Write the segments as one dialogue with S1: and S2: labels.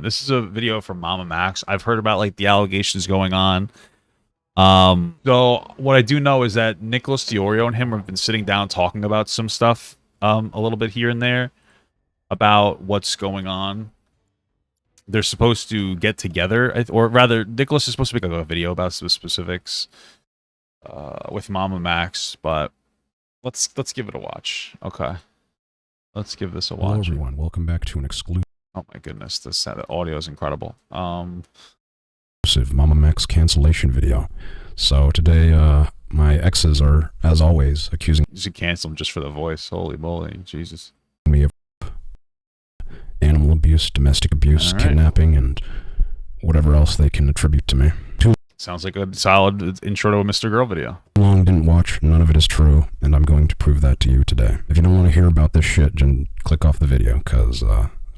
S1: This is a video from MamaMax. I've heard about like the allegations going on. So what I do know is that Nicholas Diorio and him have been sitting down talking about some stuff a little bit here and there about what's going on. They're supposed to get together, or rather, Nicholas is supposed to make a video about the specifics with MamaMax, but let's give it a watch. Okay. Let's give this a watch.
S2: Hello everyone, welcome back to an exclusive
S1: Oh my goodness, the audio is incredible.
S2: MamaMax cancellation video. So today, my exes are, as always, accusing
S1: You should cancel him just for the voice. Holy moly, Jesus.
S2: me of animal abuse, domestic abuse,
S1: All right.
S2: kidnapping, and whatever else they can attribute to me.
S1: Sounds like a solid intro to a Mr. Girl video.
S2: Too long, didn't watch, none of it is true, and I'm going to prove that to you today. If you don't want to hear about this shit, then click off the video, because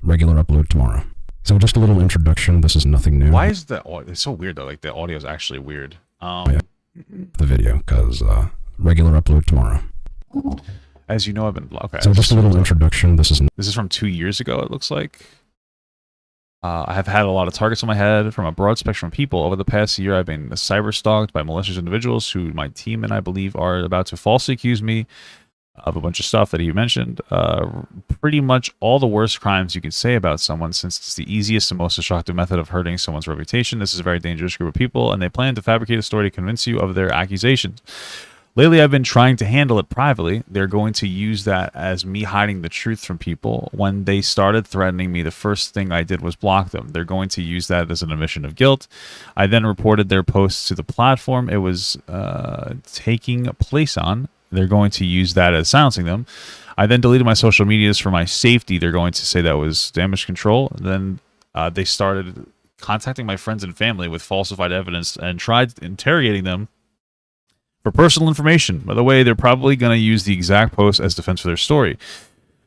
S2: regular upload tomorrow. So just a little introduction, this is nothing new.
S1: Why is the audio? It's so weird though. Like the audio is actually weird.
S2: The video, because regular upload tomorrow.
S1: As you know, I've been okay.
S2: So just a little introduction, this is
S1: from 2 years ago. It looks like. I have had a lot of targets on my head from a broad spectrum of people. Over the past year, I've been cyber stalked by malicious individuals who my team and I believe are about to falsely accuse me of a bunch of stuff that he mentioned. Pretty much all the worst crimes you can say about someone, since it's the easiest and most destructive method of hurting someone's reputation. This is a very dangerous group of people, and they plan to fabricate a story to convince you of their accusations. Lately, I've been trying to handle it privately. They're going to use that as me hiding the truth from people. When they started threatening me, the first thing I did was block them. They're going to use that as an admission of guilt. I then reported their posts to the platform it was taking place on. They're going to use that as silencing them. I then deleted my social medias for my safety. They're going to say that was damage control. Then they started contacting my friends and family with falsified evidence and tried interrogating them for personal information. By the way, they're probably going to use the exact post as defense for their story.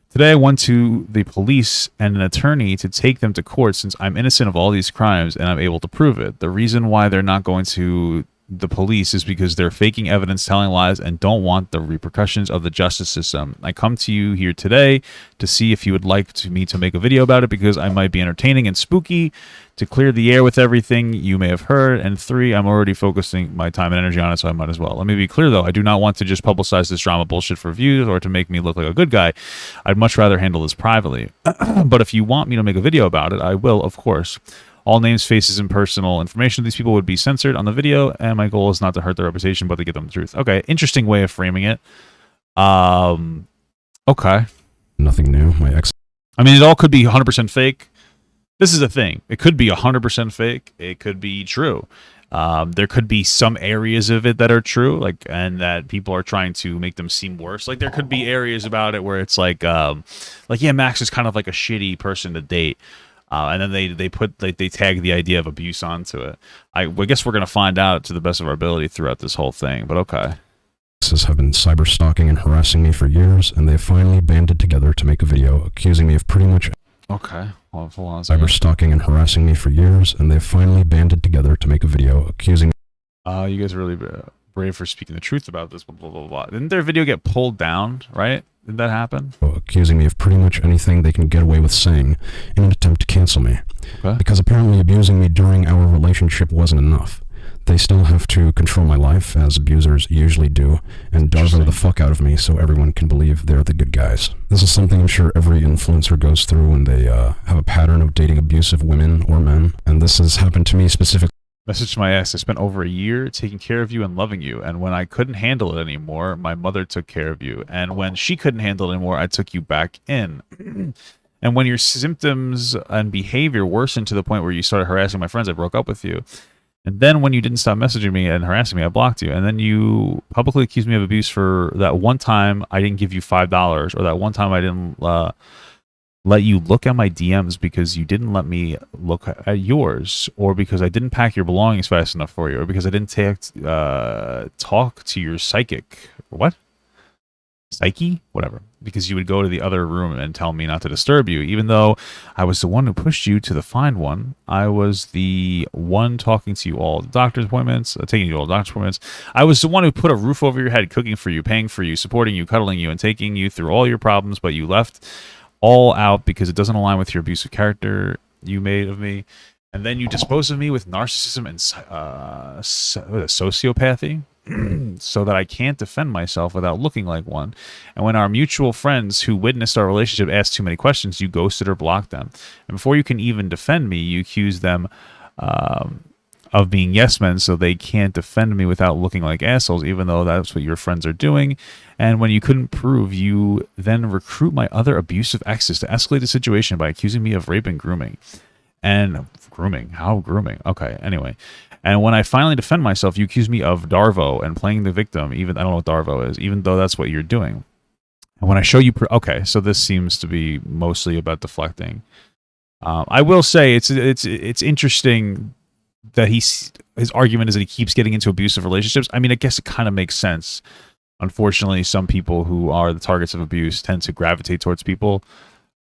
S1: Today, I went to the police and an attorney to take them to court since I'm innocent of all these crimes and I'm able to prove it. The reason why they're not going to the police is because they're faking evidence, telling lies, and don't want the repercussions of the justice system. I come to you here today to see if you would like me to make a video about it, because I might be entertaining and spooky, to clear the air with everything you may have heard. And 3, I'm already focusing my time and energy on it, so I might as well. Let me be clear, though. I do not want to just publicize this drama bullshit for views or to make me look like a good guy. I'd much rather handle this privately. But if you want me to make a video about it, I will, of course. All names, faces, and personal information of these people would be censored on the video, and my goal is not to hurt their reputation, but to give them the truth. Okay, interesting way of framing it. Okay.
S2: nothing new. My ex.
S1: I mean, it all could be 100% fake. This is the thing. It could be 100% fake. It could be true. There could be some areas of it that are true, like, and that people are trying to make them seem worse. Like, there could be areas about it where it's like, yeah, Max is kind of like a shitty person to date. And then they tag the idea of abuse onto it. I guess we're gonna find out to the best of our ability throughout this whole thing. But okay.
S2: Exes have been cyber stalking and harassing me for years, and they've finally banded together to make a video accusing me of pretty much.
S1: Okay. Well, hold on a second.
S2: Cyber stalking and harassing me for years, and they've finally banded together to make a video accusing.
S1: You guys are really brave for speaking the truth about this. Blah blah blah blah. Didn't their video get pulled down? Right? Did that happen?
S2: Accusing me of pretty much anything they can get away with saying in an attempt to cancel me.
S1: Okay.
S2: Because apparently abusing me during our relationship wasn't enough. They still have to control my life, as abusers usually do, and darvo the fuck out of me so everyone can believe they're the good guys. This is something I'm sure every influencer goes through when they have a pattern of dating abusive women or men, and this has happened to me specifically.
S1: Message to my ex: I spent over a year taking care of you and loving you, and when I couldn't handle it anymore, my mother took care of you, and when she couldn't handle it anymore, I took you back in. And when your symptoms and behavior worsened to the point where you started harassing my friends, I broke up with you. And then when you didn't stop messaging me and harassing me, I blocked you. And then you publicly accused me of abuse for that one time I didn't give you $5, or that one time I didn't let you look at my DMs because you didn't let me look at yours, or because I didn't pack your belongings fast enough for you, or because I didn't talk to your psychic. What? Psyche? Whatever. Because you would go to the other room and tell me not to disturb you, even though I was the one who pushed you to the find one. I was the one talking to you all the doctor's appointments, taking you to all the doctor's appointments. I was the one who put a roof over your head, cooking for you, paying for you, supporting you, cuddling you, and taking you through all your problems, but you left all out because it doesn't align with your abusive character. you made of me, and then you dispose of me with narcissism and sociopathy, so that I can't defend myself without looking like one. And when our mutual friends who witnessed our relationship asked too many questions, you ghosted or blocked them. And before you can even defend me, you accuse them of being yes men, so they can't defend me without looking like assholes, even though that's what your friends are doing. And when you couldn't prove, you then recruit my other abusive exes to escalate the situation by accusing me of rape and grooming. And grooming? How grooming? Okay, anyway. And when I finally defend myself, you accuse me of Darvo and playing the victim. Even I don't know what Darvo is, even though that's what you're doing. And when I show you, okay, so this seems to be mostly about deflecting. I will say it's interesting that his argument is that he keeps getting into abusive relationships. I mean, I guess it kind of makes sense. Unfortunately, some people who are the targets of abuse tend to gravitate towards people,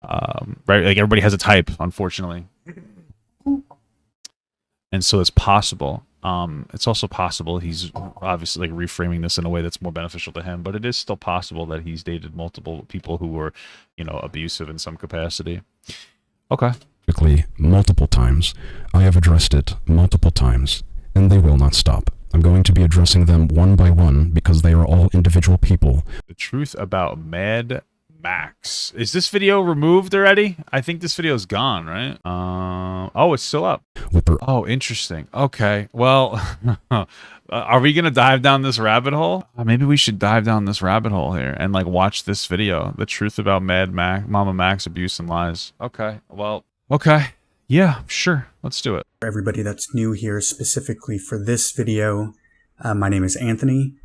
S1: right? Like everybody has a type, unfortunately. And so it's possible. It's also possible he's obviously like reframing this in a way that's more beneficial to him, but it is still possible that he's dated multiple people who were, you know, abusive in some capacity. Okay.
S2: Multiple times. I have addressed it multiple times, and they will not stop. I'm going to be addressing them one by one because they are all individual people.
S1: The truth about MamaMax. Is this video removed already? I think this video is gone, right? Oh, it's still up. Oh, interesting. Okay. Well, are we going to dive down this rabbit hole? Maybe we should dive down this rabbit hole here and like watch this video. The truth about MamaMax abuse and lies. Okay. Well, okay. Yeah, sure. Let's do it.
S3: For everybody that's new here specifically for this video, my name is Anthony.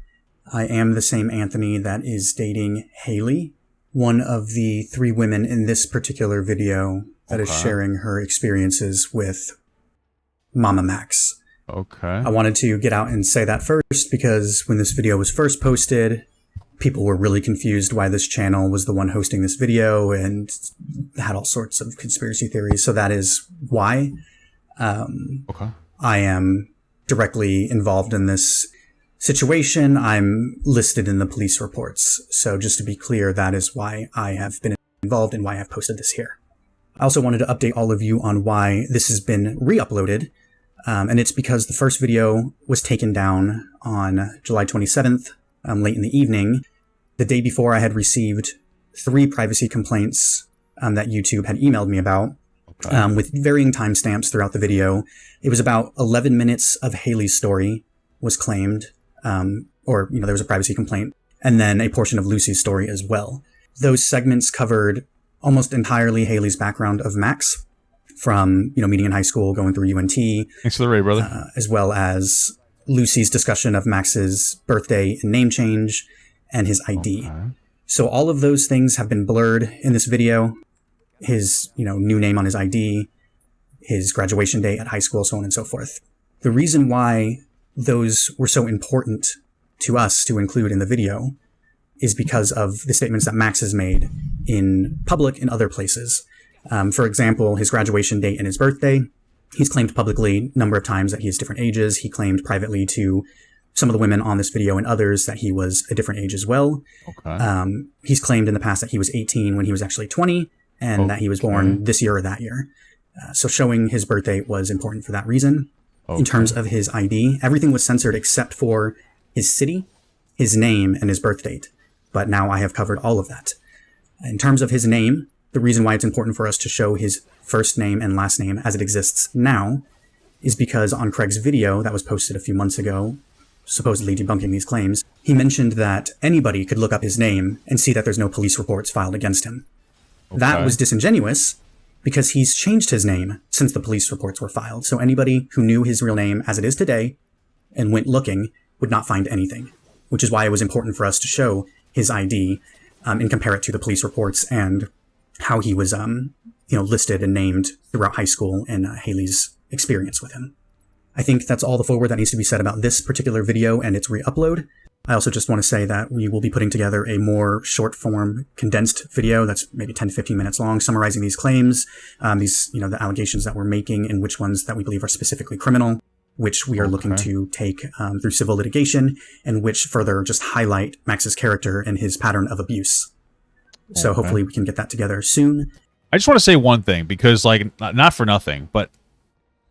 S3: I am the same Anthony that is dating Haley, one of the 3 women in this particular video that is sharing her experiences with MamaMax.
S1: Okay.
S3: I wanted to get out and say that first because when this video was first posted, people were really confused why this channel was the one hosting this video and had all sorts of conspiracy theories. So that is why. I am directly involved in this situation. I'm listed in the police reports. So just to be clear, that is why I have been involved and why I've posted this here. I also wanted to update all of you on why this has been re-uploaded. And it's because the first video was taken down on July 27th, late in the evening. The day before, I had received 3 privacy complaints that YouTube had emailed me about, with varying timestamps throughout the video. It was about 11 minutes of Haley's story was claimed, or, you know, there was a privacy complaint, and then a portion of Lucy's story as well. Those segments covered almost entirely Haley's background of Max, from, you know, meeting in high school, going through UNT.
S1: Thanks for the raid, brother.
S3: As well as Lucy's discussion of Max's birthday and name change, and his ID. So all of those things have been blurred in this video. His, you know, new name on his ID, his graduation date at high school, so on and so forth. The reason why those were so important to us to include in the video is because of the statements that Max has made in public and other places. For example, his graduation date and his birthday. He's claimed publicly a number of times that he is different ages. He claimed privately to some of the women on this video and others that he was a different age as well. He's claimed in the past that he was 18 when he was actually 20 and that he was born this year or that year. So showing his birth date was important for that reason. In terms of his ID, everything was censored except for his city, his name, and his birth date. But now I have covered all of that. In terms of his name, the reason why it's important for us to show his first name and last name as it exists now is because on Craig's video that was posted a few months ago, supposedly debunking these claims, he mentioned that anybody could look up his name and see that there's no police reports filed against him. That was disingenuous because he's changed his name since the police reports were filed. So anybody who knew his real name as it is today and went looking would not find anything, which is why it was important for us to show his ID and compare it to the police reports and how he was, listed and named throughout high school and Haley's experience with him. I think that's all the forward that needs to be said about this particular video and its re-upload. I also just want to say that we will be putting together a more short-form, condensed video that's maybe 10 to 15 minutes long, summarizing these claims, the allegations that we're making, and which ones that we believe are specifically criminal, which we are looking to take through civil litigation, and which further just highlight Max's character and his pattern of abuse. So hopefully we can get that together soon.
S1: I just want to say one thing because, like, not for nothing, but,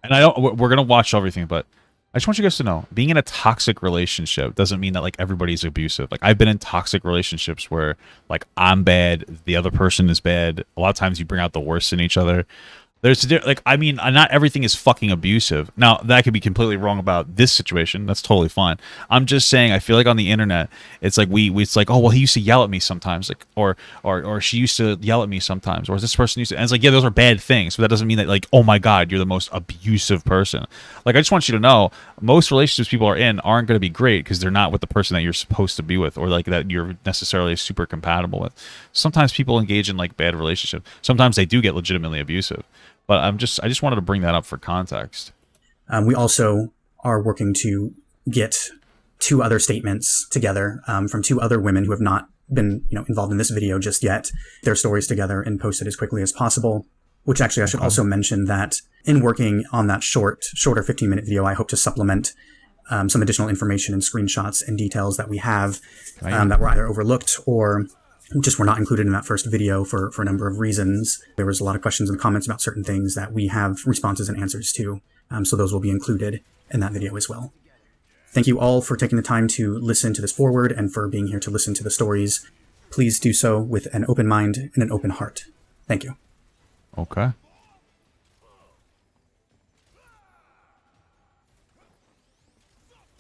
S1: and I don't. We're gonna watch everything, but I just want you guys to know, being in a toxic relationship doesn't mean that like everybody's abusive. Like I've been in toxic relationships where like I'm bad, the other person is bad. A lot of times you bring out the worst in each other. There's like, I mean, not everything is fucking abusive. Now that could be completely wrong about this situation. That's totally fine. I'm just saying, I feel like on the internet, it's like it's like, oh well, he used to yell at me sometimes, like, or she used to yell at me sometimes, or this person used to, and it's like, yeah, those are bad things, but that doesn't mean that like, oh my god, you're the most abusive person. Like I just want you to know, most relationships people are in aren't going to be great because they're not with the person that you're supposed to be with, or like that you're necessarily super compatible with. Sometimes people engage in like bad relationships. Sometimes they do get legitimately abusive. But I just wanted to bring that up for context.
S3: We also are working to get 2 other statements together from 2 other women who have not been involved in this video just yet. Their stories together and post it as quickly as possible. Which actually I should also mention that in working on that shorter 15-minute video, I hope to supplement some additional information and screenshots and details that we have that were either overlooked or just were not included in that first video for a number of reasons. There was a lot of questions and comments about certain things that we have responses and answers to. So those will be included in that video as well. Thank you all for taking the time to listen to this forward and for being here to listen to the stories. Please do so with an open mind and an open heart. Thank you.
S1: Okay. All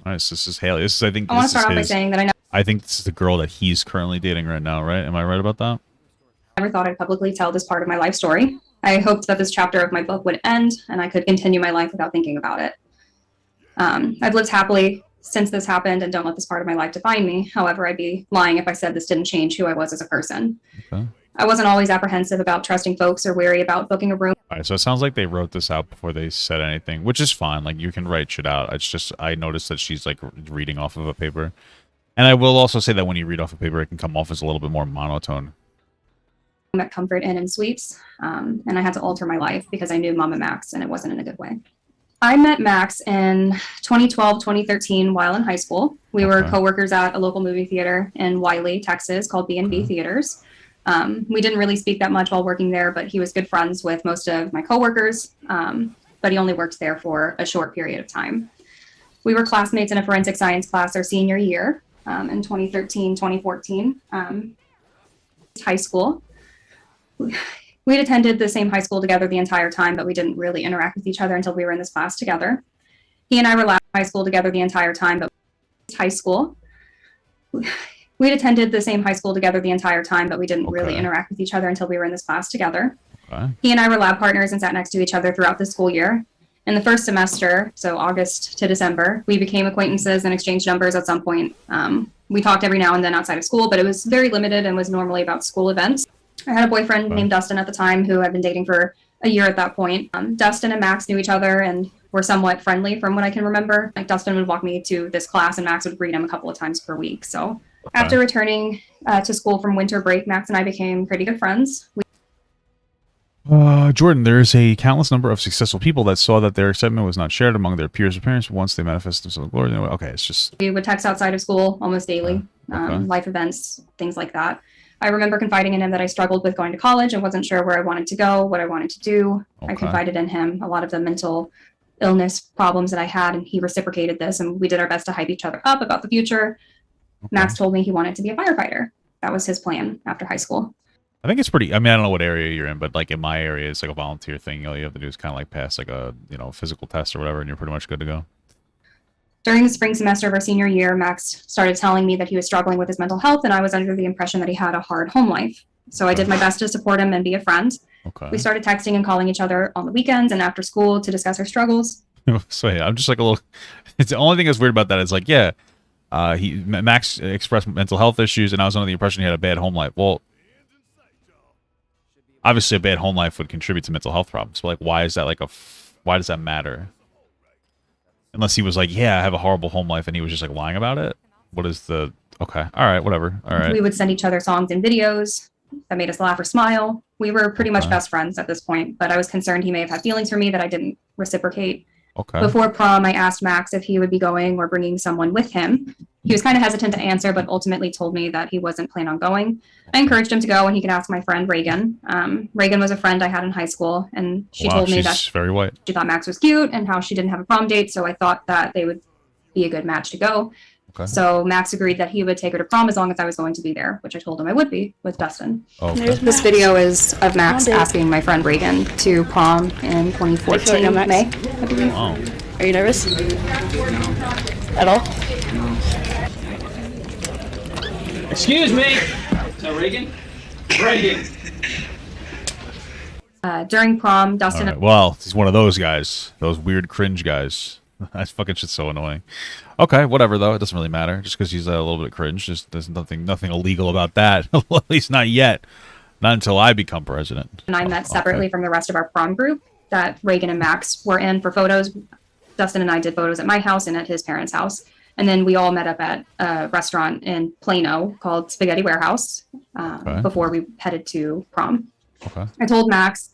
S1: right, so this is Haley. This is, I think,
S4: I want to start off by saying that
S1: I think this is the girl that he's currently dating right now, right? Am I right about that?
S4: I never thought I'd publicly tell this part of my life story. I hoped that this chapter of my book would end and I could continue my life without thinking about it. I've lived happily since this happened and don't let this part of my life define me. However, I'd be lying if I said this didn't change who I was as a person.
S1: Okay.
S4: I wasn't always apprehensive about trusting folks or wary about booking a room.
S1: All right, so it sounds like they wrote this out before they said anything, which is fine. Like, you can write shit out. It's just, I noticed that she's, like, reading off of a paper. And I will also say that when you read off a paper, it can come off as a little bit more monotone.
S4: At Comfort Inn and Suites, and I had to alter my life because I knew MamaMax and it wasn't in a good way. I met Max in 2012, 2013 while in high school. We were coworkers at a local movie theater in Wiley, Texas called B&B Theaters. We didn't really speak that much while working there, but he was good friends with most of my coworkers, but he only worked there for a short period of time. We were classmates in a forensic science class our senior year in 2013, 2014, high school. We'd attended the same high school together the entire time, but we didn't really interact with each other until we were in this class together. He and I were last high school together the entire time, but high school. We'd attended the same high school together the entire time, but we didn't really interact with each other until we were in this class together. He and I were lab partners and sat next to each other throughout the school year. In the first semester, so August to December, we became acquaintances and exchanged numbers at some point. We talked every now and then outside of school, but it was very limited and was normally about school events. I had a boyfriend named Dustin at the time who I'd been dating for a year at that point. Dustin and Max knew each other and were somewhat friendly from what I can remember. Like Dustin would walk me to this class and Max would greet him a couple of times per week. So after returning to school from winter break, Max and I became pretty good friends.
S1: Jordan, there's a countless number of successful people that saw that their excitement was not shared among their peers or parents once they manifested themselves in glory. Okay, it's just...
S4: We would text outside of school almost daily, life events, things like that. I remember confiding in him that I struggled with going to college and wasn't sure where I wanted to go, what I wanted to do. I confided in him a lot of the mental illness problems that I had, and he reciprocated this, and we did our best to hype each other up about the future. Max told me he wanted to be a firefighter. That was his plan after high school.
S1: I think it's pretty, I mean, I don't know what area you're in, but like in my area, it's like a volunteer thing. All you have to do is kind of like pass like a, physical test or whatever, and you're pretty much good to go.
S4: During the spring semester of our senior year, Max started telling me that he was struggling with his mental health, and I was under the impression that he had a hard home life. So I did my best to support him and be a friend. We started texting and calling each other on the weekends and after school to discuss our struggles.
S1: So yeah, I'm just like a little, it's the only thing that's weird about that is like, yeah, Max expressed mental health issues, and I was under the impression he had a bad home life. Well, obviously a bad home life would contribute to mental health problems, but like, why is that like why does that matter? Unless he was like, yeah, I have a horrible home life, and he was just like lying about it. What is the, okay, all right, whatever, all right.
S4: We would send each other songs and videos that made us laugh or smile. We were pretty much best friends at this point, but I was concerned he may have had feelings for me that I didn't reciprocate.
S1: Okay.
S4: Before prom, I asked Max if he would be going or bringing someone with him. He was kind of hesitant to answer, but ultimately told me that he wasn't planning on going. I encouraged him to go, and he could ask my friend Reagan. Reagan was a friend I had in high school, and she told me that
S1: she's very white.
S4: she thought Max was cute and how she didn't have a prom date, so I thought that they would be a good match to go.
S1: Okay.
S4: So Max agreed that he would take her to prom as long as I was going to be there, which I told him I would be with Dustin.
S1: Okay.
S4: This video is of Max asking my friend Reagan to prom in 2014 May.
S1: Oh.
S5: Are you nervous? At all?
S6: Excuse me! Is that Reagan? Reagan!
S4: During prom, Dustin.
S1: All right. Well, he's one of those guys. Those weird cringe guys. That fucking shit's so annoying. Okay, whatever though. It doesn't really matter. Just because he's a little bit cringe, just there's nothing illegal about that. At least not yet. Not until I become president.
S4: And I met separately from the rest of our prom group that Reagan and Max were in for photos. Dustin and I did photos at my house and at his parents' house. And then we all met up at a restaurant in Plano called Spaghetti Warehouse before we headed to prom.
S1: Okay.
S4: I told Max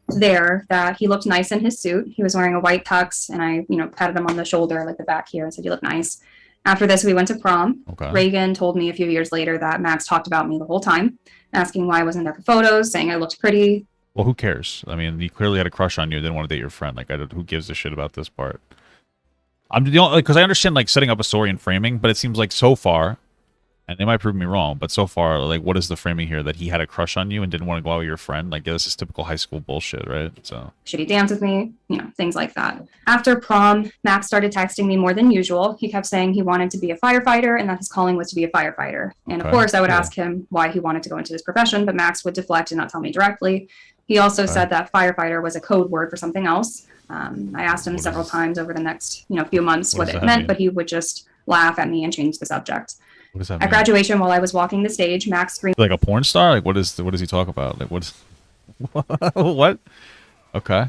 S4: there that he looked nice in his suit. He was wearing a white tux, and I, patted him on the shoulder, like the back here, and said, "You look nice." After this, we went to prom.
S1: Okay.
S4: Reagan told me a few years later that Max talked about me the whole time, asking why I wasn't there for photos, saying I looked pretty.
S1: Well, who cares? I mean, he clearly had a crush on you and didn't want to date your friend. Like, who gives a shit about this part? I'm the only, because I understand like setting up a story and framing, but it seems like so far, and they might prove me wrong, but so far, like, what is the framing here? That he had a crush on you and didn't want to go out with your friend? Like, yeah, this is typical high school bullshit, right? So
S4: should he dance with me? Things like that. After prom, Max started texting me more than usual. He kept saying he wanted to be a firefighter and that his calling was to be a firefighter. And of course, I would ask him why he wanted to go into this profession, but Max would deflect and not tell me directly. He also said that firefighter was a code word for something else. I asked him several times over the next, few months what it meant, but he would just laugh at me and change the subject.
S1: what does that
S4: At
S1: mean?
S4: graduation, while I was walking the stage, Max screamed
S1: Like a porn star? Like, what does he talk about? Like, what? What? Okay.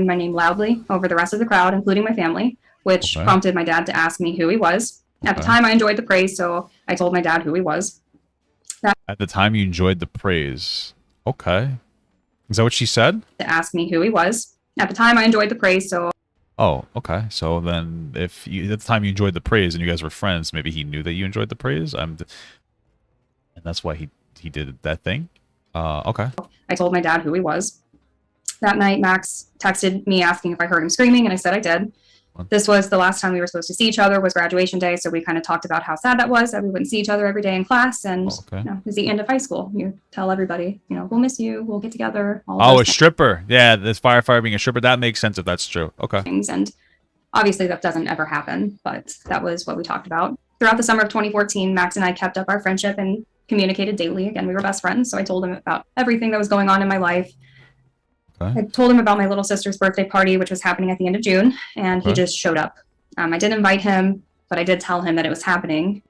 S4: my name loudly over the rest of the crowd, including my family, which prompted my dad to ask me who he was. At the time, I enjoyed the praise, so I told my dad who he was.
S1: At the time, you enjoyed the praise. Okay. Is that what she said?
S4: To ask me who he was. At the time, I enjoyed the praise, so
S1: Oh, okay. So then, if you at the time you enjoyed the praise and you guys were friends, maybe he knew that you enjoyed the praise. And that's why he did that thing. Okay.
S4: I told my dad who he was. That night, Max texted me asking if I heard him screaming, and I said I did. This was the last time we were supposed to see each other, was graduation day, so we kind of talked about how sad that was, that we wouldn't see each other every day in class, and it was the end of high school. You tell everybody, we'll miss you, we'll get together.
S1: Oh, a stripper. Yeah, this firefighter being a stripper, that makes sense if that's true. Okay.
S4: Things. And obviously that doesn't ever happen, but that was what we talked about. Throughout the summer of 2014, Max and I kept up our friendship and communicated daily. Again, we were best friends, so I told him about everything that was going on in my life. I told him about my little sister's birthday party, which was happening at the end of June, and he just showed up. I didn't invite him, but I did tell him that it was happening.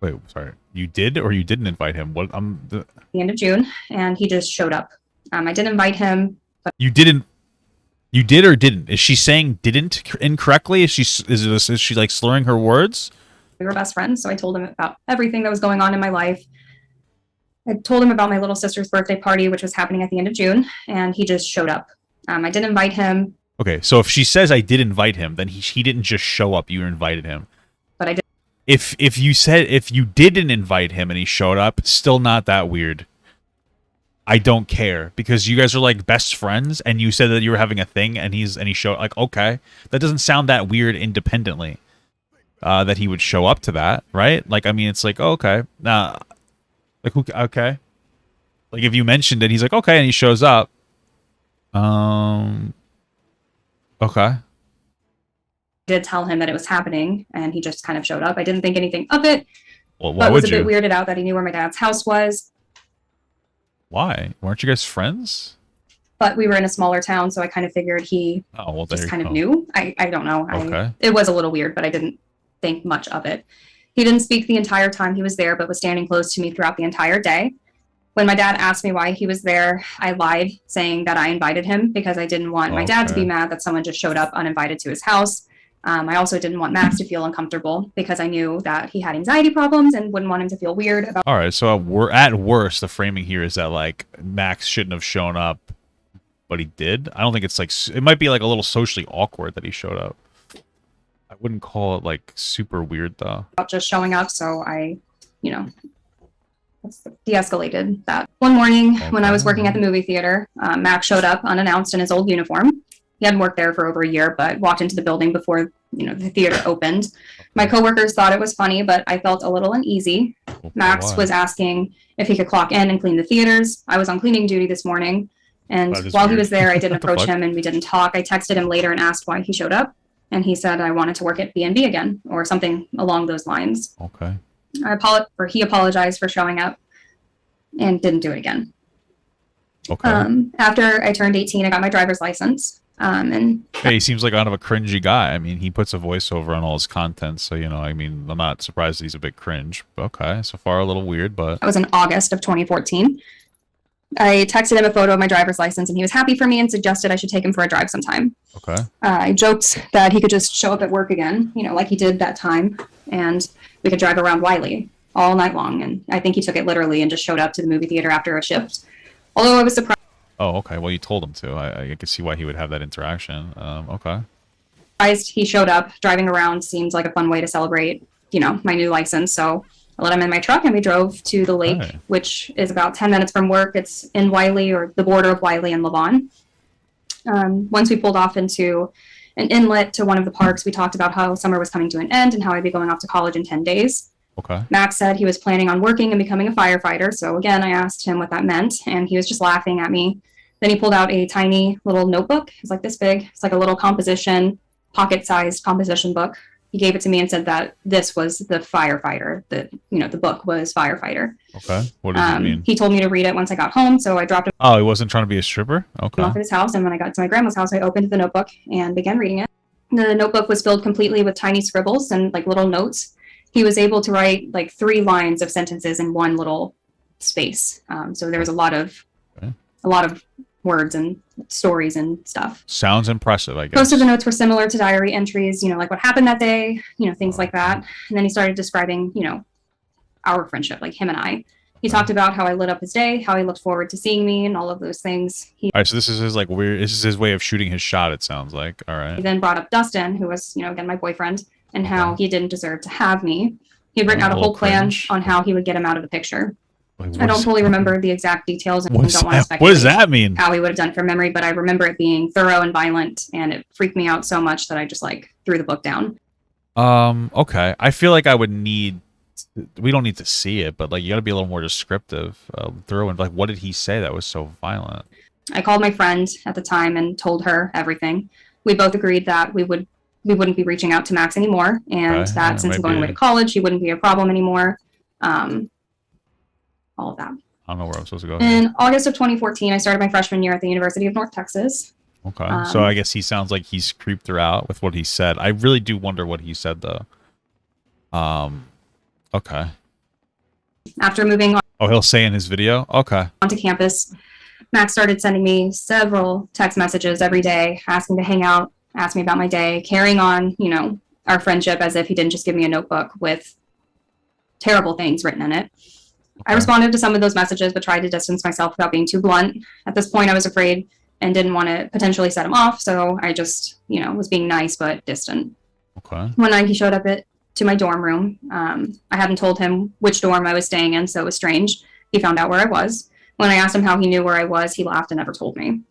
S1: Wait, sorry. You did or you didn't invite him? What?
S4: The end of June, and he just showed up. I didn't invite him, but
S1: you didn't. You did or didn't? Is she saying didn't incorrectly? Is she like slurring her words?
S4: We were best friends, so I told him about everything that was going on in my life. I told him about my little sister's birthday party, which was happening at the end of June, and he just showed up. I didn't invite him.
S1: Okay, so if she says I did invite him, then he didn't just show up. You invited him.
S4: But I did.
S1: If you didn't invite him and he showed up, still not that weird. I don't care because you guys are like best friends, and you said that you were having a thing, and he showed like okay, that doesn't sound that weird independently. That he would show up to that, right? Like I mean, it's like okay, nah. Like, okay. Like, if you mentioned it, he's like, okay, and he shows up. Okay.
S4: I did tell him that it was happening, and he just kind of showed up. I didn't think anything of it.
S1: Well, why
S4: but
S1: would
S4: was a bit weirded out that he knew where my dad's house was.
S1: Why? Weren't you guys friends?
S4: But we were in a smaller town, so I kind of figured he just kind of knew. I don't know.
S1: Okay.
S4: It was a little weird, but I didn't think much of it. He didn't speak the entire time he was there, but was standing close to me throughout the entire day. When my dad asked me why he was there, I lied, saying that I invited him because I didn't want my dad to be mad that someone just showed up uninvited to his house. I also didn't want Max to feel uncomfortable because I knew that he had anxiety problems and wouldn't want him to feel weird about.
S1: All right, so we're at worst. The framing here is that like Max shouldn't have shown up but he did. I don't think it's like it might be like a little socially awkward that he showed up. I wouldn't call it like super weird though.
S4: About just showing up, so I, you know, de-escalated that. One morning when I was working at the movie theater, Max showed up unannounced in his old uniform. He hadn't worked there for over a year, but walked into the building before, you know, the theater opened. My coworkers thought it was funny, but I felt a little uneasy. Max was asking if he could clock in and clean the theaters. I was on cleaning duty this morning, and while he was there, I didn't approach him and we didn't talk. I texted him later and asked why he showed up, and he said I wanted to work at B&B again or something along those lines.
S1: Okay.
S4: He apologized for showing up and didn't do it again.
S1: Okay.
S4: After I turned 18, I got my driver's license. And
S1: hey, he seems like kind of a cringy guy. I mean, he puts a voiceover on all his content, so you know, I mean, I'm not surprised that he's a bit cringe. Okay, so far a little weird, but
S4: that was in August of 2014. I texted him a photo of my driver's license, and he was happy for me and suggested I should take him for a drive sometime.
S1: Okay.
S4: I joked that he could just show up at work again, you know, like he did that time, and we could drive around Wiley all night long. And I think he took it literally and just showed up to the movie theater after a shift. Although I was surprised.
S1: Oh, okay. Well, you told him to. I could see why he would have that interaction. Okay.
S4: He showed up. Driving around seems like a fun way to celebrate, you know, my new license. So I let him in my truck and we drove to the lake, which is about 10 minutes from work. It's in Wiley, or the border of Wiley and Lavon. Once we pulled off into an inlet to one of the parks, we talked about how summer was coming to an end and how I'd be going off to college in 10 days.
S1: Okay.
S4: Max said he was planning on working and becoming a firefighter. So again, I asked him what that meant, and he was just laughing at me. Then he pulled out a tiny little notebook. It's like this big. It's like a little pocket-sized composition book. He gave it to me and said that this was the firefighter. That, you know, the book was firefighter.
S1: Okay. What does it mean?
S4: He told me to read it once I got home, so I dropped it
S1: Oh, he wasn't trying to be a stripper? Okay.
S4: off at his house. And when I got to my grandma's house, I opened the notebook and began reading it. The notebook was filled completely with tiny scribbles and like little notes. He was able to write like 3 lines of sentences in one little space. So there was a lot of words and stories and stuff.
S1: Sounds impressive, I guess.
S4: Most of the notes were similar to diary entries, you know, like what happened that day, you know, things like that. And then he started describing, you know, our friendship, like him and I. He talked about how I lit up his day, how he looked forward to seeing me, and all of those things.
S1: All right, so this is his like weird. This is his way of shooting his shot. It sounds like. All right.
S4: He then brought up Dustin, who was, you know, again my boyfriend, and how he didn't deserve to have me. He had written out a whole plan on how he would get him out of the picture.
S1: Like,
S4: I don't fully remember the exact details and don't want to speculate.
S1: What does that mean?
S4: How he would have done from memory, but I remember it being thorough and violent, and it freaked me out so much that I just like threw the book down.
S1: Okay. I feel like I would need. We don't need to see it, but like you got to be a little more descriptive, thorough, and like what did he say that was so violent?
S4: I called my friend at the time and told her everything. We both agreed that we wouldn't be reaching out to Max anymore, and that since I'm going away to college, he wouldn't be a problem anymore. All of that.
S1: I don't know where I'm supposed to go.
S4: In August of 2014, I started my freshman year at the University of North Texas.
S1: Okay. So I guess he sounds like he's creeped her out with what he said. I really do wonder what he said, though. Okay.
S4: After moving on.
S1: Oh, he'll say in his video? Okay.
S4: Onto campus, Max started sending me several text messages every day, asking to hang out, ask me about my day, carrying on, you know, our friendship as if he didn't just give me a notebook with terrible things written in it. I responded to some of those messages, but tried to distance myself without being too blunt. At this point, I was afraid and didn't want to potentially set him off, so I just, you know, was being nice but distant.
S1: Okay.
S4: One night, he showed up to my dorm room. I hadn't told him which dorm I was staying in, so it was strange. He found out where I was. When I asked him how he knew where I was, he laughed and never told me.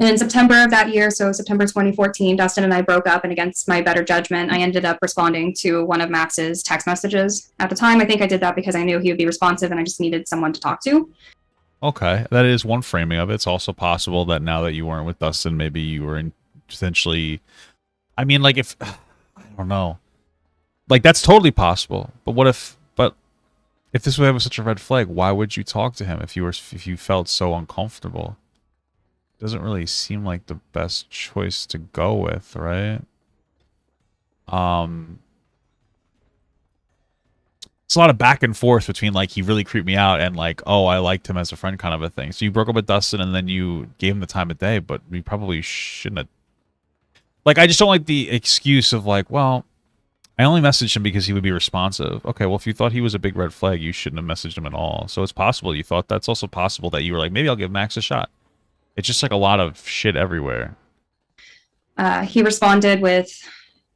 S4: In September of that year, so September 2014, Dustin and I broke up, and against my better judgment, I ended up responding to one of Max's text messages. At the time, I think I did that because I knew he would be responsive and I just needed someone to talk to.
S1: Okay, that is one framing of it. It's also possible that now that you weren't with Dustin, maybe you were potentially... I mean, like, if... I don't know. Like, that's totally possible. But what if... But if this was such a red flag, why would you talk to him if you felt so uncomfortable? Doesn't really seem like the best choice to go with, right? It's a lot of back and forth between like he really creeped me out and like, oh, I liked him as a friend kind of a thing. So you broke up with Dustin and then you gave him the time of day, but we probably shouldn't have. Like, I just don't like the excuse of like, well, I only messaged him because he would be responsive. Okay, well, if you thought he was a big red flag, you shouldn't have messaged him at all. So it's possible you thought. That's also possible that you were like, maybe I'll give Max a shot. It's just like a lot of shit everywhere.
S4: He responded with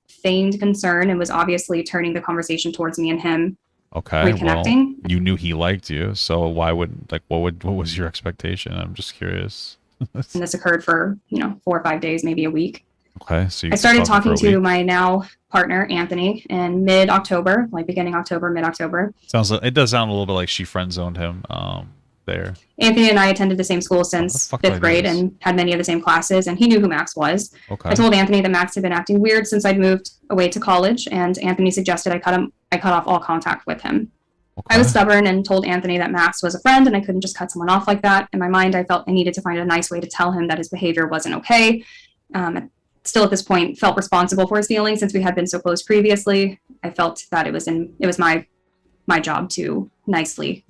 S4: feigned concern and was obviously turning the conversation towards me and him.
S1: Okay,
S4: Reconnecting.
S1: well, you knew he liked you, so why would like what was your expectation? I'm just curious.
S4: And this occurred for 4 or 5 days, maybe a week.
S1: Okay, so
S4: I started talking to my now partner Anthony in mid-October, like beginning October, mid-October.
S1: Sounds like it does sound a little bit like she friend zoned him. There.
S4: Anthony and I attended the same school since 5th grade and had many of the same classes, and he knew who Max was.
S1: Okay.
S4: I told Anthony that Max had been acting weird since I'd moved away to college, and Anthony suggested I cut off all contact with him. Okay. I was stubborn and told Anthony that Max was a friend and I couldn't just cut someone off like that. In my mind, I felt I needed to find a nice way to tell him that his behavior wasn't okay. Still at this point felt responsible for his feelings since we had been so close previously. I felt that it was my job to nicely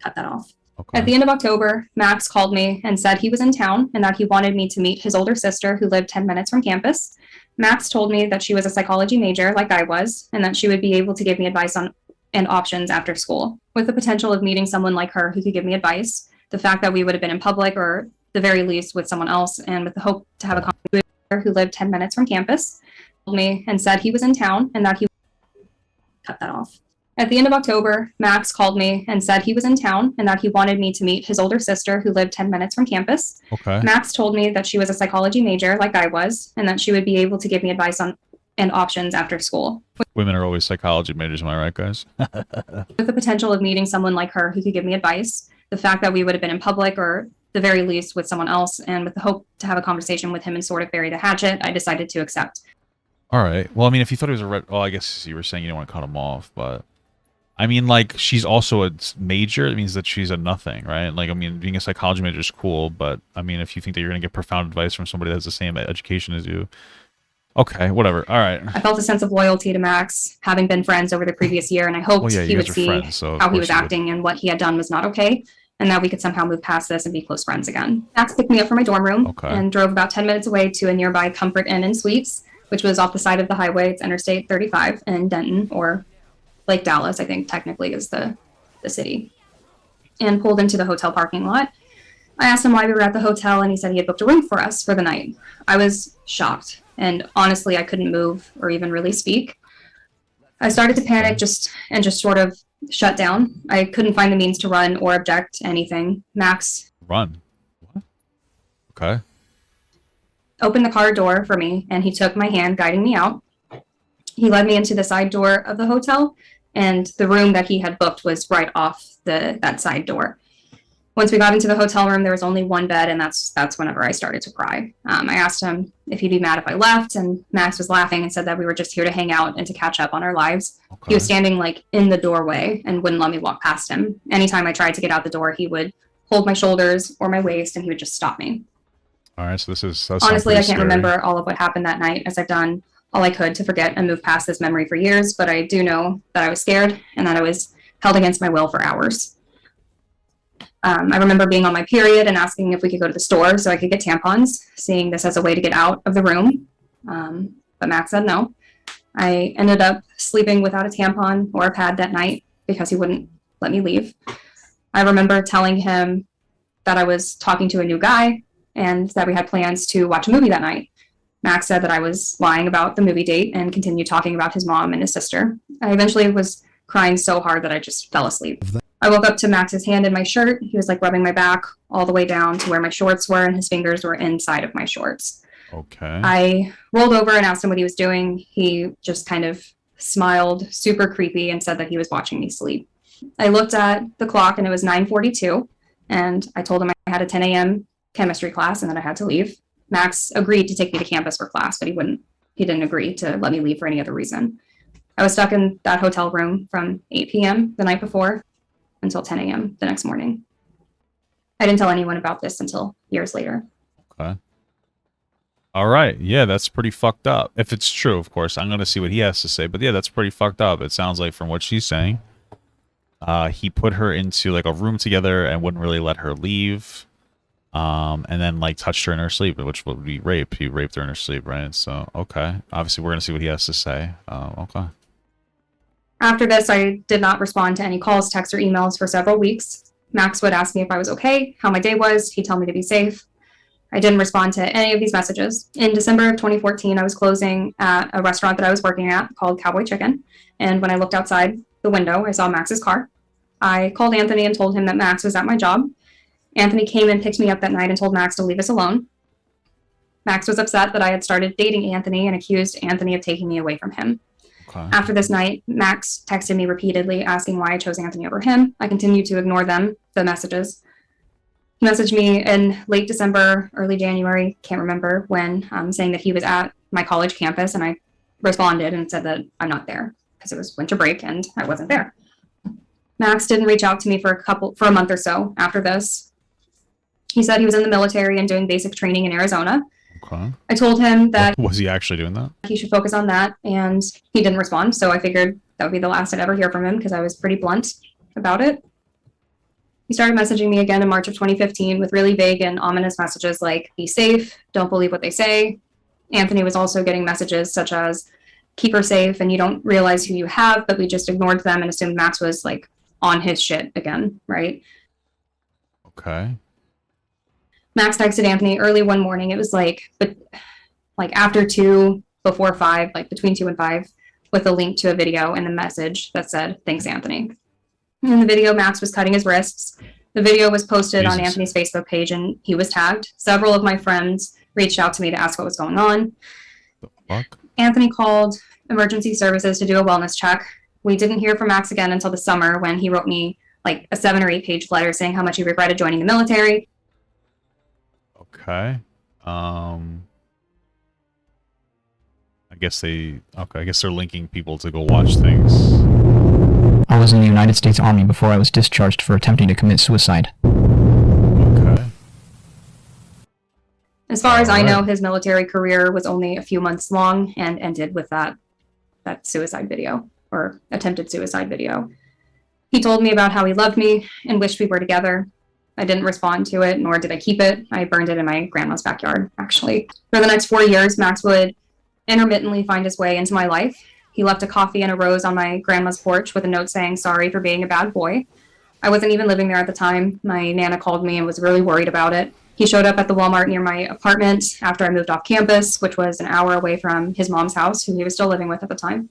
S4: cut that off. Okay. At the end of October, Max called me and said he was in town and that he wanted me to meet his older sister who lived 10 minutes from campus. Max told me that she was a psychology major like I was and that she would be able to give me advice on and options after school. With the potential of meeting someone like her who could give me advice, the fact that we would have been in public or the very least with someone else, and with the hope to have a conversation with her who lived 10 minutes from campus, told me and said he was in town and that he cut that off. At the end of October, Max called me and said he was in town and that he wanted me to meet his older sister who lived 10 minutes from campus. Okay. Max told me that she was a psychology major like I was and that she would be able to give me advice on and options after school.
S1: Women are always psychology majors, am I right, guys?
S4: With the potential of meeting someone like her who could give me advice, the fact that we would have been in public or the very least with someone else, and with the hope to have a conversation with him and sort of bury the hatchet, I decided to accept.
S1: All right. Well, I mean, if you thought he was a well, I guess you were saying you don't want to cut him off, but I mean, like, she's also a major. It means that she's a nothing, right? Like, I mean, being a psychology major is cool, but I mean, if you think that you're going to get profound advice from somebody that has the same education as you, okay, whatever. All right.
S4: I felt a sense of loyalty to Max, having been friends over the previous year, and I hoped he would see
S1: friends, so
S4: how he was acting and what he had done was not okay, and that we could somehow move past this and be close friends again. Max picked me up from my dorm room and drove about 10 minutes away to a nearby Comfort Inn and Suites, which was off the side of the highway. It's Interstate 35 in Denton, or Lake Dallas, I think technically is the city, and pulled into the hotel parking lot. I asked him why we were at the hotel, and he said he had booked a room for us for the night. I was shocked, and honestly, I couldn't move or even really speak. I started to panic just sort of shut down. I couldn't find the means to run or object to anything. Max
S1: run. What? Okay.
S4: Opened the car door for me, and he took my hand, guiding me out. He led me into the side door of the hotel, and the room that he had booked was right off that side door. Once we got into the hotel room, there was only one bed, and that's whenever I started to cry. I asked him if he'd be mad if I left, and Max was laughing and said that we were just here to hang out and to catch up on our lives. Okay. He was standing like in the doorway and wouldn't let me walk past him. Anytime I tried to get out the door, he would hold my shoulders or my waist, and he would just stop me.
S1: All right, so this is
S4: honestly, I can't remember all of what happened that night, as I've done all I could to forget and move past this memory for years, but I do know that I was scared and that I was held against my will for hours. I remember being on my period and asking if we could go to the store so I could get tampons, seeing this as a way to get out of the room. But Max said no. I ended up sleeping without a tampon or a pad that night because he wouldn't let me leave. I remember telling him that I was talking to a new guy and that we had plans to watch a movie that night. Max said that I was lying about the movie date and continued talking about his mom and his sister. I eventually was crying so hard that I just fell asleep. I woke up to Max's hand in my shirt. He was like rubbing my back all the way down to where my shorts were, and his fingers were inside of my shorts.
S1: Okay.
S4: I rolled over and asked him what he was doing. He just kind of smiled, super creepy, and said that he was watching me sleep. I looked at the clock and it was 9:42, and I told him I had a 10 a.m. chemistry class and that I had to leave. Max agreed to take me to campus for class, but he didn't agree to let me leave for any other reason. I was stuck in that hotel room from 8 p.m. the night before until 10 a.m. the next morning. I didn't tell anyone about this until years later.
S1: Okay. All right. Yeah, that's pretty fucked up. If it's true, of course. I'm going to see what he has to say. But yeah, that's pretty fucked up. It sounds like from what she's saying, he put her into like a room together and wouldn't really let her leave. And then like touched her in her sleep, which would be rape. He raped her in her sleep, right? So, okay. Obviously, we're going to see what he has to say. Okay.
S4: After this, I did not respond to any calls, texts, or emails for several weeks. Max would ask me if I was okay, how my day was. He'd tell me to be safe. I didn't respond to any of these messages. In December of 2014, I was closing at a restaurant that I was working at called Cowboy Chicken. And when I looked outside the window, I saw Max's car. I called Anthony and told him that Max was at my job. Anthony came and picked me up that night and told Max to leave us alone. Max was upset that I had started dating Anthony and accused Anthony of taking me away from him. Okay. After this night, Max texted me repeatedly asking why I chose Anthony over him. I continued to ignore the messages. He messaged me in late December, early January, can't remember when, saying that he was at my college campus, and I responded and said that I'm not there because it was winter break and I wasn't there. Max didn't reach out to me for a month or so after this. He said he was in the military and doing basic training in Arizona. Okay. I told him that
S1: was he actually doing that?
S4: He should focus on that, and he didn't respond. So I figured that would be the last I'd ever hear from him because I was pretty blunt about it. He started messaging me again in March of 2015 with really vague and ominous messages like, be safe, don't believe what they say. Anthony was also getting messages such as, keep her safe and you don't realize who you have, but we just ignored them and assumed Max was like on his shit again, right?
S1: Okay.
S4: Max texted Anthony early one morning. It was like after 2, before 5, like between 2 and 5, with a link to a video and a message that said, thanks, Anthony. In the video, Max was cutting his wrists. The video was posted on Anthony's Facebook page and he was tagged. Several of my friends reached out to me to ask what was going on.
S1: The fuck?
S4: Anthony called emergency services to do a wellness check. We didn't hear from Max again until the summer when he wrote me like a 7 or 8 page letter saying how much he regretted joining the military.
S1: Okay. I guess they're linking people to go watch things.
S7: I was in the United States Army before I was discharged for attempting to commit suicide.
S1: Okay.
S4: As far as I know, his military career was only a few months long and ended with that suicide video, or attempted suicide video. He told me about how he loved me and wished we were together. I didn't respond to it, nor did I keep it. I burned it in my grandma's backyard, actually. For the next 4 years, Max would intermittently find his way into my life. He left a coffee and a rose on my grandma's porch with a note saying, sorry for being a bad boy. I wasn't even living there at the time. My Nana called me and was really worried about it. He showed up at the Walmart near my apartment after I moved off campus, which was an hour away from his mom's house, who he was still living with at the time.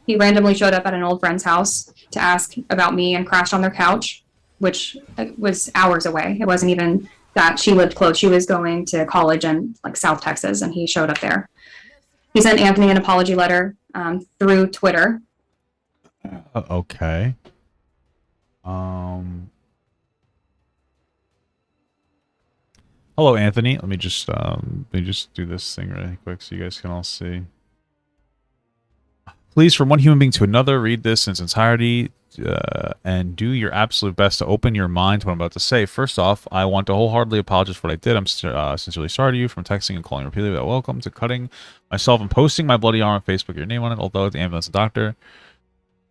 S4: He randomly showed up at an old friend's house to ask about me and crashed on their couch, which was hours away. It wasn't even that she lived close. She was going to college in like South Texas, and he showed up there. He sent Anthony an apology letter through Twitter.
S1: Okay. Hello, Anthony. Let me just do this thing really quick so you guys can all see. Please, from one human being to another, read this in its entirety and do your absolute best to open your mind to what I'm about to say. First off, I want to wholeheartedly apologize for what I did. I'm sincerely sorry to you from texting and calling repeatedly without welcome to cutting myself and posting my bloody arm on Facebook, your name on it, although the ambulance and doctor.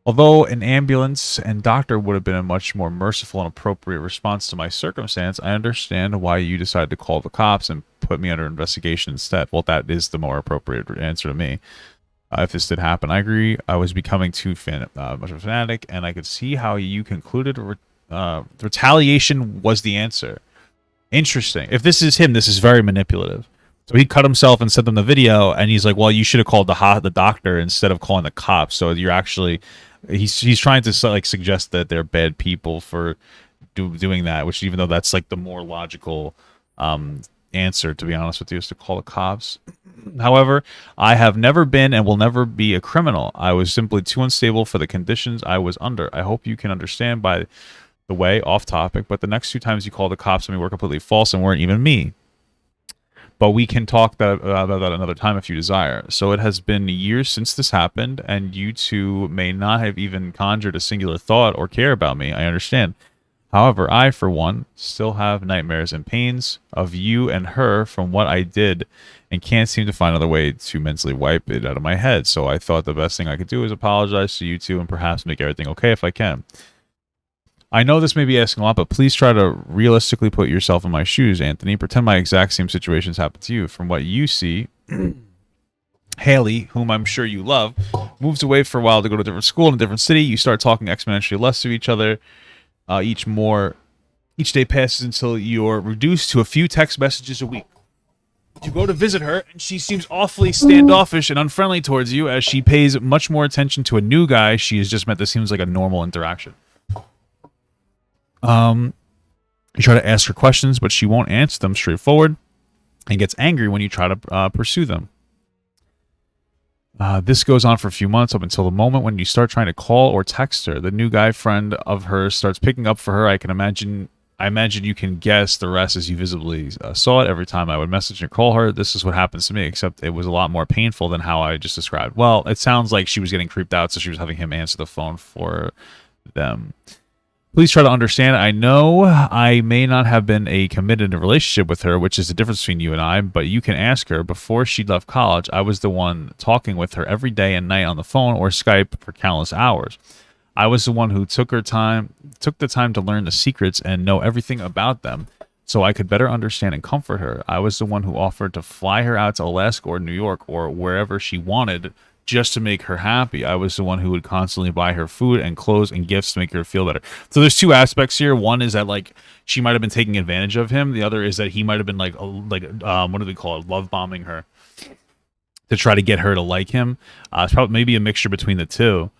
S1: Although an ambulance and doctor would have been a much more merciful and appropriate response to my circumstance, I understand why you decided to call the cops and put me under investigation instead. Well, that is the more appropriate answer to me. If this did happen, I agree. I was becoming too much of a fanatic, and I could see how you concluded retaliation was the answer. Interesting. If this is him, this is very manipulative. So he cut himself and sent them the video, and he's like, well, you should have called the doctor instead of calling the cops. So you're actually... He's trying to like suggest that they're bad people for doing that, which even though that's like the more logical answer, to be honest with you, is to call the cops. However, I have never been and will never be a criminal. I was simply too unstable for the conditions I was under. I hope you can understand, by the way, off topic, but the next 2 times you called the cops on me were completely false and weren't even me. But we can talk about that another time if you desire. So it has been years since this happened, and you two may not have even conjured a singular thought or care about me. I understand. However, I, for one, still have nightmares and pains of you and her from what I did, and can't seem to find another way to mentally wipe it out of my head. So I thought the best thing I could do is apologize to you two and perhaps make everything okay if I can. I know this may be asking a lot, but please try to realistically put yourself in my shoes, Anthony. Pretend my exact same situations happened to you. From what you see, Haley, whom I'm sure you love, moves away for a while to go to a different school in a different city. You start talking exponentially less to each other, each more Each day passes until you're reduced to a few text messages a week. You go to visit her, and she seems awfully standoffish and unfriendly towards you as she pays much more attention to a new guy she has just met. This seems like a normal interaction. You try to ask her questions, but she won't answer them straightforward and gets angry when you try to pursue them. This goes on for a few months up until the moment when you start trying to call or text her. The new guy friend of hers starts picking up for her. I imagine you can guess the rest as you visibly saw it. Every time I would message and call her, this is what happens to me, except it was a lot more painful than how I just described. Well, it sounds like she was getting creeped out, so she was having him answer the phone for them. Please try to understand. I know I may not have been a committed relationship with her, which is the difference between you and I, but you can ask her. Before she left college, I was the one talking with her every day and night on the phone or Skype for countless hours. I was the one who took the time to learn the secrets and know everything about them so I could better understand and comfort her. I was the one who offered to fly her out to Alaska or New York or wherever she wanted just to make her happy. I was the one who would constantly buy her food and clothes and gifts to make her feel better. So there's two aspects here. One is that like she might have been taking advantage of him. The other is that he might have been what do they call it? Love bombing her to try to get her to like him. It's probably maybe a mixture between the two.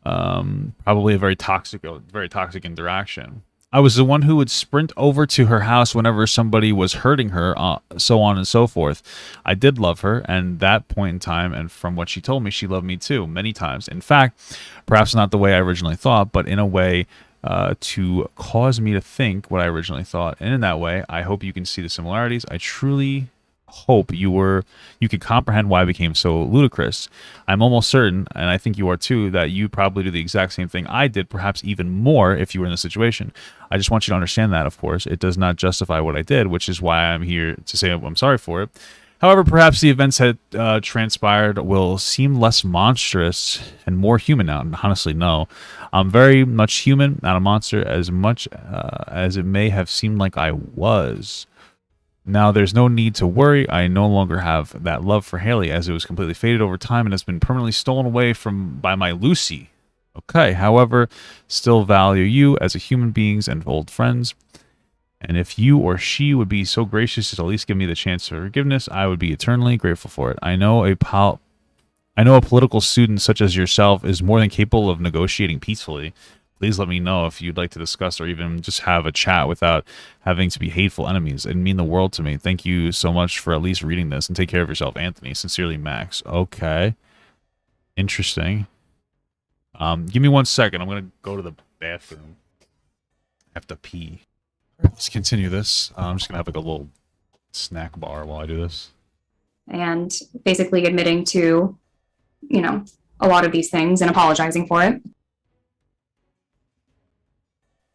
S1: Probably a very toxic interaction. I was the one who would sprint over to her house whenever somebody was hurting her, so on and so forth. I did love her, and that point in time, and from what she told me, she loved me too, many times. In fact, perhaps not the way I originally thought, but in a way to cause me to think what I originally thought. And in that way, I hope you can see the similarities. I truly hope you could comprehend why I became so ludicrous. I'm almost certain, and I think you are too, that you probably do the exact same thing I did, perhaps even more if you were in the situation. I just want you to understand that, of course. It does not justify what I did, which is why I'm here to say I'm sorry for it. However, perhaps the events that transpired will seem less monstrous and more human now. And honestly, no. I'm very much human, not a monster, as much as it may have seemed like I was. Now, there's no need to worry. I no longer have that love for Haley, as it was completely faded over time and has been permanently stolen away by my Lucy. Okay, however, still value you as a human beings and old friends. And if you or she would be so gracious as to at least give me the chance for forgiveness, I would be eternally grateful for it. I know a political student such as yourself is more than capable of negotiating peacefully. Please let me know if you'd like to discuss or even just have a chat without having to be hateful enemies. It'd mean the world to me. Thank you so much for at least reading this, and take care of yourself, Anthony. Sincerely, Max. Okay. Interesting. Give me 1 second. I'm going to go to the bathroom. I have to pee. Let's continue this. I'm just going to have like a little snack bar while I do this.
S4: And basically admitting to, a lot of these things and apologizing for it.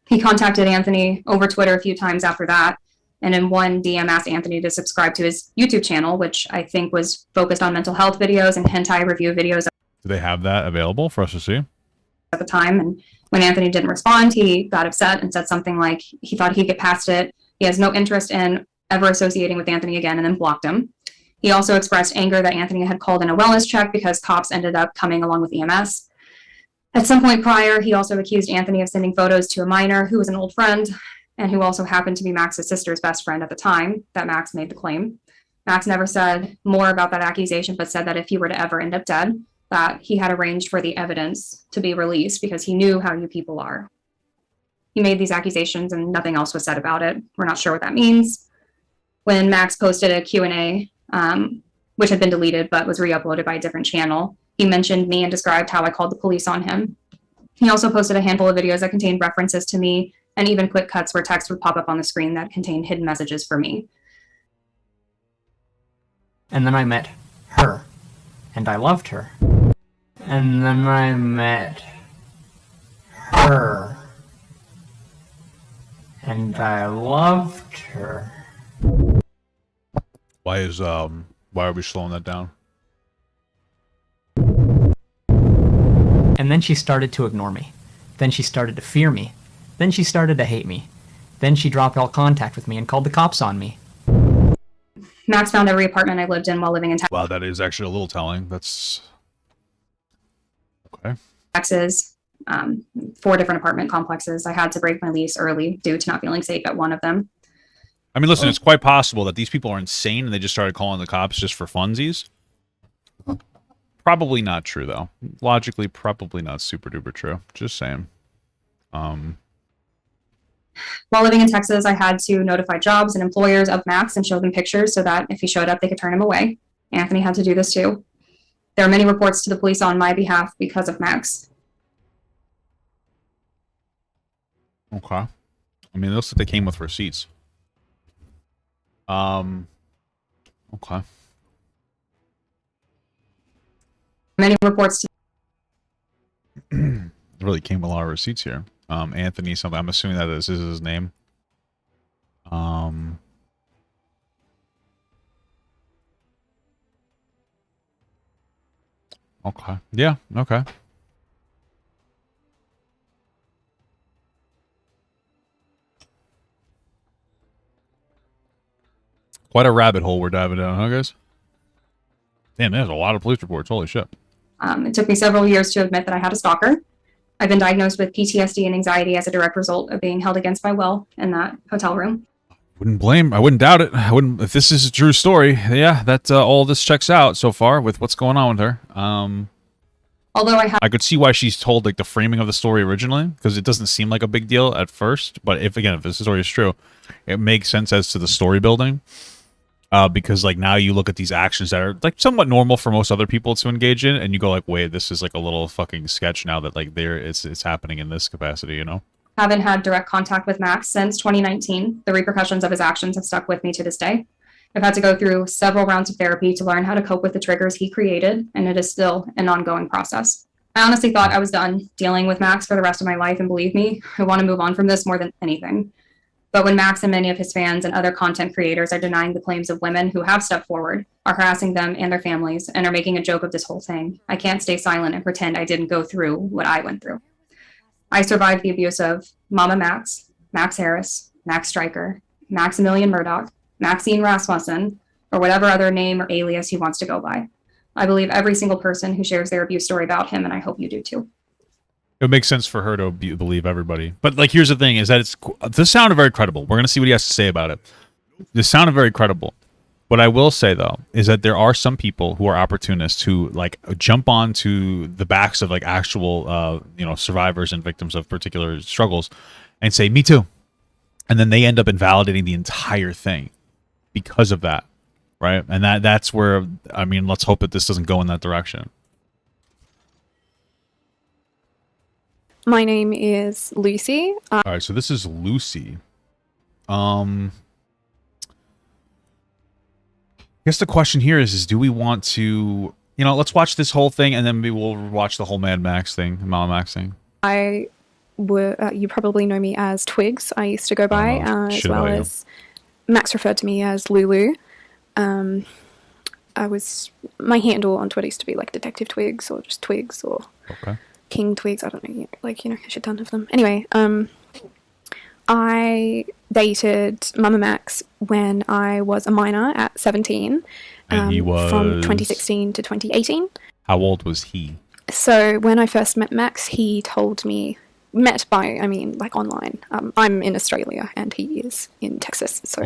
S4: He contacted Anthony over Twitter a few times after that, and in one DM asked Anthony to subscribe to his YouTube channel, which I think was focused on mental health videos and hentai review videos.
S1: Do they have that available for us to see?
S4: At the time, and when Anthony didn't respond, he got upset and said something like he thought he'd get past it. He has no interest in ever associating with Anthony again, and then blocked him. He also expressed anger that Anthony had called in a wellness check because cops ended up coming along with EMS. At some point prior, he also accused Anthony of sending photos to a minor who was an old friend and who also happened to be Max's sister's best friend at the time that Max made the claim. Max never said more about that accusation, but said that if he were to ever end up dead, that he had arranged for the evidence to be released because he knew how you people are. He made these accusations and nothing else was said about it. We're not sure what that means. When Max posted a Q&A, which had been deleted but was re-uploaded by a different channel, he mentioned me and described how I called the police on him. He also posted a handful of videos that contained references to me and even quick cuts where text would pop up on the screen that contained hidden messages for me.
S7: And then I met her, and I loved her. And then I met her, and I loved her.
S1: Why are we slowing that down?
S7: And then she started to ignore me. Then she started to fear me. Then she started to hate me. Then she dropped all contact with me and called the cops on me.
S4: Max found every apartment I lived in while living in
S1: Wow, that is actually a little telling. That's okay.
S4: Texas, 4 different apartment complexes. I had to break my lease early due to not feeling safe at one of them.
S1: I mean, listen, it's quite possible that these people are insane and they just started calling the cops just for funsies. Probably not true, though. Logically, probably not super duper true. Just saying.
S4: While living in Texas, I had to notify jobs and employers of Max and show them pictures so that if he showed up, they could turn him away. Anthony had to do this too. There are many reports to the police on my behalf because of Max.
S1: Okay. I mean, it looks like they came with receipts. Okay.
S4: Many reports to
S1: It really came with a lot of receipts here. Anthony something. I'm assuming that this is his name. Okay. Yeah, okay. Quite a rabbit hole we're diving down, huh, guys? Damn, there's a lot of police reports. Holy shit.
S4: It took me several years to admit that I had a stalker. I've been diagnosed with PTSD and anxiety as a direct result of being held against my will in that hotel room.
S1: I wouldn't doubt it. I wouldn't, if this is a true story. Yeah, that all this checks out so far with what's going on with her.
S4: Although
S1: I could see why she's told like the framing of the story originally, because it doesn't seem like a big deal at first. But if this story is true, it makes sense as to the story building. Because like now you look at these actions that are like somewhat normal for most other people to engage in, and you go like, wait, this is like a little fucking sketch now that like it's happening in this capacity, you know?
S4: Haven't had direct contact with Max since 2019. The repercussions of his actions have stuck with me to this day. I've had to go through several rounds of therapy to learn how to cope with the triggers he created, and it is still an ongoing process. I honestly thought I was done dealing with Max for the rest of my life, and believe me, I want to move on from this more than anything. But when Max and many of his fans and other content creators are denying the claims of women who have stepped forward, are harassing them and their families, and are making a joke of this whole thing, I can't stay silent and pretend I didn't go through what I went through. I survived the abuse of MamaMax, Max Harris, Max Stryker, Maximilian Murdoch, Maxine Rasmussen, or whatever other name or alias he wants to go by. I believe every single person who shares their abuse story about him, and I hope you do too.
S1: It makes sense for her to believe everybody. But like, here's the thing: is that this sounded very credible. We're gonna see what he has to say about it. This sounded very credible. What I will say though is that there are some people who are opportunists who like jump onto the backs of like actual survivors and victims of particular struggles and say, "Me too," and then they end up invalidating the entire thing because of that, right? And that's where, I mean, let's hope that this doesn't go in that direction.
S8: My name is Lucy.
S1: All right, so this is Lucy. I guess the question here is do we want to, let's watch this whole thing and then maybe we'll watch the whole Mad Max thing, MamaMax thing.
S8: You probably know me as Twigs. I used to go by, as well as Max referred to me as Lulu. My handle on Twitter used to be like Detective Twigs or just Twigs or King Twigs. I don't know, a shit ton of them. Anyway, I dated MamaMax when I was a minor at 17.
S1: And he was
S8: from 2016 to 2018.
S1: How old was he?
S8: So when I first met Max, he told me, like online. I'm in Australia and he is in Texas. So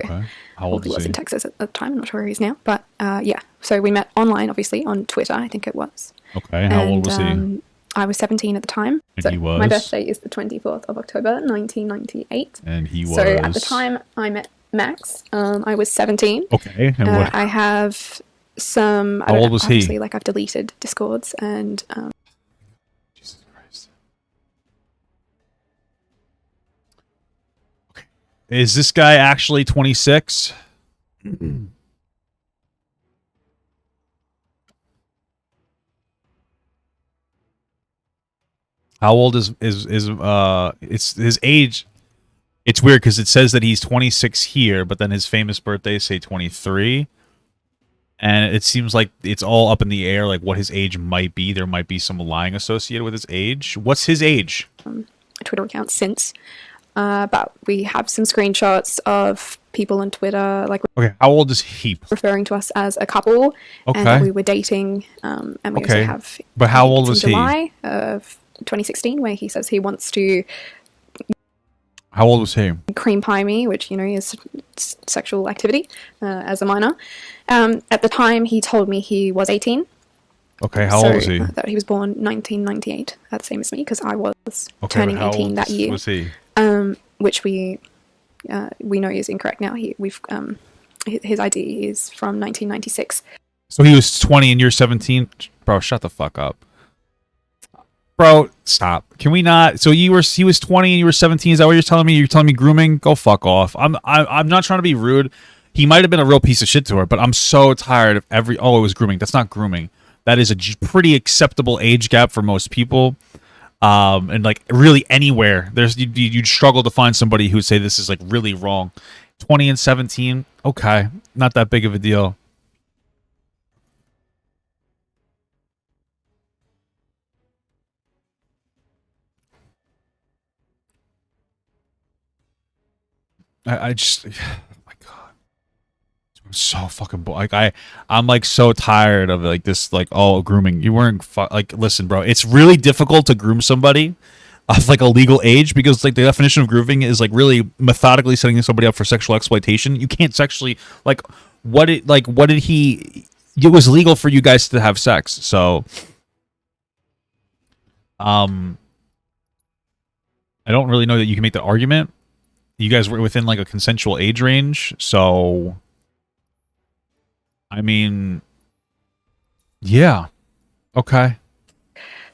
S1: How old
S8: he was
S1: he?
S8: in Texas at the time. I'm not sure where he is now, but yeah. So we met online, obviously on Twitter. I think it was.
S1: Okay. How old was he?
S8: I was 17 at the time.
S1: And
S8: so
S1: he was?
S8: My birthday is the 24th of October, 1998.
S1: And he was?
S8: So at the time I met Max, I was 17.
S1: Okay. And what?
S8: I have some.
S1: How old was he?
S8: Obviously, like I've deleted Discords and.
S1: Jesus Christ. Okay. Is this guy actually 26? How old is it's his age? It's weird because it says that he's 26 here, but then his famous birthdays say 23. And it seems like it's all up in the air, like what his age might be. There might be some lying associated with his age. What's his age?
S8: A Twitter account since. But we have some screenshots of people on Twitter, like
S1: Okay, how old is he?
S8: referring to us as a couple, and that we were dating. And we also have.
S1: But how
S8: I think
S1: old
S8: it's
S1: was
S8: in
S1: he?
S8: July of 2016, where he says he wants to
S1: How old was he?
S8: cream pie me, which, you know, is sexual activity as a minor. At the time, he told me he was 18.
S1: Okay, how old was he?
S8: That he was born 1998, the same as me, because I was turning 18 that year.
S1: Was he?
S8: Which we know is incorrect now. His ID is from 1996.
S1: So he was 20 and you're 17? Bro, shut the fuck up. Bro, stop. Can we not? So he was 20 and you were 17. Is that what you're telling me? You're telling me grooming? Go fuck off. I'm not trying to be rude. He might have been a real piece of shit to her, but I'm so tired of it was grooming. That's not grooming. That is a pretty acceptable age gap for most people. And like really anywhere, you'd struggle to find somebody who'd say this is like really wrong. 20 and 17, okay, not that big of a deal. I just, oh my god, I'm so fucking I'm like so tired of like this, like, oh, grooming. You weren't like, listen, bro, it's really difficult to groom somebody of like a legal age, because like the definition of grooming is like really methodically setting somebody up for sexual exploitation. You can't sexually it was legal for you guys to have sex, so I don't really know that you can make the argument. You guys were within like a consensual age range, so I mean, yeah, okay.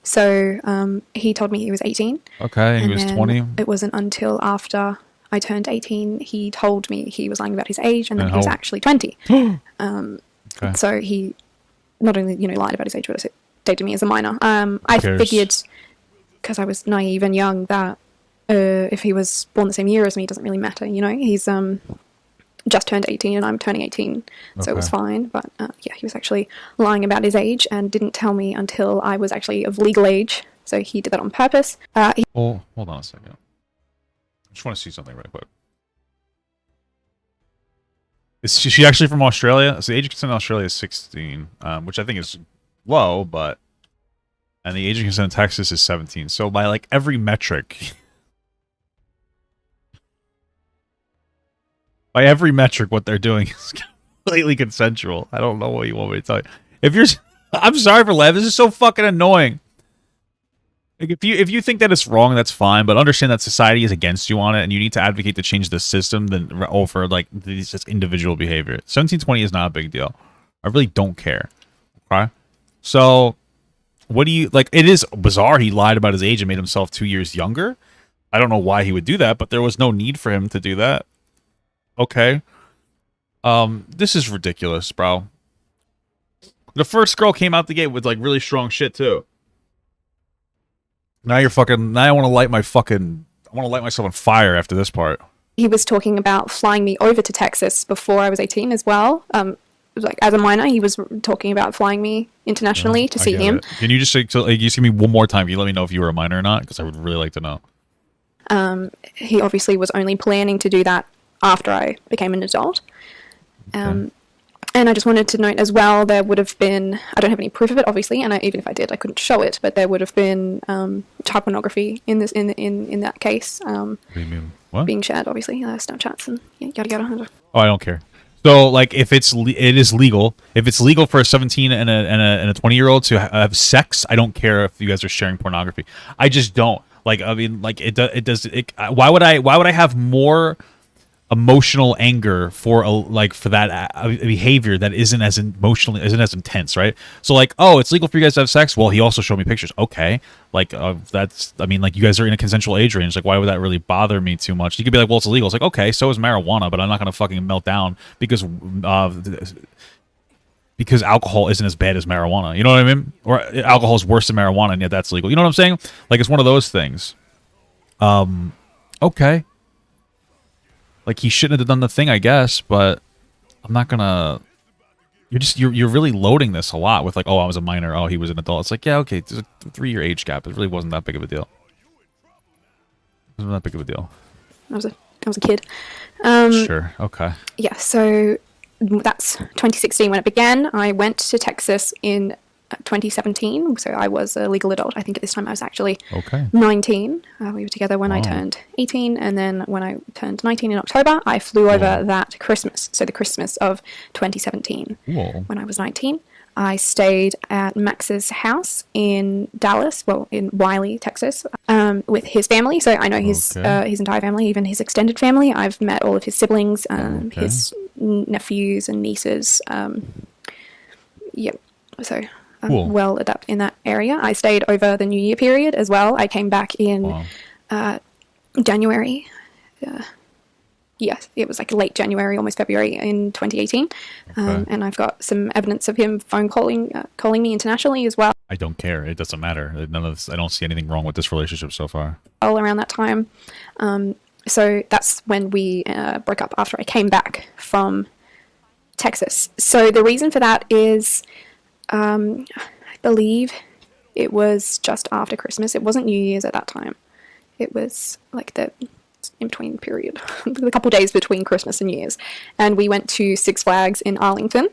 S8: So he told me he was 18.
S1: Okay, and he was 20.
S8: It wasn't until after I turned 18 he told me he was lying about his age and that he was actually 20.
S1: Okay.
S8: So he not only, you know, lied about his age, but dated me as a minor. I figured, because I was naive and young, that if he was born the same year as me, it doesn't really matter. You know, he's just turned 18 and I'm turning 18, so it was fine. But yeah, he was actually lying about his age and didn't tell me until I was actually of legal age. So he did that on purpose.
S1: Hold on a second. I just want to see something really quick. Is she actually from Australia? So the age of consent in Australia is 16, which I think is low, and the age of consent in Texas is 17. So by like every metric, what they're doing is completely consensual. I don't know what you want me to tell you. I'm sorry for laughing. This is so fucking annoying. Like if you think that it's wrong, that's fine, but understand that society is against you on it, and you need to advocate to change the system than over like these just individual behavior. 1720 is not a big deal. I really don't care. Okay, so what do you like? It is bizarre. He lied about his age and made himself 2 years younger. I don't know why he would do that, but there was no need for him to do that. Okay, this is ridiculous, bro. The first girl came out the gate with like really strong shit too. Now I want to light myself on fire after this part.
S8: He was talking about flying me over to Texas before I was 18 as well. Like as a minor, he was talking about flying me internationally to see him.
S1: Can you just give me one more time? Can you let me know if you were a minor or not? Because I would really like to know.
S8: He obviously was only planning to do that after I became an adult. And I just wanted to note as well, there would have been, I don't have any proof of it, obviously, and even if I did, I couldn't show it, but there would have been child pornography in that case.
S1: What do you mean? What?
S8: Being shared, obviously, Snapchats and yada yada.
S1: Oh, I don't care. So, like, if it is legal, if it's legal for a 17 and a 20-year-old to have sex, I don't care if you guys are sharing pornography. I just don't. Like, I mean, like why would I have more emotional anger for that behavior that isn't as intense, right? So like, oh, it's legal for you guys to have sex. Well, he also showed me pictures. Okay, like I mean, like you guys are in a consensual age range. Like, why would that really bother me too much? You could be like, well, it's illegal. It's like, okay, so is marijuana, but I'm not gonna fucking melt down because alcohol isn't as bad as marijuana. You know what I mean? Or alcohol is worse than marijuana, and yet that's legal. You know what I'm saying? Like, it's one of those things. Okay. Like, he shouldn't have done the thing, I guess, but I'm not gonna... You're really loading this a lot with like, oh, I was a minor, oh, he was an adult. It's like, yeah, okay, there's a 3-year age gap. It really wasn't that big of a deal. It wasn't that big of a deal.
S8: I was a kid.
S1: Sure, okay.
S8: Yeah, so that's 2016 when it began. I went to Texas in 2017. So I was a legal adult. I think at this time I was actually
S1: Okay.
S8: 19. We were together when I turned 18, and then when I turned 19 in October, I flew over that Christmas. So the Christmas of 2017.
S1: Cool.
S8: When I was 19, I stayed at Max's house in Dallas, well, in Wiley, Texas, with his family. So I know his entire family, even his extended family. I've met all of his siblings, his nephews and nieces. Yep. So I'm well adept in that area. I stayed over the New Year period as well. I came back in January. Yes, it was like late January, almost February in 2018. And I've got some evidence of him phone calling me internationally as well.
S1: I don't care. It doesn't matter. None of this, I don't see anything wrong with this relationship so far.
S8: All around that time. So that's when we broke up after I came back from Texas. So the reason for that is, I believe it was just after Christmas. It wasn't New Year's at that time. It was like the in-between period, a couple of days between Christmas and New Year's. And we went to Six Flags in Arlington.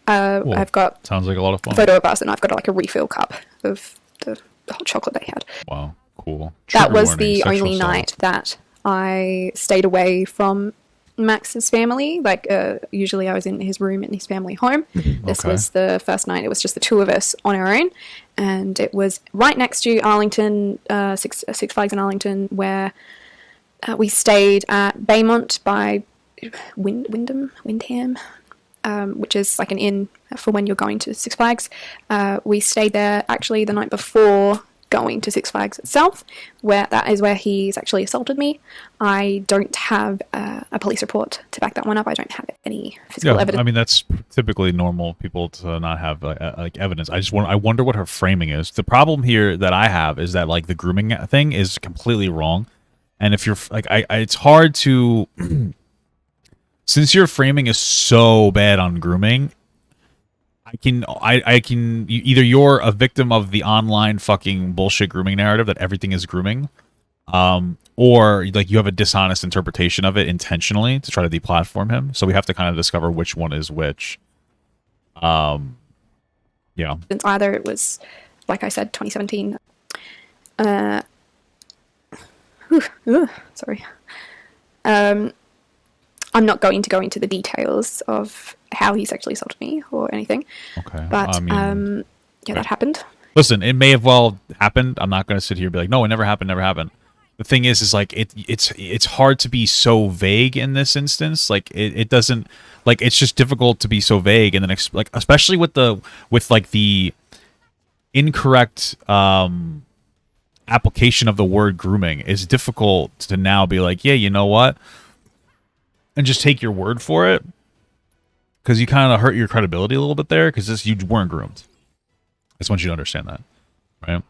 S8: I've got
S1: sounds like a lot of fun.
S8: A photo of us, and I've got like a refill cup of the hot chocolate they had.
S1: Wow, cool.
S8: That was the only night that I stayed away from Max's family. Like usually I was in his room in his family home. This was the first night. It was just the two of us on our own, and it was right next to Arlington, Six Flags in Arlington, where we stayed at Baymont by Windham, which is like an inn for when you're going to Six Flags. We stayed there actually the night before going to Six Flags itself, where that is where he's actually assaulted me. I don't have a police report to back that one up. I don't have any physical evidence.
S1: I mean, that's typically normal people to not have like evidence. I wonder what her framing is. The problem here that I have is that like the grooming thing is completely wrong. And if you're like, it's hard to, since your framing is so bad on grooming, I can either you're a victim of the online fucking bullshit grooming narrative that everything is grooming, or like you have a dishonest interpretation of it intentionally to try to deplatform him. So we have to kind of discover which one is which. Yeah.
S8: Either it was, like I said, 2017. Sorry. I'm not going to go into the details of how he sexually assaulted me or anything.
S1: Okay.
S8: But that happened.
S1: Listen, it may have well happened. I'm not going to sit here and be like, no, it never happened, never happened. The thing is like it's hard to be so vague in this instance. Like it doesn't, like it's just difficult to be so vague, and then like especially with the incorrect application of the word grooming is difficult to now be like, yeah, you know what, and just take your word for it, because you kind of hurt your credibility a little bit there, because you weren't groomed. I just want you to understand that, right?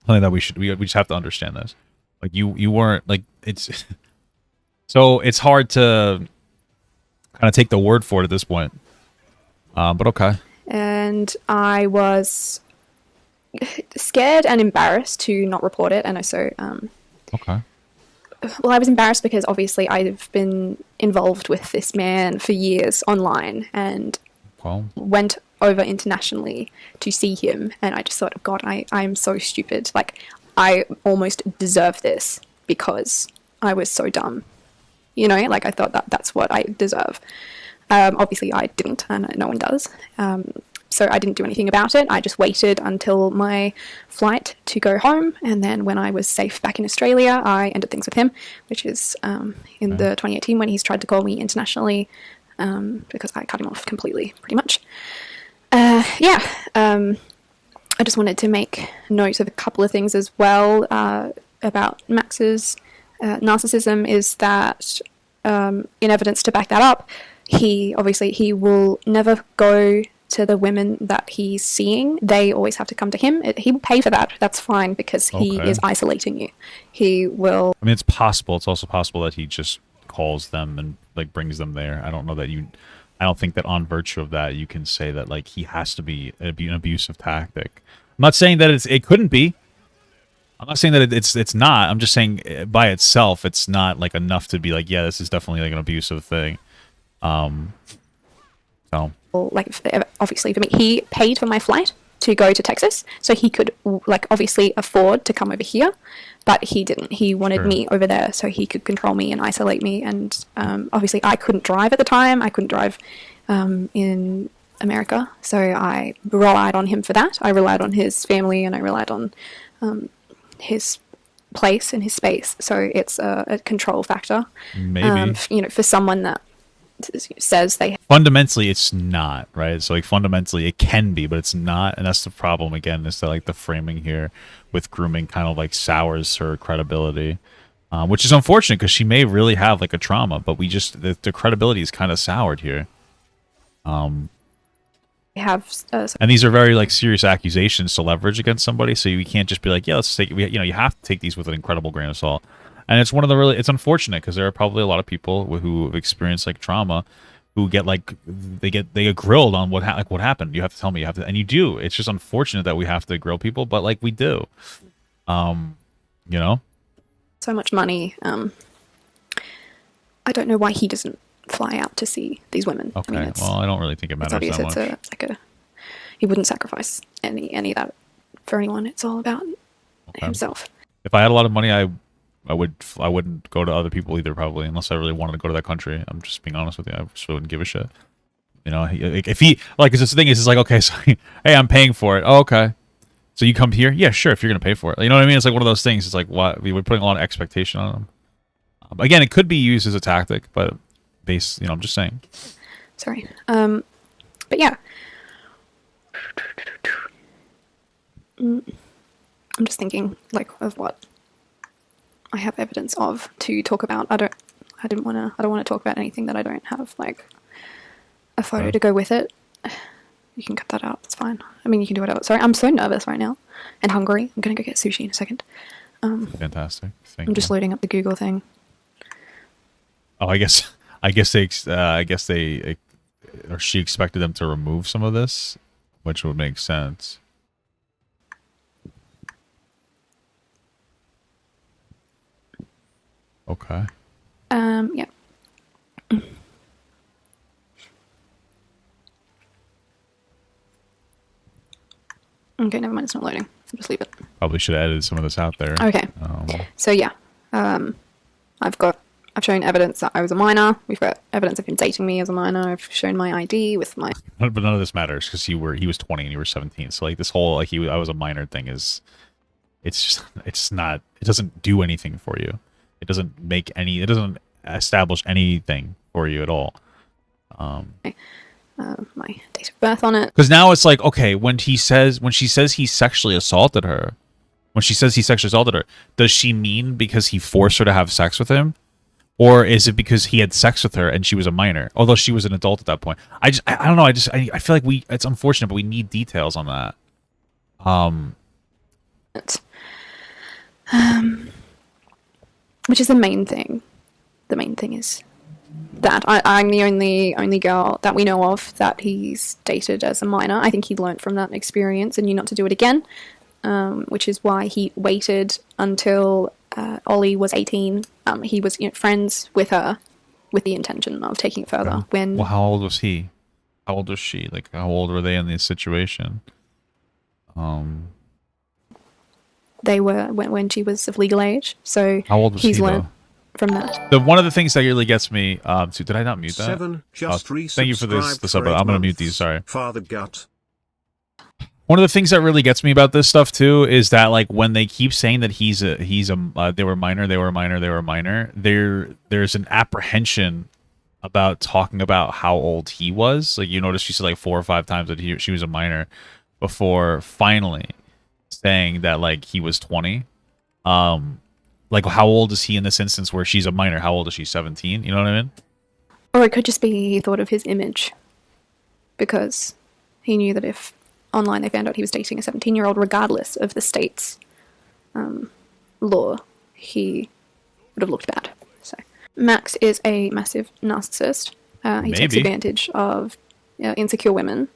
S1: I think that we just have to understand this. Like you weren't, like, it's so it's hard to kind of take the word for it at this point. But okay.
S8: And I was scared and embarrassed to not report it, and also
S1: okay.
S8: Well, I was embarrassed because obviously I've been involved with this man for years online, and went over internationally to see him, and I just thought, God, I'm so stupid. Like, I almost deserve this because I was so dumb. You know, like I thought that's what I deserve. Obviously I didn't, and no one does. So I didn't do anything about it. I just waited until my flight to go home, and then when I was safe back in Australia, I ended things with him, which is in the 2018 when he's tried to call me internationally, because I cut him off completely, pretty much. I just wanted to make note of a couple of things as well about Max's narcissism, is that in evidence to back that up, he will never go to the women that he's seeing. They always have to come to him. He will pay for that. That's fine, because he is isolating you. He will...
S1: I mean, it's possible. It's also possible that he just calls them and like brings them there. I don't know that I don't think that on virtue of that you can say that like he has to be an abusive tactic. I'm not saying that it couldn't be. I'm not saying that it's not. I'm just saying by itself it's not like enough to be like, yeah, this is definitely like an abusive thing. So Oh.
S8: Like, obviously for me, he paid for my flight to go to Texas, so he could, like, obviously afford to come over here, but he didn't. He wanted me over there so he could control me and isolate me, and obviously I couldn't drive at the time. I couldn't drive in America, so I relied on him for that. I relied on his family, and I relied on his place and his space. So it's a control factor.
S1: Maybe.
S8: You know, for someone that says they...
S1: Fundamentally, it's not, right? So, like, fundamentally, it can be, but it's not. And that's the problem, again, is that, like, the framing here with grooming kind of, like, sours her credibility. Which is unfortunate, because she may really have, like, a trauma, but we just... The credibility is kind of soured here.
S8: have
S1: and these are very, like, serious accusations to leverage against somebody, so you can't just be like, yeah, let's take it. You know, you have to take these with an incredible grain of salt. And it's one of the really... It's unfortunate, because there are probably a lot of people who have experienced, like, trauma, who get, like, they get grilled on what happened. You have to tell me, you have to, and you do. It's just unfortunate that we have to grill people, but, like, we do. You know,
S8: so much money. I don't know why he doesn't fly out to see these women.
S1: Okay,
S8: I mean,
S1: well, I don't really think it matters
S8: obvious
S1: that much.
S8: He wouldn't sacrifice any of that for anyone. It's all about himself.
S1: If I had a lot of money, I wouldn't go to other people either, probably, unless I really wanted to go to that country. I'm just being honest with you. I just wouldn't give a shit. You know, if he, like, because the thing is, it's like, okay, so, hey, I'm paying for it. Oh, okay. So you come here? Yeah, sure, if you're going to pay for it. You know what I mean? It's like one of those things. It's like, what? We're putting a lot of expectation on them. Again, it could be used as a tactic, but you know, I'm just saying.
S8: Sorry. But yeah. I'm just thinking, like, of what I have evidence of to talk about. I don't want to talk about anything that I don't have, like, a photo to go with it. You can cut that out. It's fine. I mean, you can do whatever. Sorry, I'm so nervous right now and hungry. I'm gonna go get sushi in a second.
S1: Fantastic.
S8: I'm just loading up the Google thing.
S1: Oh, I guess they, or she expected them to remove some of this, which would make sense. Okay.
S8: Yeah. Okay, never mind. It's not loading. I'll just leave it.
S1: Probably should have edited some of this out there.
S8: Okay. So yeah, I've shown evidence that I was a minor. We've got evidence of him dating me as a minor. I've shown my ID with my...
S1: But none of this matters, because he was 20 and you were 17. So, like, this whole, like, I was a minor thing is... It's not... It doesn't do anything for you. It doesn't establish anything for you at all.
S8: My date of birth on it.
S1: Because now it's like, okay, when she says he sexually assaulted her, does she mean because he forced her to have sex with him? Or is it because he had sex with her and she was a minor? Although she was an adult at that point. I don't know. I feel like it's unfortunate, but we need details on that.
S8: Which is the main thing. The main thing is that I'm the only girl that we know of that he's dated as a minor. I think he learnt from that experience and knew not to do it again, which is why he waited until Ollie was 18. He was friends with her with the intention of taking it further.
S1: Well, how old was he? How old was she? Like, how old were they in this situation?
S8: They were when she was of legal age. So
S1: how old was
S8: he's
S1: he,
S8: learned
S1: though?
S8: From that.
S1: One of the things that really gets me, did I not mute that?
S9: 7, just
S1: thank you for this up. I'm going to mute these, sorry.
S9: Father Gut.
S1: One of the things that really gets me about this stuff too is that, like, when they keep saying that they were minor, there's an apprehension about talking about how old he was. Like, you notice she said like 4 or 5 times that she was a minor before finally saying that, like, he was 20. Like, how old is he in this instance where she's a minor? How old is she? 17? You know what I mean?
S8: Or it could just be he thought of his image, because he knew that if online they found out he was dating a 17-year-old, regardless of the state's law, he would have looked bad. So Max is a massive narcissist. He takes advantage of insecure women.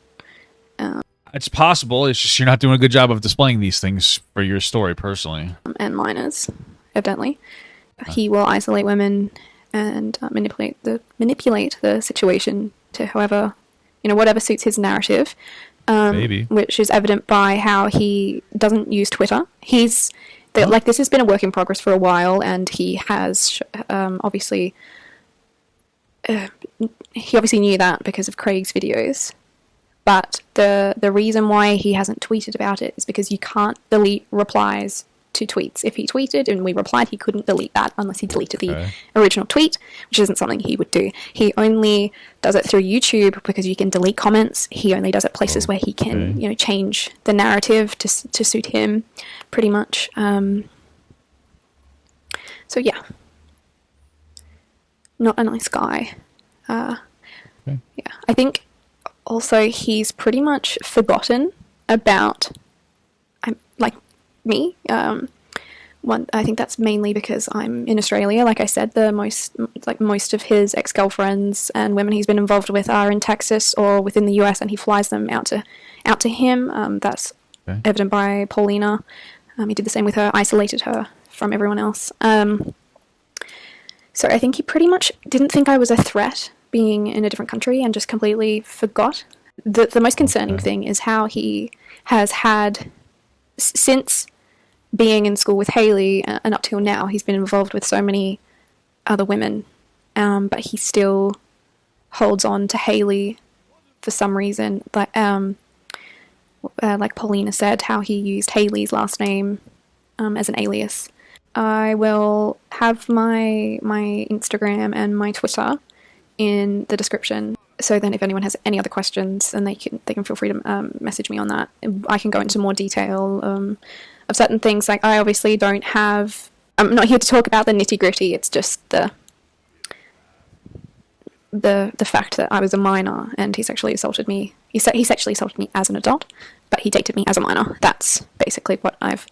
S1: It's possible. It's just you're not doing a good job of displaying these things for your story personally.
S8: And minors, evidently. He will isolate women and manipulate the situation to however you know, whatever suits his narrative.
S1: Maybe.
S8: Which is evident by how he doesn't use Twitter. Like, this has been a work in progress for a while, and he has obviously knew that because of Craig's videos. But the reason why he hasn't tweeted about it is because you can't delete replies to tweets. If he tweeted and we replied, he couldn't delete that unless he deleted the original tweet, which isn't something he would do. He only does it through YouTube because you can delete comments. He only does it places where he can, you know, change the narrative to suit him, pretty much. So yeah, not a nice guy. Yeah, I think also he's pretty much forgotten about like me. I think that's mainly because I'm in Australia. Like I said, most of his ex-girlfriends and women he's been involved with are in Texas or within the US, and he flies them out to him. That's evident by Paulina. He did the same with her, isolated her from everyone else. So I think he pretty much didn't think I was a threat being in a different country and just completely forgot. The most concerning thing is how he has had, since being in school with Haley and up till now, he's been involved with so many other women, but he still holds on to Haley for some reason. Like Paulina said, how he used Haley's last name as an alias. I will have my Instagram and my Twitter in the description. So then if anyone has any other questions, then they can feel free to message me on that. I can go into more detail of certain things. Like, I obviously don't have... I'm not here to talk about the nitty-gritty. It's just the fact that I was a minor and he sexually assaulted me. He sexually assaulted me as an adult, but he dated me as a minor. That's basically what I've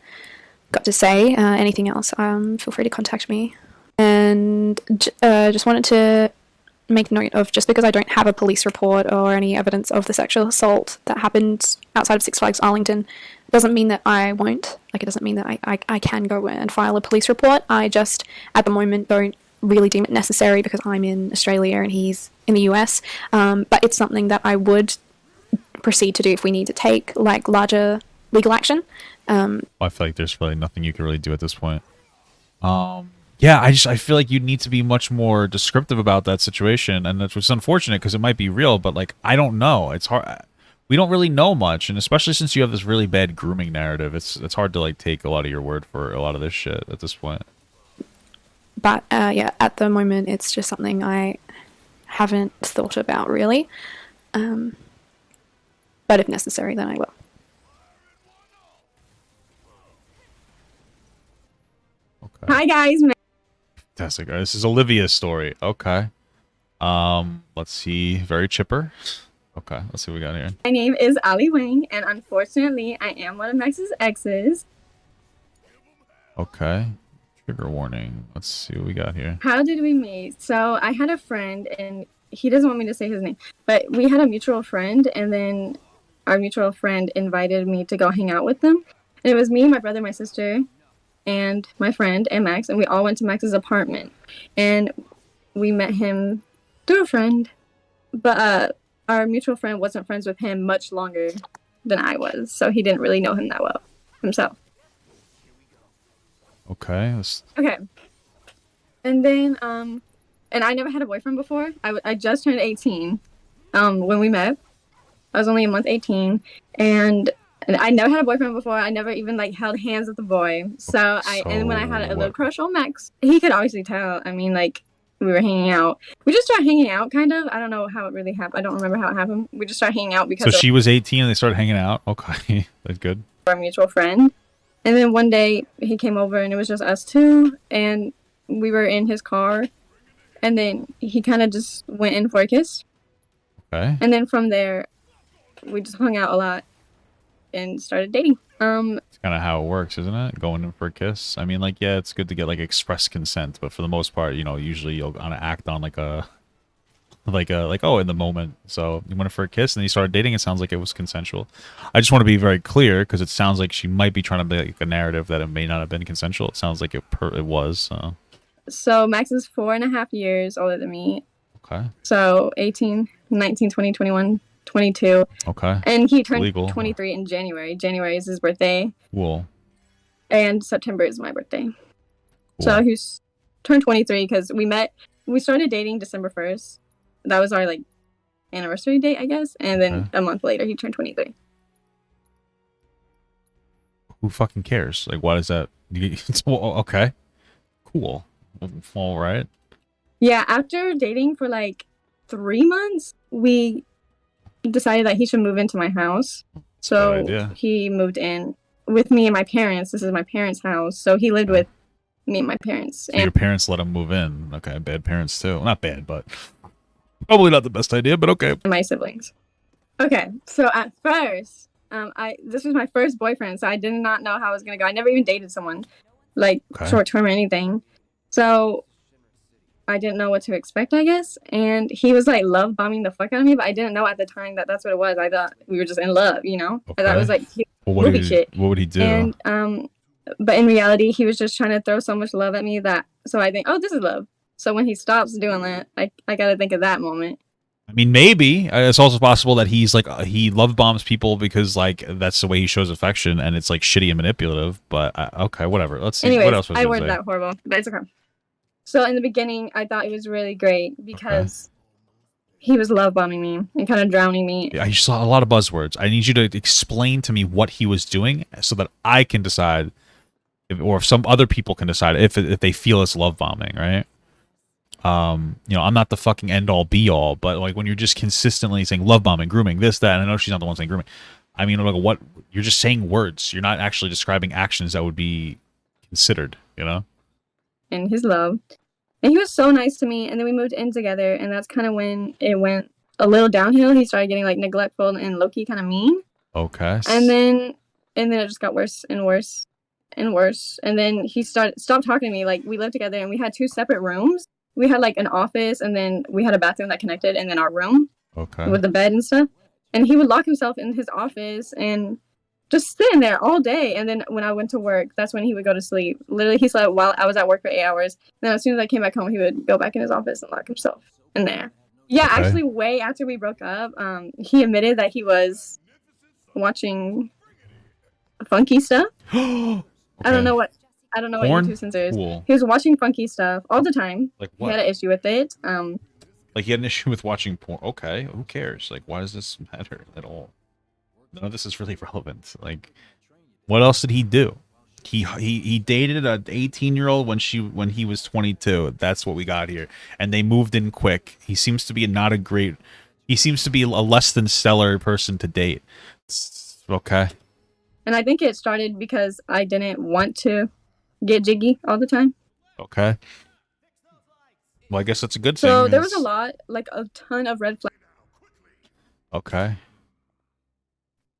S8: got to say. Anything else, feel free to contact me. And just wanted to make note of, just because I don't have a police report or any evidence of the sexual assault that happened outside of Six Flags Arlington, doesn't mean that I won't. Like, it doesn't mean that I can go and file a police report. I just, at the moment, don't really deem it necessary because I'm in Australia and he's in the US. But it's something that I would proceed to do if we need to take, like, larger legal action.
S1: I feel like there's really nothing you can really do at this point. Yeah, I feel like you need to be much more descriptive about that situation, and that's what's unfortunate because it might be real, but like, I don't know. It's hard. We don't really know much, and especially since you have this really bad grooming narrative, it's hard to like take a lot of your word for a lot of this shit at this point.
S8: But yeah, at the moment, it's just something I haven't thought about really. But if necessary, then I will.
S1: Okay.
S9: Hi guys.
S1: Fantastic. This is Olivia's story. Okay. Let's see. Very chipper. Okay. Let's see what we got here.
S9: My name is Ali Wang, and unfortunately, I am one of Max's exes.
S1: Okay. Trigger warning. Let's see what we got here.
S9: How did we meet? So I had a friend, and he doesn't want me to say his name, but we had a mutual friend, and then our mutual friend invited me to go hang out with them. And it was me, my brother, my sister, and my friend, and Max, and we all went to Max's apartment. And we met him through a friend, but our mutual friend wasn't friends with him much longer than I was, so he didn't really know him that well himself.
S1: Okay.
S9: Okay. And then, and I never had a boyfriend before. I just turned 18 when we met. I was only a month 18, and I never had a boyfriend before. I never even like held hands with a boy. And when I had a little crush on Max, he could obviously tell. I mean, like, we were hanging out. We just started hanging out, kind of. I don't know how it really happened. I don't remember how it happened. We just started hanging out because
S1: So she was 18 and they started hanging out? Okay. That's good.
S9: Our mutual friend. And then one day he came over and it was just us two, and we were in his car, and then he kind of just went in for a kiss.
S1: Okay.
S9: And then from there, we just hung out a lot and started dating.
S1: It's kind of how it works, isn't it? Going in for a kiss. I mean, like, yeah, it's good to get like express consent, but for the most part, you know, usually you'll kind of act on like oh, in the moment. So you went in for a kiss and then you started dating. It sounds like it was consensual. I just want to be very clear because it sounds like she might be trying to make a narrative that it may not have been consensual. It sounds like it was.
S9: So Max is 4.5 years older than me.
S1: Okay.
S9: So 18, 19, 20, 21, 22.
S1: Okay.
S9: And he turned
S1: Legal.
S9: 23 in January. January is his birthday.
S1: Cool.
S9: And September is my birthday.
S1: Cool.
S9: So he's turned 23 because we started dating December 1st. That was our like anniversary date, I guess. And then a month later, he turned 23.
S1: Who fucking cares? Like, what is that? Okay. Cool. All right.
S9: Yeah, after dating for like 3 months, we decided that he should move into my house. So he moved in with me and my parents. This is my parents' house. So he lived with me and my parents.
S1: So your parents let him move in. Okay, bad parents too. Not bad, but probably not the best idea, but okay.
S9: My siblings. Okay, so at first, this was my first boyfriend, so I did not know how it was gonna go. I never even dated someone like short term or anything. So I didn't know what to expect, I guess. And he was like love bombing the fuck out of me, but I didn't know at the time that that's what it was. I thought we were just in love, you know? I thought it was like movie shit.
S1: What would he do?
S9: And but in reality, he was just trying to throw so much love at me so I think, oh, this is love. So when he stops doing that, I gotta think of that moment.
S1: I mean, maybe it's also possible that he's like he love bombs people because like that's the way he shows affection, and it's like shitty and manipulative. But okay, whatever. Let's see.
S9: Anyways,
S1: what else was
S9: I worded that horrible, but it's okay. So in the beginning, I thought it was really great because he was love bombing me and kind of drowning me.
S1: Yeah, I just saw a lot of buzzwords. I need you to explain to me what he was doing so that I can decide, or if some other people can decide if they feel it's love bombing, right? You know, I'm not the fucking end all be all, but like when you're just consistently saying love bombing, grooming, this, that, and I know she's not the one saying grooming. I mean, like what you're just saying words. You're not actually describing actions that would be considered, you know?
S9: And his love. And he was so nice to me, and then we moved in together, and that's kind of when it went a little downhill. He started getting like neglectful and low-key kind of mean.
S1: Okay.
S9: And then it just got worse and worse and worse. And then he stopped talking to me. Like we lived together, and we had 2 separate rooms. We had like an office, and then we had a bathroom that connected, and then our room with the bed and stuff. And he would lock himself in his office and just sitting there all day. And then when I went to work, that's when he would go to sleep. Literally, he slept while I was at work for 8 hours. Then as soon as I came back home, he would go back in his office and lock himself in there. Yeah, actually, way after we broke up, he admitted that he was watching funky stuff. I don't know what YouTube censors.
S1: Cool.
S9: He was watching funky stuff all the time.
S1: Like what?
S9: He had an issue with it.
S1: Like he had an issue with watching porn. Okay, who cares? Like, why does this matter at all? None of this is really relevant. Like, what else did he do? He dated an 18-year-old when he was 22. That's what we got here. And they moved in quick. He seems to be he seems to be a less than stellar person to date. Okay.
S9: And I think it started because I didn't want to get jiggy all the time.
S1: Okay. Well, I guess that's a good thing.
S9: So there was a ton of red flags.
S1: Okay.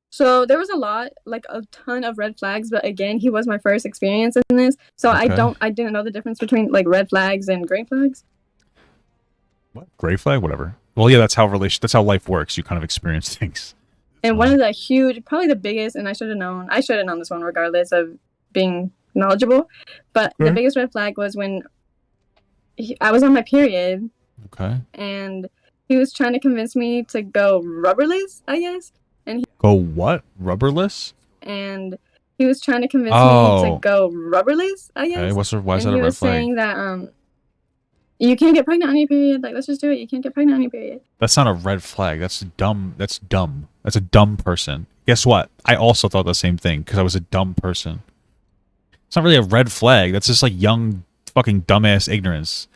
S9: So there was a ton of red flags, but again, he was my first experience in this. So I didn't know the difference between like red flags and gray flags.
S1: What? Gray flag? Whatever. Well, yeah, that's how life works. You kind of experience things.
S9: And one of the huge, probably the biggest, and I should have known this one regardless of being knowledgeable, but the biggest red flag was when I was on my period.
S1: Okay.
S9: And he was trying to convince me to go rubberless, I guess.
S1: Go what? Rubberless?
S9: And he was trying to convince me to go rubberless, I guess.
S1: Okay, why is that a red flag?
S9: He was saying that you can't get pregnant on your period. Like, let's just do it. You can't get pregnant on your period.
S1: That's not a red flag. That's dumb. That's dumb. That's a dumb person. Guess what? I also thought the same thing because I was a dumb person. It's not really a red flag. That's just like young fucking dumbass ignorance.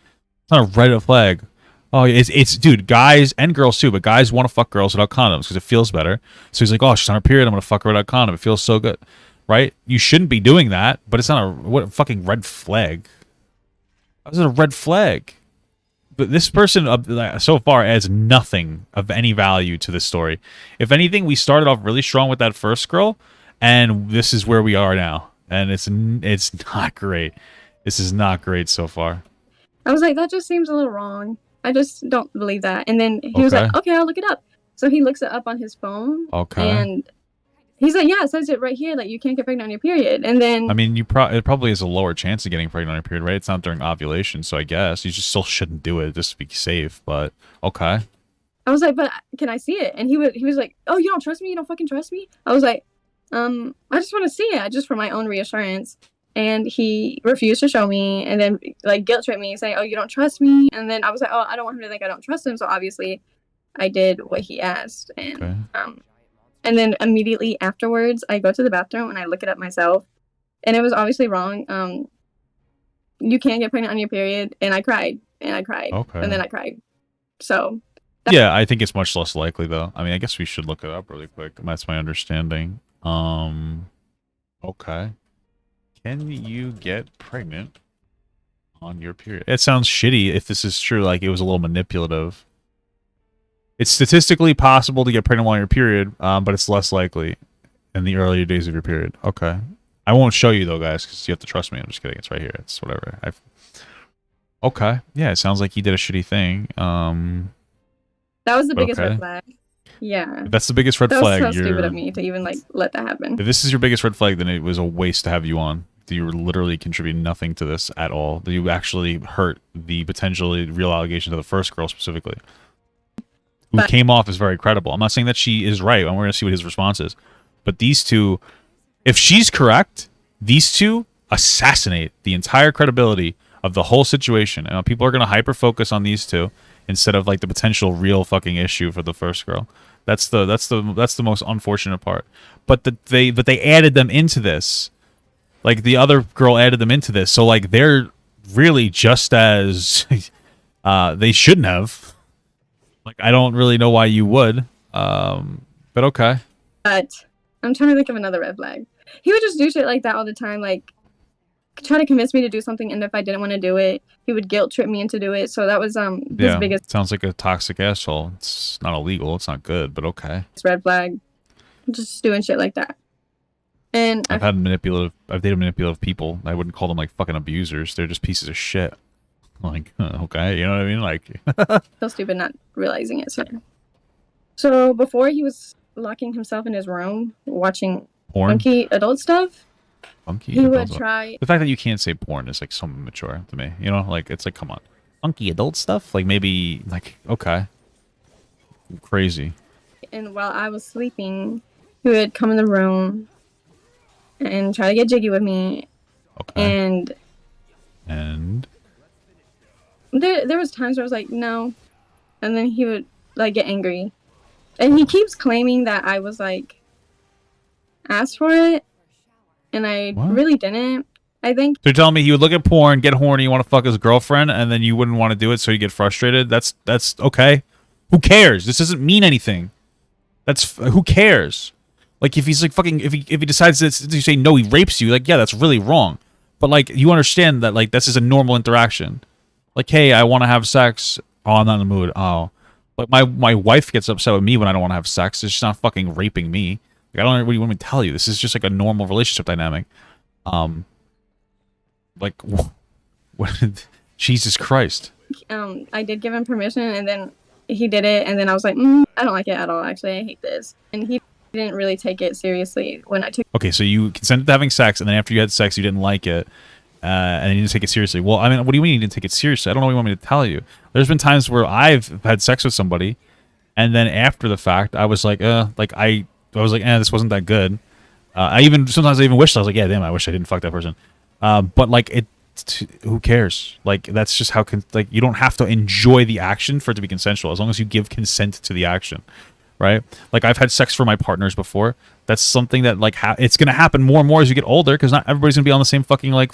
S1: It's not a red flag. Oh, it's dude, guys and girls too, but guys want to fuck girls without condoms because it feels better. So he's like, oh, she's on her period, I'm gonna fuck her without condom. It feels so good, right? You shouldn't be doing that, but it's not a fucking red flag. How's it a red flag? But this person so far adds nothing of any value to this story. If anything, we started off really strong with that first girl, and this is where we are now, and it's not great. This is not great so far.
S9: I was like, that just seems a little wrong. I just don't believe that. And then he was like, okay, I'll look it up. So he looks it up on his phone.
S1: Okay.
S9: And he's like, yeah, it says it right here that you can't get pregnant on your period. And then...
S1: I mean, it probably is a lower chance of getting pregnant on your period, right? It's not during ovulation, so I guess you just still shouldn't do it just to be safe, but okay.
S9: I was like, but can I see it? And he was like, oh, you don't trust me? You don't fucking trust me? I was like, I just want to see it, just for my own reassurance. And he refused to show me, and then like guilt tripped me, saying, oh, you don't trust me. And then I was like, oh, I don't want him to think I don't trust him. So obviously I did what he asked. And and then immediately afterwards, I go to the bathroom and I look it up myself, and it was obviously wrong. You can't get pregnant on your period. And I cried, and I cried, and then I cried. So
S1: yeah, I think it's much less likely, though. I mean, I guess we should look it up really quick. That's my understanding. Okay. Can you get pregnant on your period? It sounds shitty if this is true, like it was a little manipulative. It's statistically possible to get pregnant while on your period, but it's less likely in the earlier days of your period. Okay. I won't show you, though, guys, because you have to trust me. I'm just kidding. It's right here. It's whatever. Okay. Yeah, it sounds like he did a shitty thing.
S9: That was the biggest red flag. Yeah.
S1: If that's the biggest red flag.
S9: That was so stupid of me to even like let that happen.
S1: If this is your biggest red flag, then it was a waste to have you on. You were literally contributing nothing to this at all. You actually hurt the potentially real allegation to the first girl specifically, who came off as very credible. I'm not saying that she is right, and we're going to see what his response is. But these two, if she's correct, these two assassinate the entire credibility of the whole situation. And people are going to hyper-focus on these two instead of like the potential real fucking issue for the first girl. That's the most unfortunate part. But they added them into this. Like the other girl added them into this. So like they're really just as they shouldn't have. Like I don't really know why you would. But okay.
S9: But I'm trying to think of another red flag. He would just do shit like that all the time, like try to convince me to do something, and if I didn't want to do it, he would guilt trip me into do it. So that was his biggest.
S1: Sounds like a toxic asshole. It's not illegal. It's not good, but okay.
S9: Red flag. Just doing shit like that. And
S1: I've dated manipulative people. I wouldn't call them like fucking abusers. They're just pieces of shit. Like, okay, you know what I mean? Like,
S9: so stupid not realizing it. So before he was locking himself in his room watching funky adult stuff. He would try.
S1: The fact that you can't say porn is like so immature to me. You know, like it's like, come on, funky adult stuff. Like maybe like okay, crazy.
S9: And while I was sleeping, he would come in the room and try to get jiggy with me.
S1: Okay.
S9: And there was times where I was like, no, and then he would like get angry, and he keeps claiming that I was like asked for it, and I really didn't. I think.
S1: So you're telling me he would look at porn, get horny, want to fuck his girlfriend, and then you wouldn't want to do it, so you get frustrated? That's okay. Who cares? This doesn't mean anything. Who cares? Like if he's like fucking, if he decides to say no, he rapes you. Like yeah, that's really wrong. But like you understand that like this is a normal interaction. Like hey, I want to have sex. Oh, I'm not in the mood. Oh, like my wife gets upset with me when I don't want to have sex. She's not fucking raping me. Like, I don't know what you want me to tell you. This is just like a normal relationship dynamic. Like what? Jesus Christ.
S9: I did give him permission, and then he did it, and then I was like, I don't like it at all. Actually, I hate this. And he didn't really take it seriously when I took.
S1: Okay, so you consented to having sex, and then after you had sex, you didn't like it, and you didn't take it seriously. Well, I mean, what do you mean you didn't take it seriously? I don't know what you want me to tell you. There's been times where I've had sex with somebody, and then after the fact, I was like, I was like, this wasn't that good. Sometimes I even wished I was like, yeah, damn, I wish I didn't fuck that person. But like who cares? Like that's just how like you don't have to enjoy the action for it to be consensual as long as you give consent to the action, right? Like I've had sex for my partners before. That's something that like it's gonna happen more and more as you get older because not everybody's gonna be on the same fucking like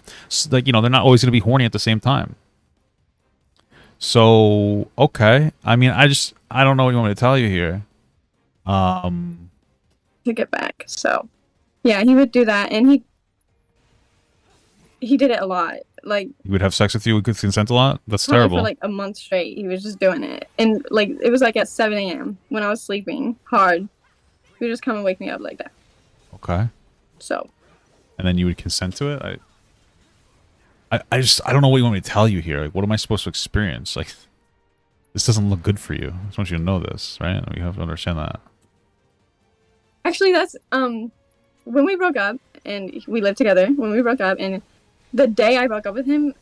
S1: you know they're not always gonna be horny at the same time. So okay, I mean I don't know what you want me to tell you here.
S9: To get back, so yeah, he would do that, and he did it a lot. Like
S1: he would have sex with you with consent a lot. That's terrible.
S9: For like a month straight, he was just doing it, and like it was like at 7 a.m. when I was sleeping hard. He would just come and wake me up like that.
S1: Okay.
S9: So.
S1: And then you would consent to it. I don't know what you want me to tell you here. Like, what am I supposed to experience? Like, this doesn't look good for you. I just want you to know this, right? You have to understand that.
S9: Actually, that's when we broke up and we lived together. When we broke up, and the day I broke up with him,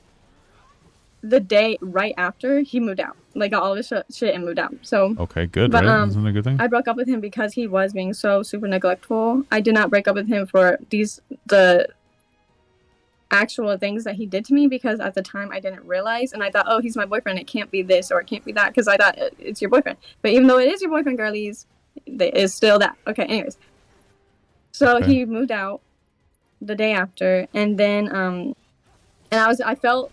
S9: the day right after he moved out, like got all this shit and moved out. So
S1: okay, good,
S9: but,
S1: right? Isn't that a good thing?
S9: I broke up with him because he was being so super neglectful. I did not break up with him for the actual things that he did to me, because at the time I didn't realize, and I thought, oh, he's my boyfriend, it can't be this or it can't be that, because I thought it's your boyfriend. But even though it is your boyfriend, girlies, it is still that. Okay, anyways. So he moved out the day after, and then and I felt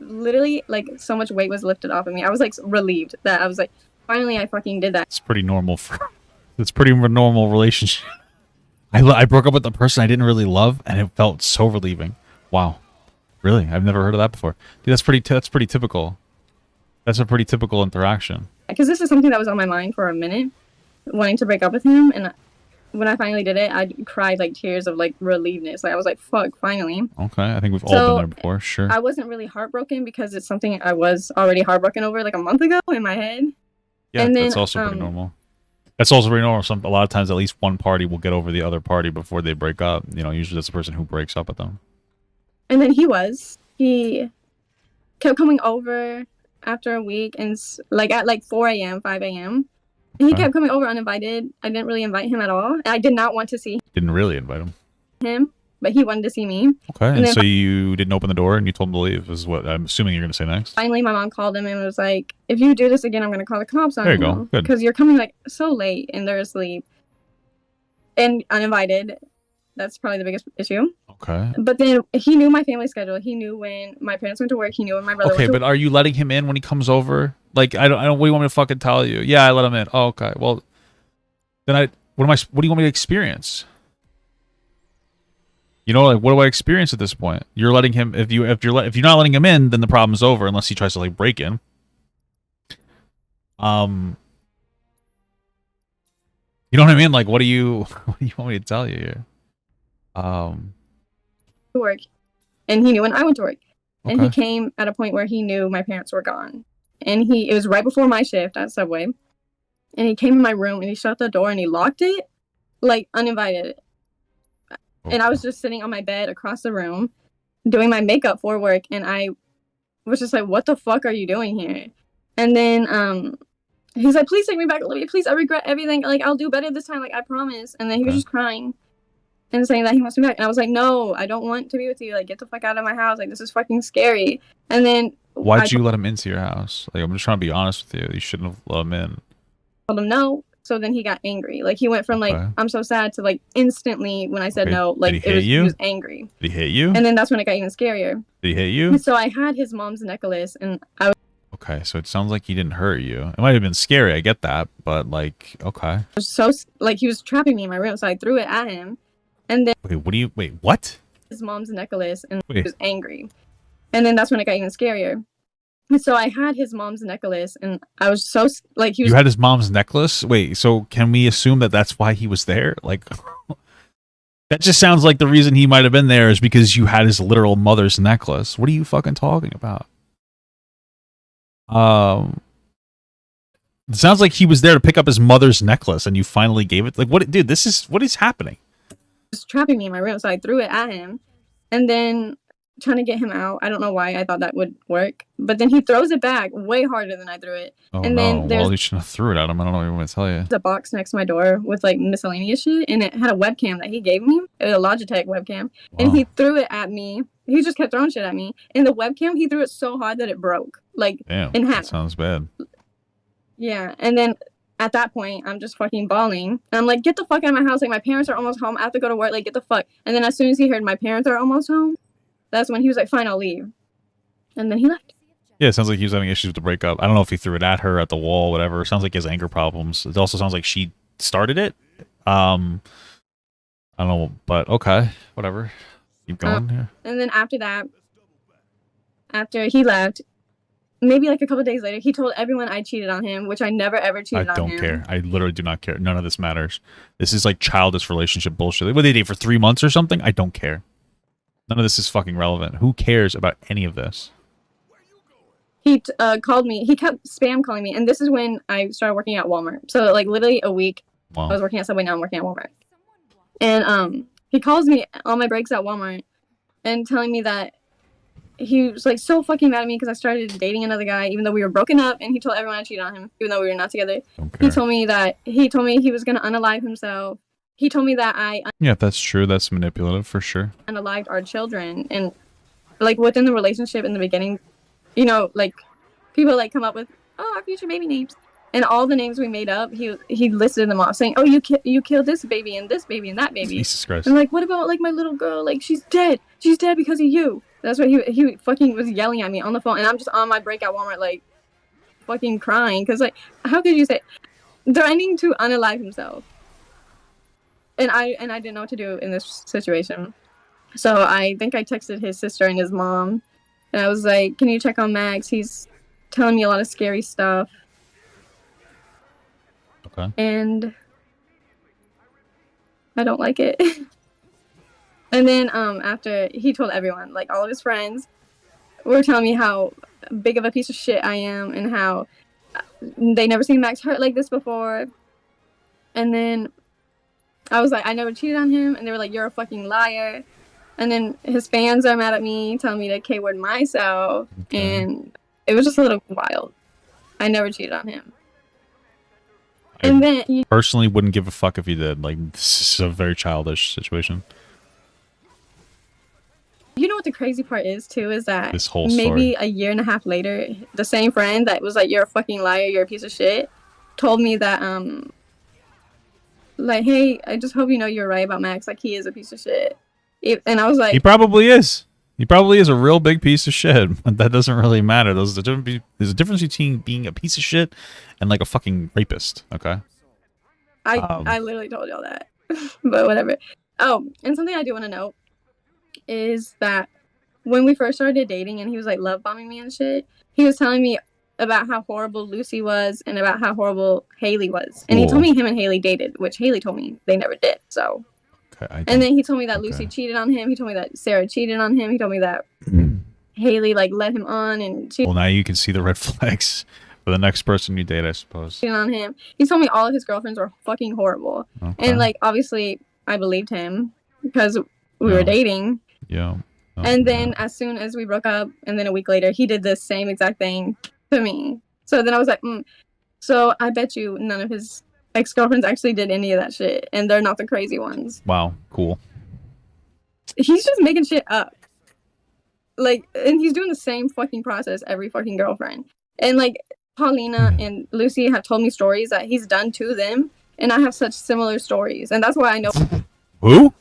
S9: literally like so much weight was lifted off of me. I was like relieved that I was like, finally I fucking did that.
S1: It's pretty normal it's pretty normal relationship. I broke up with a person I didn't really love, and it felt so relieving. Wow, really? I've never heard of that before. Dude, that's pretty typical. That's a pretty typical interaction.
S9: Because this is something that was on my mind for a minute, wanting to break up with him, and when I finally did it, I cried like tears of like relievedness. Like I was like, "Fuck, finally!"
S1: Okay, I think we've all been there before. Sure.
S9: I wasn't really heartbroken because it's something I was already heartbroken over like a month ago in my head.
S1: Yeah, and then, that's also pretty normal. That's also very normal. A lot of times, at least one party will get over the other party before they break up. You know, usually that's the person who breaks up with them.
S9: And then he kept coming over after a week, and like at like 4 a.m., 5 a.m. And he kept coming over uninvited. I didn't really invite him at all. And I did not want to see
S1: Didn't really invite
S9: him, but he wanted to see me.
S1: Okay, and so you didn't open the door and you told him to leave, is what I'm assuming you're going to say next.
S9: Finally, my mom called him and was like, if you do this again, I'm going to call the cops on you.
S1: There you go. Good.
S9: Because you're coming like so late and they're asleep and uninvited. That's probably the biggest issue.
S1: Okay.
S9: But then he knew my family schedule. He knew when my parents went to work. He knew when my brother went to work.
S1: Okay, but are you letting him in when he comes over? Like, I don't, what do you want me to fucking tell you? Yeah, I let him in. Oh, okay. Well, then what do you want me to experience? You know, like, what do I experience at this point? You're letting him, if you're not letting him in, then the problem's over, unless he tries to like break in. You know what I mean? Like, what do you want me to tell you here?
S9: Work, and he knew when I went to work, and
S1: Okay.
S9: he came at a point where he knew my parents were gone, and it was right before my shift at Subway, and he came in my room and he shut the door and he locked it, like uninvited. And I was just sitting on my bed across the room doing my makeup for work, and I was just like, what the fuck are you doing here? And then he's like, please take me back, Olivia, please, I regret everything, like I'll do better this time, like I promise. And then he was just crying and saying that he wants me back, and I was like, no, I don't want to be with you, like get the fuck out of my house, like this is fucking scary. And then
S1: Why'd you let him into your house? Like, I'm just trying to be honest with you. You shouldn't have let him in.
S9: told him no. So then he got angry. Like he went from like, I'm so sad, to like instantly when I said no, like he was angry.
S1: Did he hit you?
S9: And then that's when it got even scarier.
S1: Did he hit you?
S9: So I had his mom's necklace, and I was
S1: Okay, so it sounds like he didn't hurt you. It might have been scary, I get that, but like, okay.
S9: so like he was trapping me in my room, so I threw it at him, and then
S1: Okay, wait, what?
S9: his mom's necklace, and he was angry. And then that's when it got even scarier. So I had his mom's necklace, and I was so like
S1: You had his mom's necklace? Wait, so can we assume that that's why he was there? Like, that just sounds like the reason he might have been there is because you had his literal mother's necklace. What are you fucking talking about? It sounds like he was there to pick up his mother's necklace, and you finally gave it. Like, what, dude? What is happening?
S9: He was trapping me in my room, so I threw it at him, and then trying to get him out. I don't know why I thought that would work, but then he throws it back way harder than I threw it.
S1: Oh,
S9: and
S1: no.
S9: then there's
S1: Well, you shouldn't have threw it at him. I don't know what you want to tell you.
S9: a box next to my door with like miscellaneous shit, and it had a webcam that he gave me. It was a Logitech webcam. And he threw it at me. He just kept throwing shit at me. And the webcam, he threw it so hard that it broke, like in half.
S1: That sounds bad.
S9: Yeah, and then at that point, I'm just fucking bawling. And I'm like, get the fuck out of my house. Like, my parents are almost home. I have to go to work. Like, get the fuck. And then as soon as he heard my parents are almost home, that's when he was like, fine, I'll leave. And then he left.
S1: Yeah, it sounds like he was having issues with the breakup. I don't know if he threw it at her, at the wall, whatever. It sounds like he has anger problems. It also sounds like she started it. I don't know, but okay, whatever. Keep going here.
S9: And then after that, after he left, maybe like a couple of days later, he told everyone I cheated on him, which I never ever cheated on him.
S1: I don't care. I literally do not care. None of this matters. This is like childish relationship bullshit. What did they date for 3 months or something? I don't care. None of this is fucking relevant. Who cares about any of this?
S9: He called me. He kept spam calling me, and this is when I started working at Walmart. So like literally a week, I was working at Subway. Now I'm working at Walmart. And he calls me on my breaks at Walmart and telling me that he was like so fucking mad at me because I started dating another guy, even though we were broken up, and he told everyone I cheated on him, even though we were not together. He told me he was gonna unalive himself. He told me that
S1: Yeah, if that's true, that's manipulative for sure.
S9: Unalived our children, and like within the relationship in the beginning, you know, like people like come up with our future baby names, and all the names we made up, he listed them off, saying, "Oh, you killed this baby and this baby and that baby."
S1: Jesus Christ.
S9: And like, what about like my little girl? Like she's dead. She's dead because of you. That's what he fucking was yelling at me on the phone, and I'm just on my break at Walmart, like fucking crying, because like, how could you say threatening to unalive himself? And I didn't know what to do in this situation, so I think I texted his sister and his mom, and I was like, "Can you check on Max? He's telling me a lot of scary stuff."
S1: Okay.
S9: And I don't like it. And then after he told everyone, like all of his friends were telling me how big of a piece of shit I am and how they never seen Max hurt like this before. And then I was like, I never cheated on him, and they were like, you're a fucking liar. And then his fans are mad at me, telling me to K-word myself, and it was just a little wild. I never cheated on him. And then
S1: Personally wouldn't give a fuck if he did. Like, this is a very childish situation.
S9: You know what the crazy part is too, is that
S1: This whole
S9: maybe
S1: story.
S9: a year and a half later, the same friend that was like, you're a fucking liar, you're a piece of shit, told me that like, hey, I just hope you know you're right about Max, like he is a piece of shit. And I was like,
S1: He probably is. He probably is a real big piece of shit, but that doesn't really matter. There's a difference between being a piece of shit and like a fucking rapist, okay?
S9: I literally told y'all that. But whatever. Oh, and something I do want to note is that when we first started dating and he was like love bombing me and shit, he was telling me about how horrible Lucy was and about how horrible Haley was. And he told me him and Haley dated, which Haley told me they never did. So and then he told me that Lucy cheated on him. He told me that Sarah cheated on him. He told me that Haley like led him on and cheated.
S1: Well, now you can see the red flags for the next person you date, I suppose.
S9: On him. He told me all of his girlfriends were fucking horrible.
S1: Okay.
S9: And like obviously I believed him because we were dating.
S1: Yeah.
S9: And then as soon as we broke up, and then a week later, he did the same exact thing to me. So then I was like, so I bet you none of his ex-girlfriends actually did any of that shit, and they're not the crazy ones.
S1: Wow, cool.
S9: He's just making shit up. Like, and he's doing the same fucking process every fucking girlfriend. And like, Paulina and Lucy have told me stories that he's done to them, and I have such similar stories. And that's why I know...
S1: Who?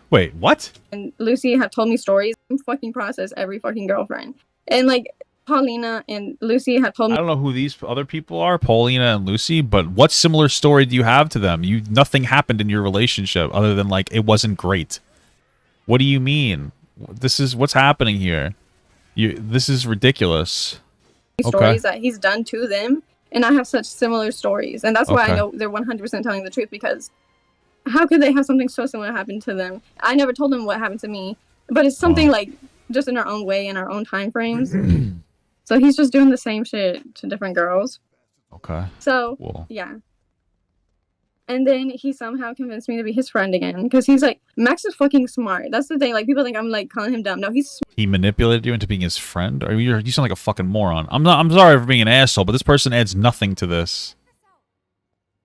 S1: Wait, what?
S9: And Lucy have told me stories. Fucking process every fucking girlfriend. And like Paulina and Lucy have told me.
S1: I don't know who these other people are, Paulina and Lucy, but what similar story do you have to them? Nothing happened in your relationship other than like it wasn't great. What do you mean? This is what's happening here. This is ridiculous.
S9: Stories that he's done to them, and I have such similar stories, and that's why I know they're 100% telling the truth, because how could they have something so similar happen to them? I never told them what happened to me, but it's something like just in our own way, in our own time frames. So he's just doing the same shit to different girls.
S1: Okay.
S9: So, yeah. And then he somehow convinced me to be his friend again, because he's like, Max is fucking smart. That's the thing. Like, people think I'm like calling him dumb. No, he's
S1: He manipulated you into being his friend? Or you sound like a fucking moron. I'm sorry for being an asshole, but this person adds nothing to this.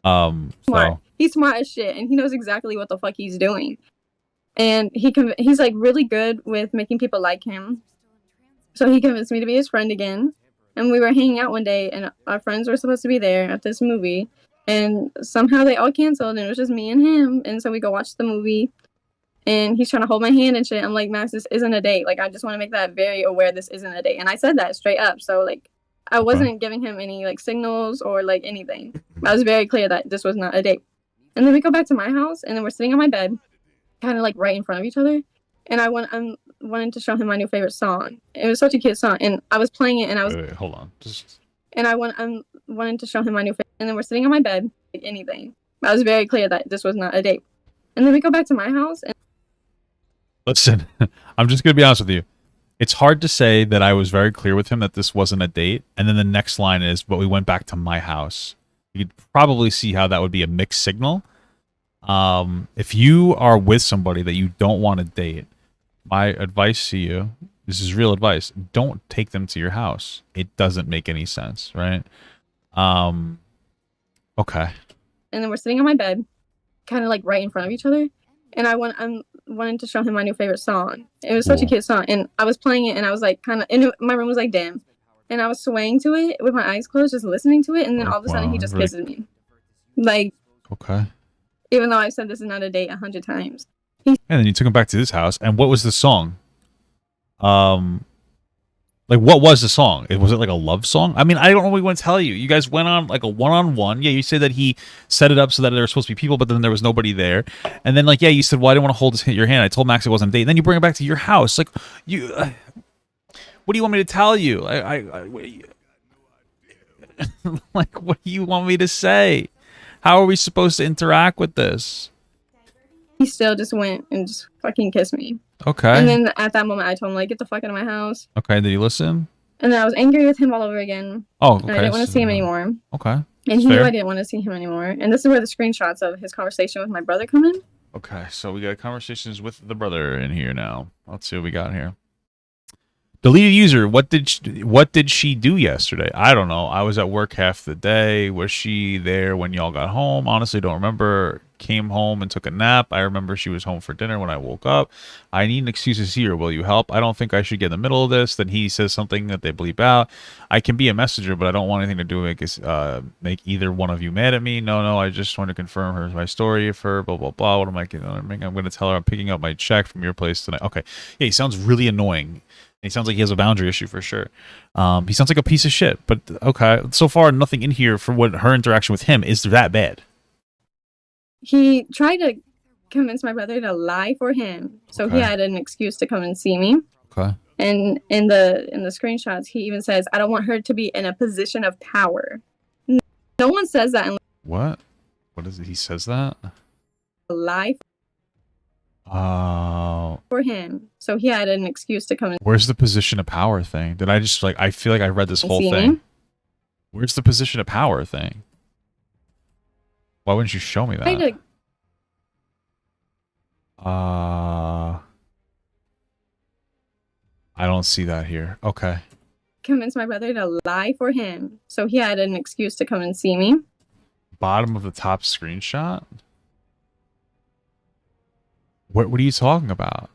S9: smart.
S1: So.
S9: He's smart as shit, and he knows exactly what the fuck he's doing. And he's like really good with making people like him. So he convinced me to be his friend again. And we were hanging out one day, and our friends were supposed to be there at this movie. And somehow they all canceled, and it was just me and him. And so we go watch the movie, and he's trying to hold my hand and shit. I'm like, Max, this isn't a date. Like, I just want to make that very aware this isn't a date. And I said that straight up. So, like, I wasn't giving him any, like, signals or, like, anything. I was very clear that this was not a date. And then we go back to my house, and then we're sitting on my bed, kind of, like, right in front of each other. And I wanted to show him my new favorite song. It was such a cute song. And I was playing it, and I was...
S1: Wait, hold on.
S9: And I wanted to show him my new favorite. And then we're sitting on my bed, like anything. I was very clear that this was not a date. And then we go back to my house. And
S1: Listen, I'm just going to be honest with you. It's hard to say that I was very clear with him that this wasn't a date. And then the next line is, but we went back to my house. You could probably see how that would be a mixed signal. If you are with somebody that you don't want to date, my advice to you this is real advice. Don't take them to your house. It doesn't make any sense, right? Okay.
S9: And then we're sitting on my bed, kind of like right in front of each other. And I'm wanting to show him my new favorite song. It was such a cute song. And I was playing it and I was like and my room was like dim. And I was swaying to it with my eyes closed, just listening to it. And then all of a sudden he just kisses me. Like,
S1: okay.
S9: Even though I've said this is not a date 100 times.
S1: And then you took him back to his house. And what was the song? Like, what was the song? Was it like a love song? I mean, I don't know what we want to tell you. You guys went on like a one-on-one. Yeah, you said that he set it up so that there were supposed to be people, but then there was nobody there. And then, like, yeah, you said, well, I didn't want to hold your hand. I told Max it wasn't a date. And then you bring it back to your house. Like, you... what do you want me to tell you? Like, what do you want me to say? How are we supposed to interact with this?
S9: He still just went and just fucking kissed me.
S1: Okay.
S9: And then at that moment, I told him, like, get the fuck out of my house.
S1: Okay, did you listen?
S9: And then I was angry with him all over again.
S1: Oh, okay.
S9: And I didn't want to see him anymore.
S1: Okay.
S9: And he knew I didn't want to see him anymore. And this is where the screenshots of his conversation with my brother come in.
S1: Okay, so we got conversations with the brother in here now. Let's see what we got here. Deleted user. What did she do yesterday? I don't know. I was at work half the day. Was she there when y'all got home? Honestly, don't remember. Came home and took a nap. I remember she was home for dinner when I woke up. I need an excuse to see her. Will you help? I don't think I should get in the middle of this. Then he says something that they bleep out. I can be a messenger, but I don't want anything to do with make either one of you mad at me. No. I just want to confirm my story of her. Blah blah blah. What am I going to? I'm going to tell her I'm picking up my check from your place tonight. Okay. Yeah, he sounds really annoying. He sounds like he has a boundary issue for sure. He sounds like a piece of shit. But okay, so far nothing in here for what her interaction with him is that bad.
S9: He tried to convince my brother to lie for him, so he had an excuse to come and see me.
S1: Okay.
S9: And in the screenshots, he even says, "I don't want her to be in a position of power." No one says that unless
S1: what? What is it? He says that?
S9: Lie for him, so he had an excuse to come and.
S1: Where's the position of power thing? Did I just like? I feel like I read this whole thing. Where's the position of power thing? Why wouldn't you show me that? I don't see that here. Okay.
S9: Convince my brother to lie for him, so he had an excuse to come and see me.
S1: Bottom of the top screenshot? What are you talking about?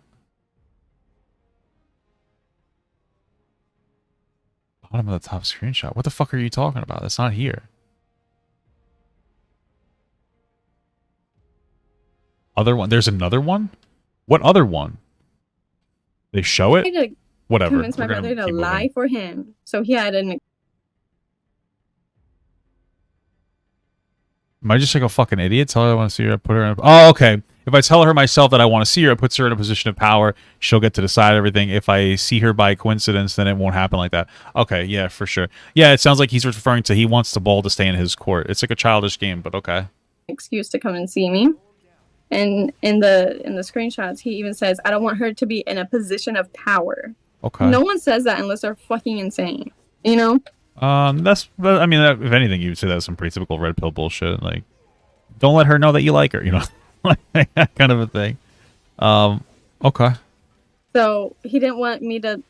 S1: Bottom of the top screenshot. What the fuck are you talking about? That's not here. Other one. There's another one? What other one? They show it? Whatever.
S9: Convince my brother to lie for him, so he had an.
S1: Am I just like a fucking idiot? Tell her I want to see her. I put her in. Oh, okay. If I tell her myself that I want to see her, it puts her in a position of power. She'll get to decide everything. If I see her by coincidence, then it won't happen like that. Okay, yeah, for sure. Yeah, it sounds like he's referring to he wants the ball to stay in his court. It's like a childish game, but okay.
S9: Excuse to come and see me. And in the screenshots, he even says, "I don't want her to be in a position of power."
S1: Okay.
S9: No one says that unless they're fucking insane. You know?
S1: I mean, if anything, you would say that's some pretty typical red pill bullshit. Like, don't let her know that you like her, you know? Like, that kind of a thing. Okay.
S9: So he didn't want me to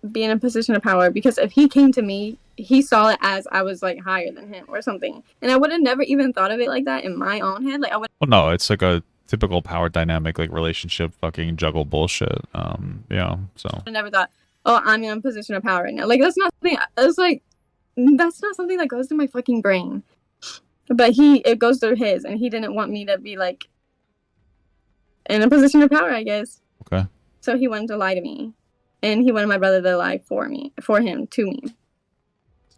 S9: be in a position of power because if he came to me, he saw it as I was like higher than him or something. And I would have never even thought of it like that in my own head. Like I would.
S1: Well, no, it's like a typical power dynamic, like relationship fucking juggle bullshit. Yeah, so.
S9: I never thought, oh, I'm in a position of power right now. Like that's not something. It's like that's not something that goes through my fucking brain. But it goes through his, and he didn't want me to be like in a position of power, I guess.
S1: Okay.
S9: So he wanted to lie to me, and he wanted my brother to lie for him, to me.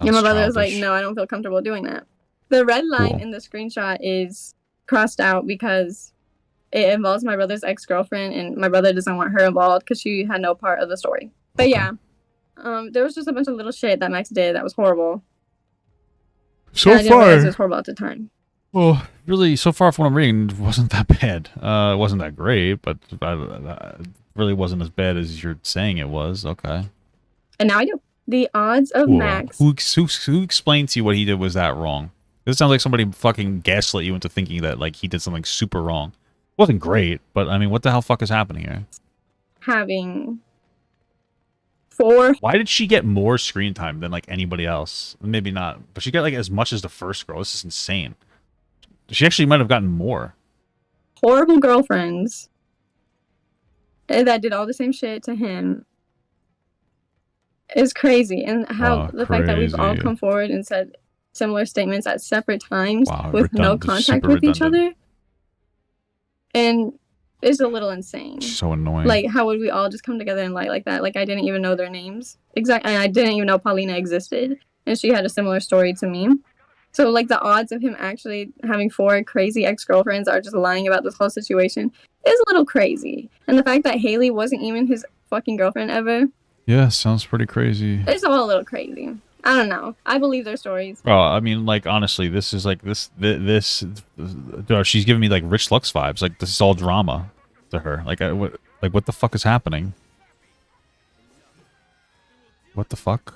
S9: And my brother was like, no, I don't feel comfortable doing that. The red line in the screenshot is crossed out because it involves my brother's ex-girlfriend, and my brother doesn't want her involved because she had no part of the story. But yeah, there was just a bunch of little shit that Max did that was horrible.
S1: So
S9: I didn't realize it was horrible at the time.
S1: Well, really, so far from what I'm reading, it wasn't that bad. It wasn't that great, but it really wasn't as bad as you're saying it was. Okay.
S9: And now I do. The odds of Max.
S1: Who explained to you what he did was that wrong? This sounds like somebody fucking gaslit you into thinking that like he did something super wrong. It wasn't great, but I mean, what the hell fuck is happening here?
S9: Having 4.
S1: Why did she get more screen time than like anybody else? Maybe not, but she got like as much as the first girl. This is insane. She actually might have gotten more.
S9: Horrible girlfriends that did all the same shit to him is crazy. And how the fact that we've all come forward and said similar statements at separate times with no contact with each other, and it's a little insane.
S1: So annoying.
S9: Like, how would we all just come together and lie like that? Like, I didn't even know their names. Exactly. And I didn't even know Paulina existed, and she had a similar story to me. So, like, the odds of him actually having 4 crazy ex-girlfriends are just lying about this whole situation is a little crazy. And the fact that Haley wasn't even his fucking girlfriend ever.
S1: Yeah, sounds pretty crazy.
S9: It's all a little crazy. I don't know. I believe their stories.
S1: Oh, I mean, like, honestly, this is like this. She's giving me like Rich Lux vibes. Like, this is all drama to her. Like, what the fuck is happening? What the fuck?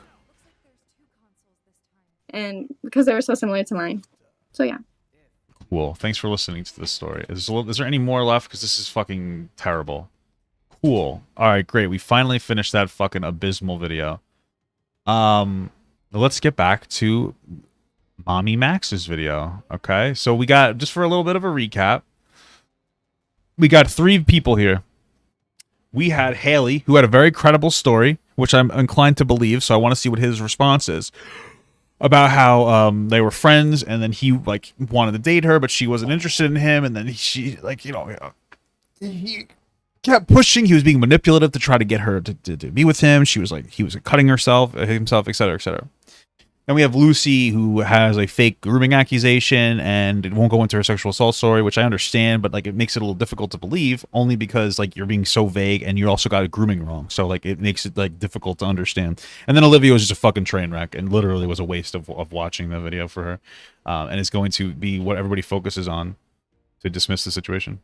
S9: And because they were so similar to mine. So yeah.
S1: Cool. Thanks for listening to this story. Is there any more left? Because this is fucking terrible. Cool. All right, great. We finally finished that fucking abysmal video. Let's get back to MamaMax's video. Okay, so we got, just for a little bit of a recap, we got 3 people here. We had Haley, who had a very credible story, which I'm inclined to believe, so I want to see what his response is. About how they were friends, and then he like wanted to date her, but she wasn't interested in him, and then she like, you know, he kept pushing. He was being manipulative to try to get her to be with him. She was like, he was cutting himself, etc., etc. Then we have Lucy, who has a fake grooming accusation, and it won't go into her sexual assault story, which I understand, but like it makes it a little difficult to believe, only because like you're being so vague, and you also got a grooming wrong, so like it makes it like difficult to understand. And then Olivia was just a fucking train wreck, and literally was a waste of watching the video for her, and it's going to be what everybody focuses on to dismiss the situation.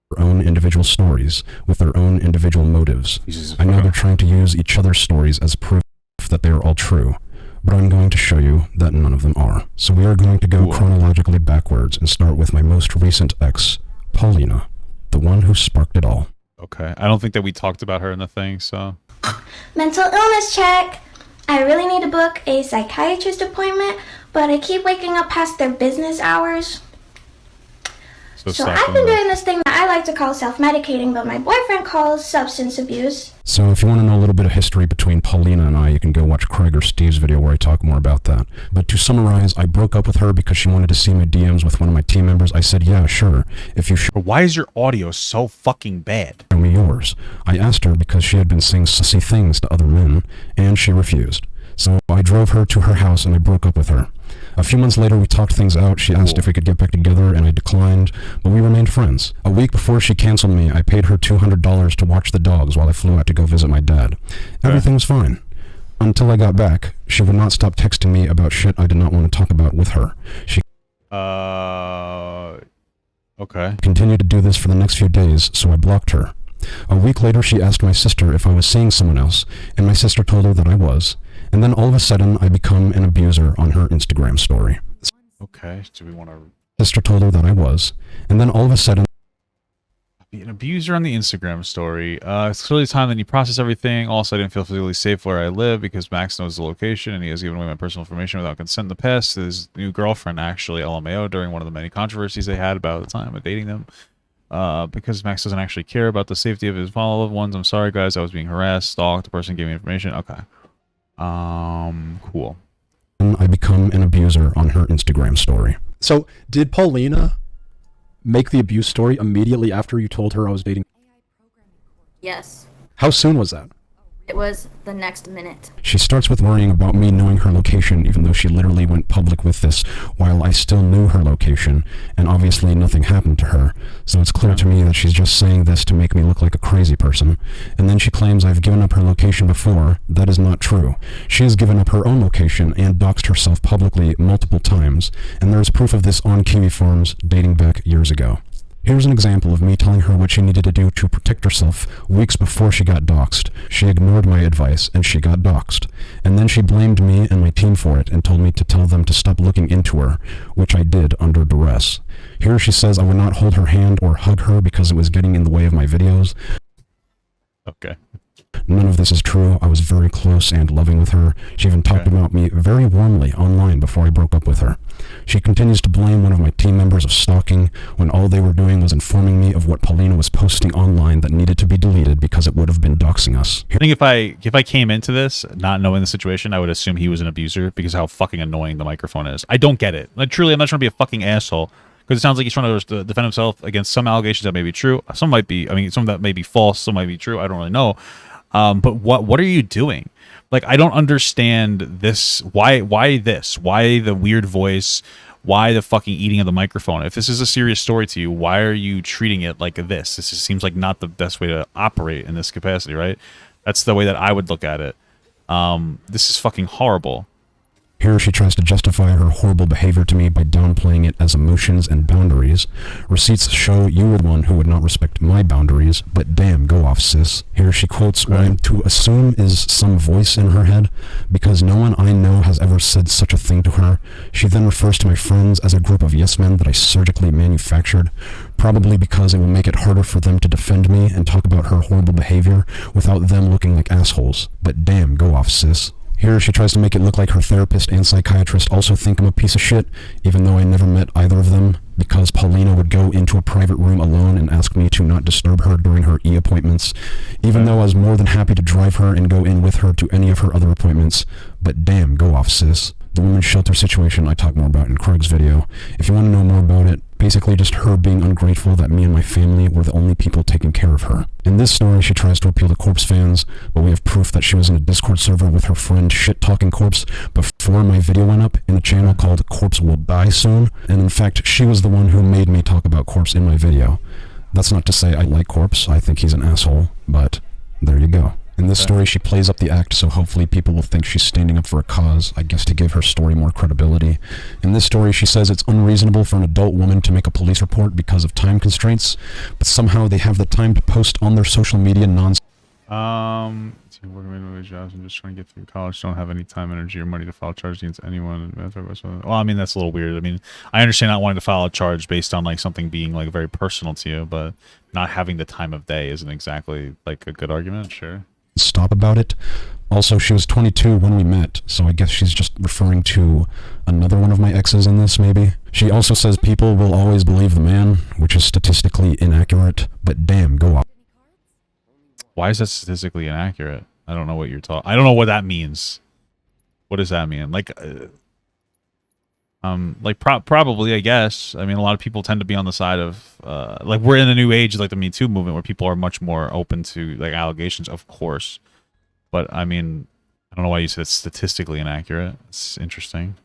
S2: Their own individual stories with their own individual motives. I know they're trying to use each other's stories as proof that they are all true, but I'm going to show you that none of them are. So we are going to go chronologically backwards and start with my most recent ex, Paulina, the one who sparked it all.
S1: Okay, I don't think that we talked about her in the thing, so...
S10: Mental illness check! I really need to book a psychiatrist appointment, but I keep waking up past their business hours. So I've been doing this thing that I like to call self-medicating, but my boyfriend calls substance abuse.
S2: So if you want to know a little bit of history between Paulina and I, you can go watch Craig or Steve's video where I talk more about that. But to summarize, I broke up with her because she wanted to see my DMs with one of my team members. I said, yeah, sure. If you
S1: Why is your audio so fucking bad?
S2: Show me yours. I asked her because she had been saying sussy things to other men, and she refused. So I drove her to her house and I broke up with her. A few months later, we talked things out. She asked if we could get back together, and I declined, but we remained friends. A week before she canceled me, I paid her $200 to watch the dogs while I flew out to go visit my dad. Everything was fine. Until I got back, she would not stop texting me about shit I did not want to talk about with her. She
S1: okay.
S2: continued to do this for the next few days, so I blocked her. A week later, she asked my sister if I was seeing someone else, and my sister told her that I was. And then all of a sudden, I become an abuser on her Instagram story.
S1: Okay, do we want to...
S2: Sister told her that I was. And then all of a sudden...
S1: Be an abuser on the Instagram story. It's clearly time that you process everything. Also, I didn't feel physically safe where I live because Max knows the location, and he has given away my personal information without consent in the past. His new girlfriend, actually, LMAO, during one of the many controversies they had about the time of dating them. Because Max doesn't actually care about the safety of his loved ones. I'm sorry, guys. I was being harassed, stalked. The person gave me information. Okay. Cool.
S2: I become an abuser on her Instagram story.
S11: So, did Paulina make the abuse story immediately after you told her I was dating?
S10: Yes.
S11: How soon was that?
S10: It was the next minute.
S2: She starts with worrying about me knowing her location, even though she literally went public with this while I still knew her location, and obviously nothing happened to her. So it's clear to me that she's just saying this to make me look like a crazy person. And then she claims I've given up her location before. That is not true. She has given up her own location and doxed herself publicly multiple times, and there's proof of this on Kiwi Forums dating back years ago. Here's an example of me telling her what she needed to do to protect herself weeks before she got doxxed. She ignored my advice, and she got doxxed. And then she blamed me and my team for it and told me to tell them to stop looking into her, which I did under duress. Here she says I would not hold her hand or hug her because it was getting in the way of my videos.
S1: Okay.
S2: None of this is true. I was very close and loving with her. She even talked about me very warmly online before I broke up with her. She continues to blame one of my team members of stalking when all they were doing was informing me of what Paulina was posting online that needed to be deleted because it would have been doxing us.
S1: I think if I came into this not knowing the situation, I would assume he was an abuser because how fucking annoying the microphone is. I don't get it. Like, truly, I'm not trying to be a fucking asshole because it sounds like he's trying to defend himself against some allegations that may be true. Some might be, I mean, some that may be false, some might be true. I don't really know. But what are you doing? Like, I don't understand this. Why this? Why the weird voice? Why the fucking eating of the microphone? If this is a serious story to you, why are you treating it like this? This just seems like not the best way to operate in this capacity, right? That's the way that I would look at it. This is fucking horrible.
S2: Here she tries to justify her horrible behavior to me by downplaying it as emotions and boundaries. Receipts show you were the one who would not respect my boundaries, but damn, go off, sis. Here she quotes what I'm to assume is some voice in her head, because no one I know has ever said such a thing to her. She then refers to my friends as a group of yes men that I surgically manufactured, probably because it will make it harder for them to defend me and talk about her horrible behavior without them looking like assholes. But damn, go off, sis. Here she tries to make it look like her therapist and psychiatrist also think I'm a piece of shit, even though I never met either of them, because Paulina would go into a private room alone and ask me to not disturb her during her e-appointments, even though I was more than happy to drive her and go in with her to any of her other appointments. But damn, go off, sis. The women's shelter situation I talk more about in Craig's video. If you want to know more about it, basically just her being ungrateful that me and my family were the only people taking care of her. In this story, she tries to appeal to Corpse fans, but we have proof that she was in a Discord server with her friend shit-talking Corpse before my video went up in a channel called Corpse Will Die Soon, and in fact, she was the one who made me talk about Corpse in my video. That's not to say I like Corpse, I think he's an asshole, but there you go. In this story, she plays up the act, so hopefully people will think she's standing up for a cause, I guess to give her story more credibility. In this story, she says it's unreasonable for an adult woman to make a police report because of time constraints, but somehow they have the time to post on their social media nonsense.
S1: Working jobs and just trying to get through college. Don't have any time, energy, or money to file charges against anyone. Well, I mean, that's a little weird. I mean, I understand not wanting to file a charge based on like something being like very personal to you, but not having the time of day isn't exactly like a good argument. Sure.
S2: Stop about it. Also, she was 22 when we met, so I guess she's just referring to another one of my exes in this, maybe. She also says people will always believe the man, which is statistically inaccurate, but damn, go off.
S1: Why is that statistically inaccurate? I don't know what you're talking. I don't know what that means. What does that mean? Like, probably, I guess. I mean, a lot of people tend to be on the side of, like, we're in a new age, like the Me Too movement, where people are much more open to, like, allegations, of course. But, I mean, I don't know why you said it's statistically inaccurate. It's interesting.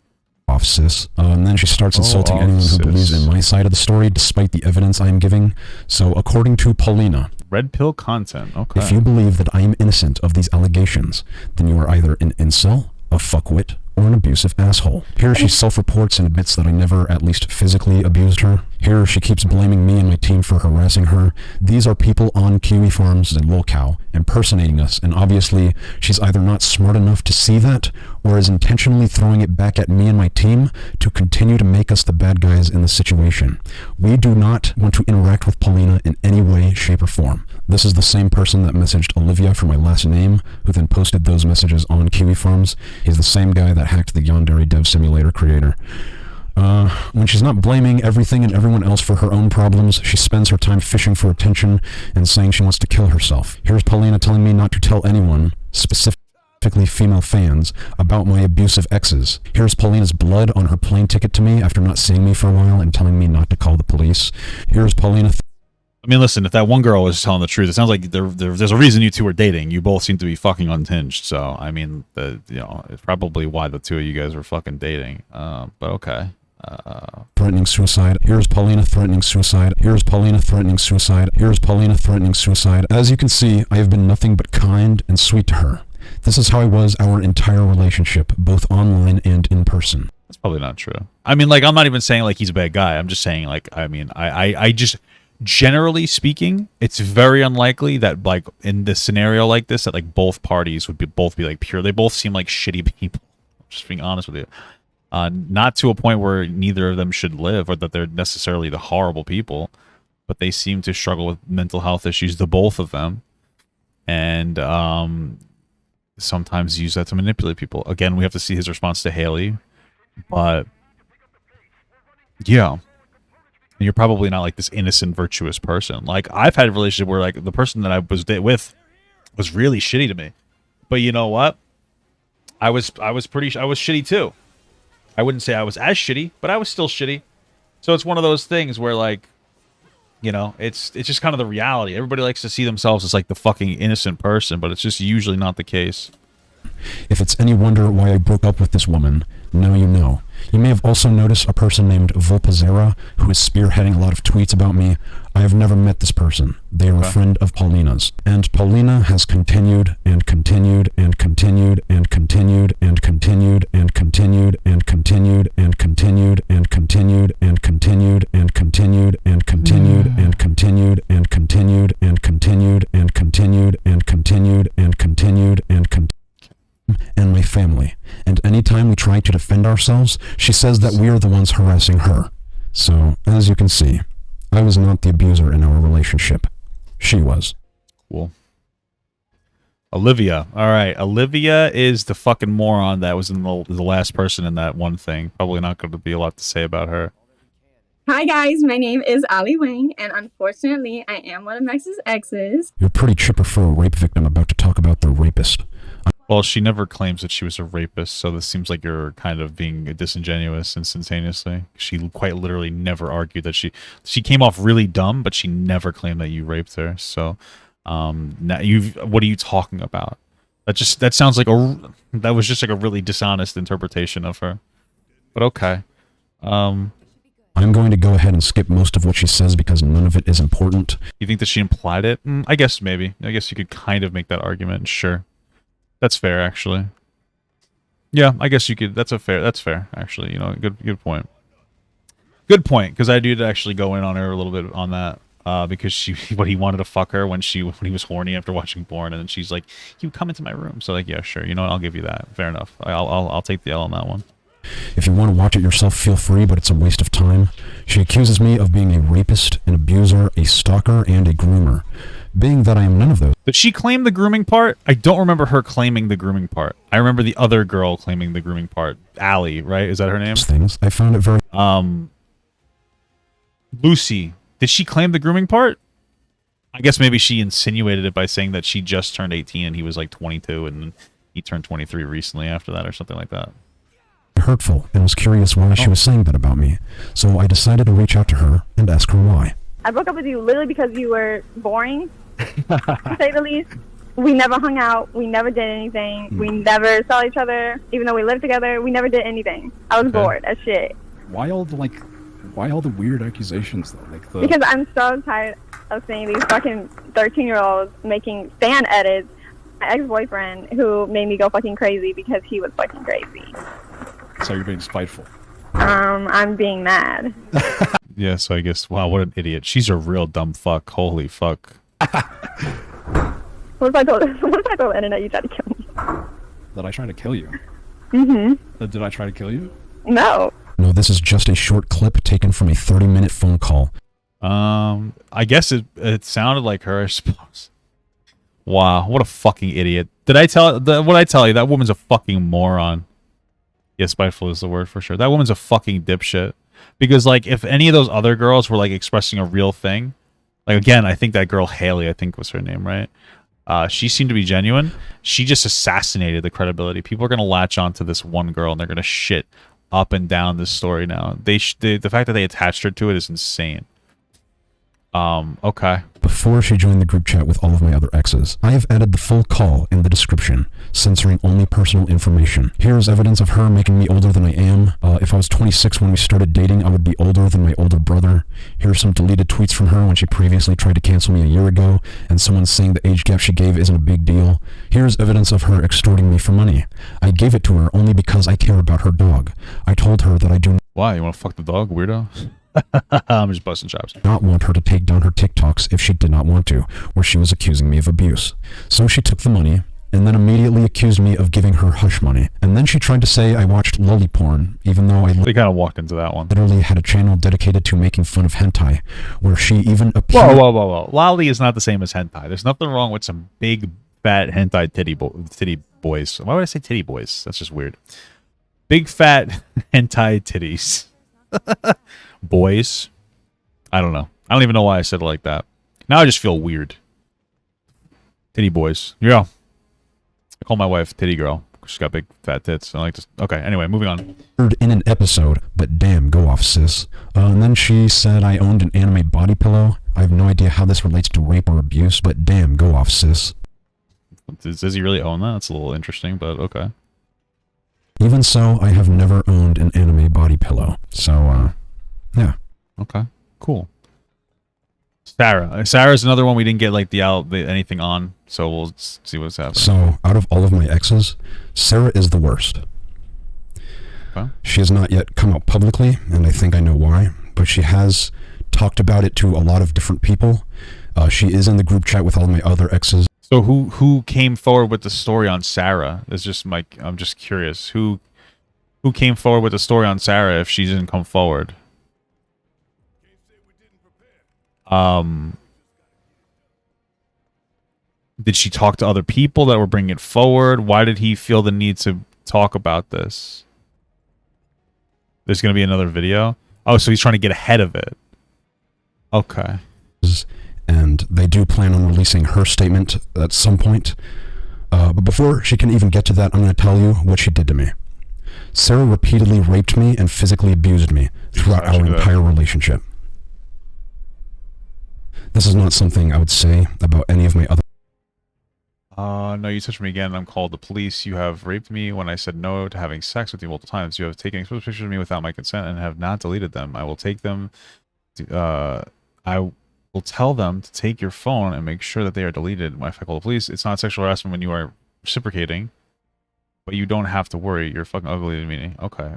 S2: Off, sis. And then she starts insulting anyone who believes in my side of the story, despite the evidence I am giving. So, according to Paulina,
S1: red pill content, okay.
S2: If you believe that I am innocent of these allegations, then you are either an incel, a fuckwit, or an abusive asshole. Here she self-reports and admits that I never at least physically abused her. Here she keeps blaming me and my team for harassing her. These are people on Kiwi Farms and Lolcow impersonating us, and obviously she's either not smart enough to see that or is intentionally throwing it back at me and my team to continue to make us the bad guys in the situation. We do not want to interact with Paulina in any way, shape, or form. This is the same person that messaged Olivia for my last name, who then posted those messages on Kiwi Farms. He's the same guy that hacked the Yandere Dev Simulator creator. When she's not blaming everything and everyone else for her own problems, she spends her time fishing for attention and saying she wants to kill herself. Here's Paulina telling me not to tell anyone, specifically female fans, about my abusive exes. Here's Paulina's blood on her plane ticket to me after not seeing me for a while and telling me not to call the police. Here's Paulina...
S1: I mean, listen, if that one girl was telling the truth, it sounds like there's a reason you two are dating. You both seem to be fucking unhinged. So, I mean, it's probably why the two of you guys were fucking dating. But okay.
S2: Threatening suicide. Here's Paulina threatening suicide. Here's Paulina threatening suicide. Here's Paulina threatening suicide. As you can see, I have been nothing but kind and sweet to her. This is how I was our entire relationship, both online and in person.
S1: That's probably not true. I mean, like, I'm not even saying, like, he's a bad guy. I'm just saying, like, I mean, I just... Generally speaking, it's very unlikely that, like, in this scenario like this, that, like, both parties would both be like pure. They both seem like shitty people. Just being honest with you. Not to a point where neither of them should live or that they're necessarily the horrible people, but they seem to struggle with mental health issues, the both of them. and sometimes use that to manipulate people. Again, we have to see his response to Haley, but yeah. And you're probably not like this innocent, virtuous person. Like, I've had a relationship where like the person that I was with was really shitty to me, but you know what? I was shitty too. I wouldn't say I was as shitty, but I was still shitty. So it's one of those things where, like, you know, it's just kind of the reality. Everybody likes to see themselves as like the fucking innocent person, but it's just usually not the case.
S2: If it's any wonder why I broke up with this woman, now you know. You may have also noticed a person named Volpazera who is spearheading a lot of tweets about me. I have never met this person. They are a friend of Paulina's. And Paulina has continued and continued and continued and continued and continued and continued and continued and continued and continued and continued and continued and continued and continued and continued and continued and continued and continued and continued and continued and my family. And anytime we try to defend ourselves, she says that we are the ones harassing her. So, as you can see, I was not the abuser in our relationship. She was.
S1: Cool. Olivia. All right. Olivia is the fucking moron that was in the last person in that one thing. Probably not going to be a lot to say about her.
S9: Hi guys, my name is Ali Wang, and unfortunately, I am one of Max's exes.
S2: You're pretty chipper for a rape victim about to talk about the rapist.
S1: Well, she never claims that she was a rapist, so this seems like you're kind of being disingenuous instantaneously. She quite literally never argued that she came off really dumb, but she never claimed that you raped her. So, now what are you talking about? That sounds like that was just like a really dishonest interpretation of her. But okay.
S2: I'm going to go ahead and skip most of what she says because none of it is important.
S1: You think that she implied it? I guess maybe. I guess you could kind of make that argument. Sure. That's fair, actually. Yeah, I guess you could. That's fair, actually. You know, good point. Good point, because I did actually go in on her a little bit on that, because he wanted to fuck her when he was horny after watching porn, and then she's like, "You come into my room." So like, yeah, sure. You know what? I'll give you that. Fair enough. I'll take the L on that one.
S2: If you want to watch it yourself, feel free, but it's a waste of time. She accuses me of being a rapist, an abuser, a stalker, and a groomer. Being that I am none of those.
S1: Did she claim the grooming part? I don't remember her claiming the grooming part. I remember the other girl claiming the grooming part. Allie, right? Is that her name?
S2: Things. I found it very...
S1: Lucy. Did she claim the grooming part? I guess maybe she insinuated it by saying that she just turned 18 and he was like 22 and he turned 23 recently after that or something like that.
S2: Hurtful, and was curious why she was saying that about me. So I decided to reach out to her and ask her why.
S9: I broke up with you literally because you were boring, to say the least. We never hung out. We never did anything. We never saw each other. Even though we lived together, we never did anything. I was bored as shit.
S11: Why all the weird accusations though?
S9: Because I'm so tired of seeing these fucking 13-year-olds making fan edits. My ex-boyfriend who made me go fucking crazy because he was fucking crazy.
S11: So you're being spiteful.
S9: I'm being mad.
S1: Yeah, so I guess, wow, what an idiot. She's a real dumb fuck. Holy fuck.
S9: What if I told the internet you tried to kill me?
S11: Did I try to kill you?
S9: Mm-hmm.
S11: Did I try to kill you?
S9: No.
S2: No, this is just a short clip taken from a 30-minute phone call.
S1: I guess it sounded like her, I suppose. Wow, what a fucking idiot. What I tell you, that woman's a fucking moron. Yeah, spiteful is the word for sure. That woman's a fucking dipshit. Because, like, if any of those other girls were, like, expressing a real thing, like, again, I think that girl Haley, I think was her name, right? She seemed to be genuine. She just assassinated the credibility. People are going to latch on to this one girl, and they're going to shit up and down this story now. The fact that they attached her to it is insane. Okay.
S2: Before she joined the group chat with all of my other exes, I have added the full call in the description, censoring only personal information. Here is evidence of her making me older than I am. If I was 26 when we started dating, I would be older than my older brother. Here are some deleted tweets from her when she previously tried to cancel me a year ago, and someone saying the age gap she gave isn't a big deal. Here is evidence of her extorting me for money. I gave it to her only because I care about her dog. I told her that I do...
S1: Why? You want to fuck the dog, weirdo? I'm just busting chops.
S2: Not want her to take down her TikToks if she did not want to, where she was accusing me of abuse. So she took the money, and then immediately accused me of giving her hush money. And then she tried to say I watched lolly porn, even though
S1: They kind of walked into that one.
S2: literally had a channel dedicated to making fun of hentai, where she even appeared...
S1: Whoa. Lolly is not the same as hentai. There's nothing wrong with some big, fat hentai titty boys. Why would I say titty boys? That's just weird. Big, fat hentai titties. Boys. I don't know. I don't even know why I said it like that. Now I just feel weird. Titty boys. Yeah. I call my wife Titty Girl. She's got big fat tits. I like to... Okay, anyway, moving on.
S2: In an episode, but damn, go off, sis. And then she said I owned an anime body pillow. I have no idea how this relates to rape or abuse, but damn, go off, sis.
S1: Does he really own that? That's a little interesting, but okay.
S2: Even so, I have never owned an anime body pillow. So, yeah.
S1: Okay, cool. Sarah's another one we didn't get like anything on, so we'll see what's happening.
S2: So, out of all of my exes, Sarah is the worst.
S1: Okay.
S2: She has not yet come out publicly, and I think I know why, but she has talked about it to a lot of different people. She is in the group chat with all my other exes.
S1: So who came forward with the story on Sarah? It's just I'm just curious. Who came forward with the story on Sarah if she didn't come forward? Did she talk to other people that were bringing it forward? Why did he feel the need to talk about this? There's going to be another video? Oh, so he's trying to get ahead of it. Okay.
S2: And they do plan on releasing her statement at some point. But before she can even get to that, I'm going to tell you what she did to me. Sarah repeatedly raped me and physically abused me throughout our entire relationship. This is not something I would say about any of my other...
S1: No, you touched me again. I'm called the police. You have raped me when I said no to having sex with you multiple times. You have taken explicit pictures of me without my consent and have not deleted them. I will take them. I will tell them to take your phone and make sure that they are deleted. If I call the police, it's not sexual harassment when you are reciprocating, but you don't have to worry. You're fucking ugly to me. Okay.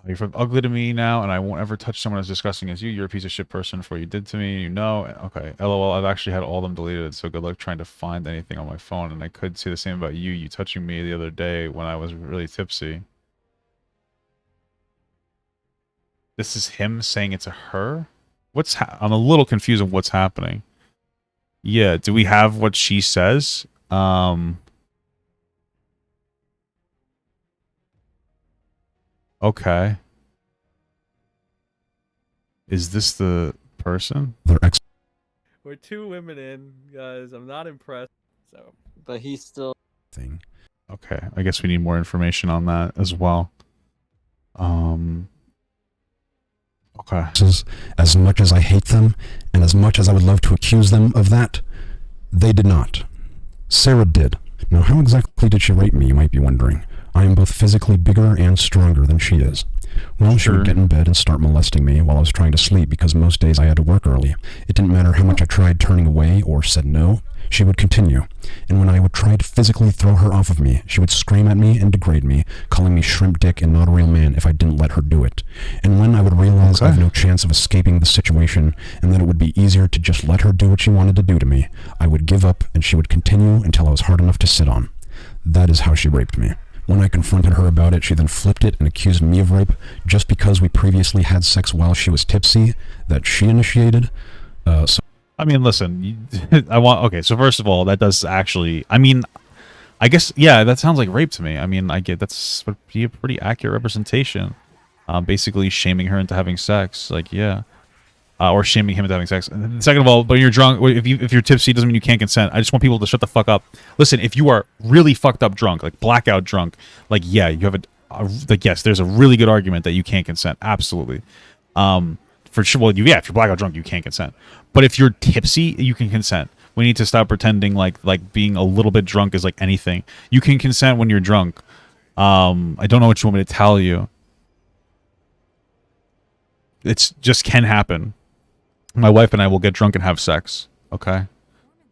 S1: You're fucking ugly to me now, and I won't ever touch someone as disgusting as you. You're a piece of shit person for what you did to me. You know. Okay. LOL. I've actually had all of them deleted, so good luck trying to find anything on my phone. And I could say the same about you. You touching me the other day when I was really tipsy. This is him saying it to her? I'm a little confused on what's happening. Yeah, do we have what she says? Okay. Is this the person?
S12: We're 2 women in, guys. I'm not impressed. So, but he's still...
S1: Okay, I guess we need more information on that as well. Okay.
S2: As much as I hate them, and as much as I would love to accuse them of that, they did not. Sarah did. Now, how exactly did she rape me, you might be wondering? I am both physically bigger and stronger than she is. Well, she would get in bed and start molesting me while I was trying to sleep because most days I had to work early. It didn't matter how much I tried turning away or said no, she would continue. And when I would try to physically throw her off of me, she would scream at me and degrade me, calling me shrimp dick and not a real man if I didn't let her do it. And when I would realize I have no chance of escaping the situation and that it would be easier to just let her do what she wanted to do to me, I would give up and she would continue until I was hard enough to sit on. That is how she raped me. When I confronted her about it, she then flipped it and accused me of rape just because we previously had sex while she was tipsy that she initiated.
S1: I mean, listen, okay, so first of all, that does actually, I mean, I guess, yeah, that sounds like rape to me. I mean, I get that's would be a pretty accurate representation. Basically shaming her into having sex, like, yeah. Or shaming him into having sex. And second of all, but you're drunk, if you're tipsy, doesn't mean you can't consent. I just want people to shut the fuck up. Listen, if you are really fucked up drunk, like blackout drunk, like, yeah, you have like, yes, there's a really good argument that you can't consent. Absolutely. For sure. Well, yeah, if you're blackout drunk, you can't consent. But if you're tipsy, you can consent. We need to stop pretending like being a little bit drunk is like anything. You can consent when you're drunk. I don't know what you want me to tell you. It's just can happen. My wife and I will get drunk and have sex. Okay.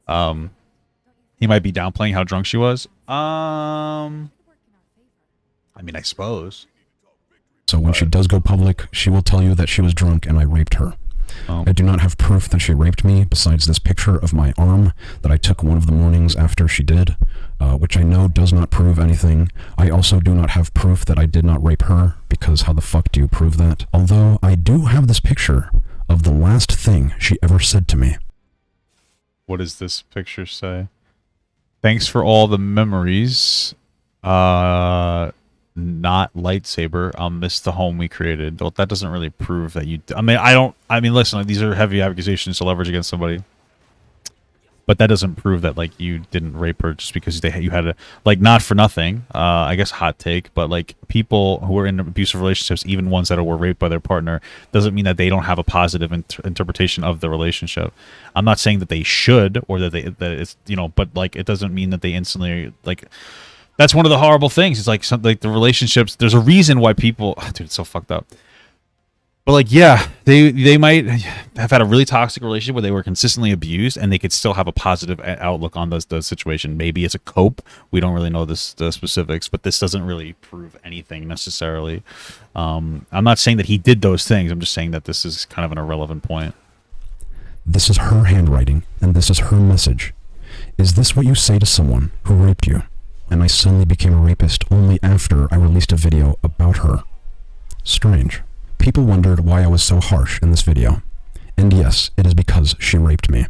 S1: He might be downplaying how drunk she was. I mean, I suppose.
S2: So when she does go public, she will tell you that she was drunk and I raped her. I do not have proof that she raped me besides this picture of my arm that I took one of the mornings after she did, which I know does not prove anything. I also do not have proof that I did not rape her, because how the fuck do you prove that? Although I do have this picture of the last thing she ever said to me.
S1: What does this picture say? Thanks for all the memories. Not lightsaber. I'll miss the home we created. Well, that doesn't really prove that you... I mean, listen, these are heavy accusations to leverage against somebody. But that doesn't prove that, like, you didn't rape her just because you had a... Like, not for nothing. I guess hot take. But, like, people who are in abusive relationships, even ones that were raped by their partner, doesn't mean that they don't have a positive interpretation of the relationship. I'm not saying that they should, or that it's, you know, but, like, it doesn't mean that they instantly, like... That's one of the horrible things. It's like the relationships. There's a reason why people, dude, it's so fucked up. But like, yeah, they might have had a really toxic relationship where they were consistently abused, and they could still have a positive outlook on the situation. Maybe it's a cope. We don't really know the specifics, but this doesn't really prove anything necessarily. I'm not saying that he did those things. I'm just saying that this is kind of an irrelevant point.
S2: This is her handwriting, and this is her message. Is this what you say to someone who raped you? And I suddenly became a rapist only after I released a video about her. Strange. People wondered why I was so harsh in this video. And yes, it is because she raped me.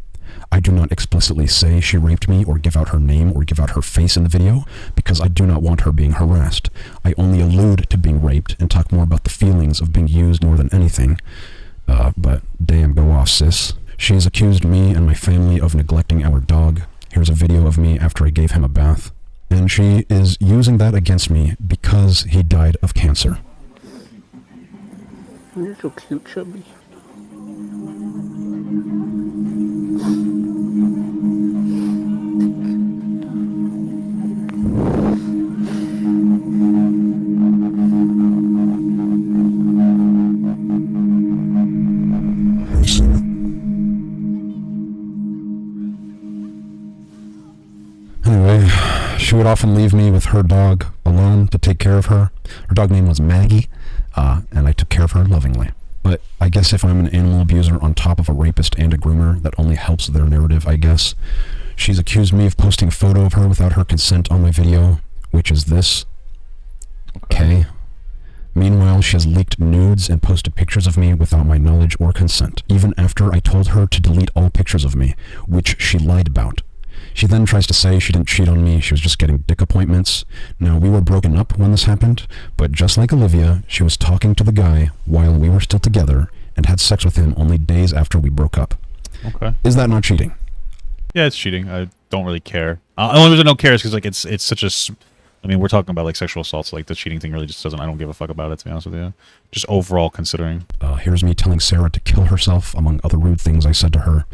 S2: I do not explicitly say she raped me or give out her name or give out her face in the video, because I do not want her being harassed. I only allude to being raped and talk more about the feelings of being used more than anything. But damn, go off, sis. She has accused me and my family of neglecting our dog. Here's a video of me after I gave him a bath. And she is using that against me because he died of cancer.
S13: You're so cute, Chubby.
S2: Anyway, she would often leave me with her dog alone to take care of her. Her dog name was Maggie, and I took care of her lovingly. But I guess if I'm an animal abuser on top of a rapist and a groomer, that only helps their narrative, I guess. She's accused me of posting a photo of her without her consent on my video, which is this. Okay. Meanwhile, she has leaked nudes and posted pictures of me without my knowledge or consent, even after I told her to delete all pictures of me, which she lied about. She then tries to say she didn't cheat on me, she was just getting dick appointments. Now, we were broken up when this happened, but just like Olivia, she was talking to the guy while we were still together and had sex with him only days after we broke up.
S1: Okay.
S2: Is that not cheating?
S1: Yeah, it's cheating. I don't really care. The only reason I don't care is because, like, it's such a... I mean, we're talking about, like, sexual assault, so, like, the cheating thing really just doesn't... I don't give a fuck about it, to be honest with you. Just overall considering.
S2: Here's me telling Sarah to kill herself, among other rude things I said to her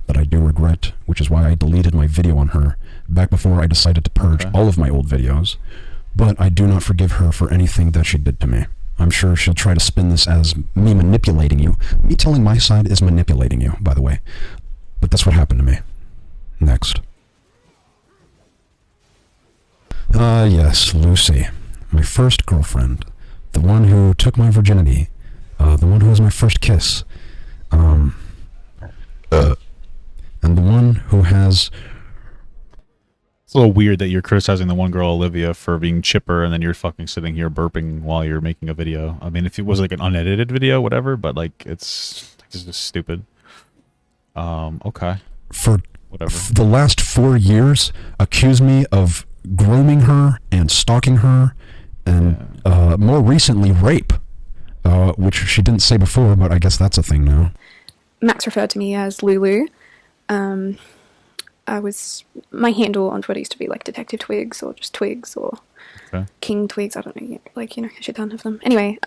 S2: that I do regret, which is why I deleted my video on her, back before I decided to purge all of my old videos. But I do not forgive her for anything that she did to me. I'm sure she'll try to spin this as me manipulating you. Me telling my side is manipulating you, by the way. But that's what happened to me. Next. Yes, Lucy. My first girlfriend. The one who took my virginity. The one who was my first kiss. And the one who has...
S1: It's a little weird that you're criticizing the one girl, Olivia, for being chipper, and then you're fucking sitting here burping while you're making a video. I mean, if it was like an unedited video, whatever, but like it's just stupid. Okay.
S2: For
S1: whatever.
S2: The last 4 years, accused me of grooming her and stalking her, and more recently, rape, which she didn't say before, but I guess that's a thing now.
S8: Max referred to me as Lulu. My handle on Twitter used to be like Detective Twigs or just Twigs or King Twigs. I don't know yet. Like, you know, a shit ton of them. Anyway,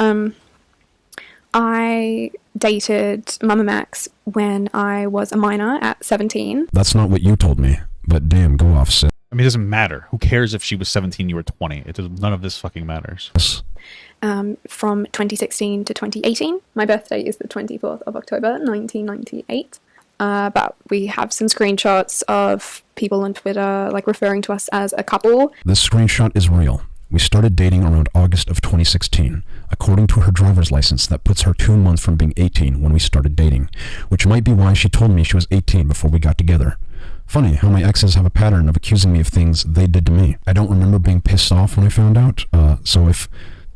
S8: I dated MamaMax when I was a minor at 17.
S2: That's not what you told me, but damn, go off, sis.
S1: I mean, it doesn't matter. Who cares if she was 17, you were 20? None of this fucking matters.
S8: From 2016 to 2018. My birthday is the 24th of October, 1998. But we have some screenshots of people on Twitter like referring to us as a couple.
S2: This screenshot is real. We started dating around August of 2016. According to her driver's license, that puts her 2 months from being 18 when we started dating, which might be why she told me she was 18 before we got together. Funny how my exes have a pattern of accusing me of things they did to me. I don't remember being pissed off when I found out, so if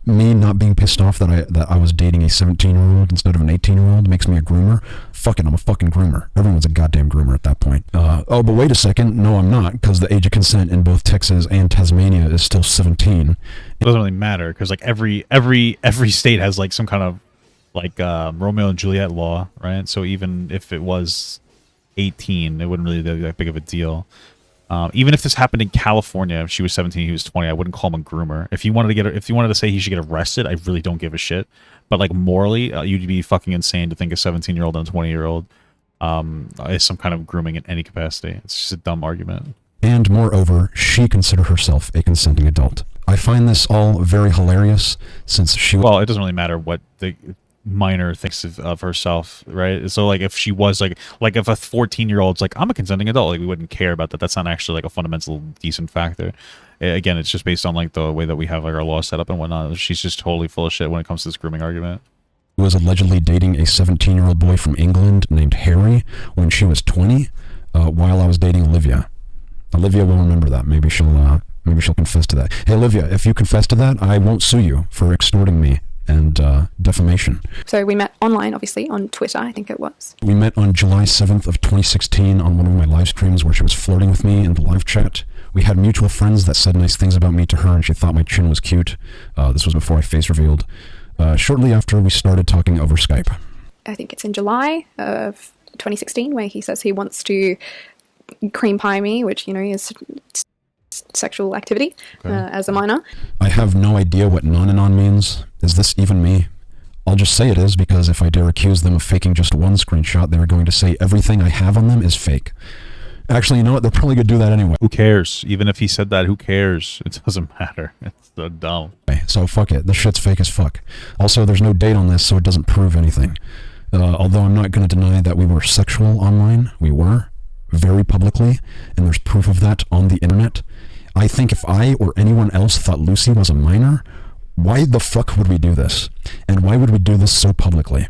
S2: me not being pissed off that I was dating a 17-year-old instead of an 18-year-old makes me a groomer, fuck it, I'm a fucking groomer. Everyone's a goddamn groomer at that point. Oh, but wait a second, no I'm not, because the age of consent in both Texas and Tasmania is still 17.
S1: It doesn't really matter, because like every state has like some kind of like Romeo and Juliet law, right? So even if it was 18, it wouldn't really be that big of a deal. Even if this happened in California, if she was 17, he was 20, I wouldn't call him a groomer. If you wanted to say he should get arrested, I really don't give a shit. But like morally, you'd be fucking insane to think a 17-year-old and a 20-year-old is some kind of grooming in any capacity. It's just a dumb argument.
S2: And moreover, she considered herself a consenting adult. I find this all very hilarious since she...
S1: Well, it doesn't really matter what the minor thinks of herself, right? So like if she was like if a 14-year-old's like, I'm a consenting adult, like we wouldn't care about that. That's not actually like a fundamental decent factor. Again, it's just based on like the way that we have like our law set up and whatnot. She's just totally full of shit when it comes to this grooming argument.
S2: Was allegedly dating a 17-year-old boy from England named Harry when she was 20, while I was dating Olivia. Olivia will remember that. Maybe she'll confess to that. Hey Olivia, if you confess to that, I won't sue you for extorting me and defamation.
S8: So we met online, obviously, on Twitter, I think it was.
S2: We met on July 7th of 2016 on one of my live streams where she was flirting with me in the live chat. We had mutual friends that said nice things about me to her, and she thought my chin was cute. This was before I face revealed. Shortly after, we started talking over Skype.
S8: I think it's in July of 2016 where he says he wants to cream pie me, which, you know, is sexual activity as a minor.
S2: I have no idea what non-anon means. Is this even me? I'll just say it is, because if I dare accuse them of faking just one screenshot, they're going to say everything I have on them is fake. Actually, you know what? They're probably going to do that anyway.
S1: Who cares? Even if he said that, who cares? It doesn't matter. It's so dumb.
S2: So fuck it. This shit's fake as fuck. Also, there's no date on this, so it doesn't prove anything. Although I'm not going to deny that we were sexual online. We were. Very publicly. And there's proof of that on the internet. I think if I or anyone else thought Lucy was a minor, why the fuck would we do this? And why would we do this so publicly?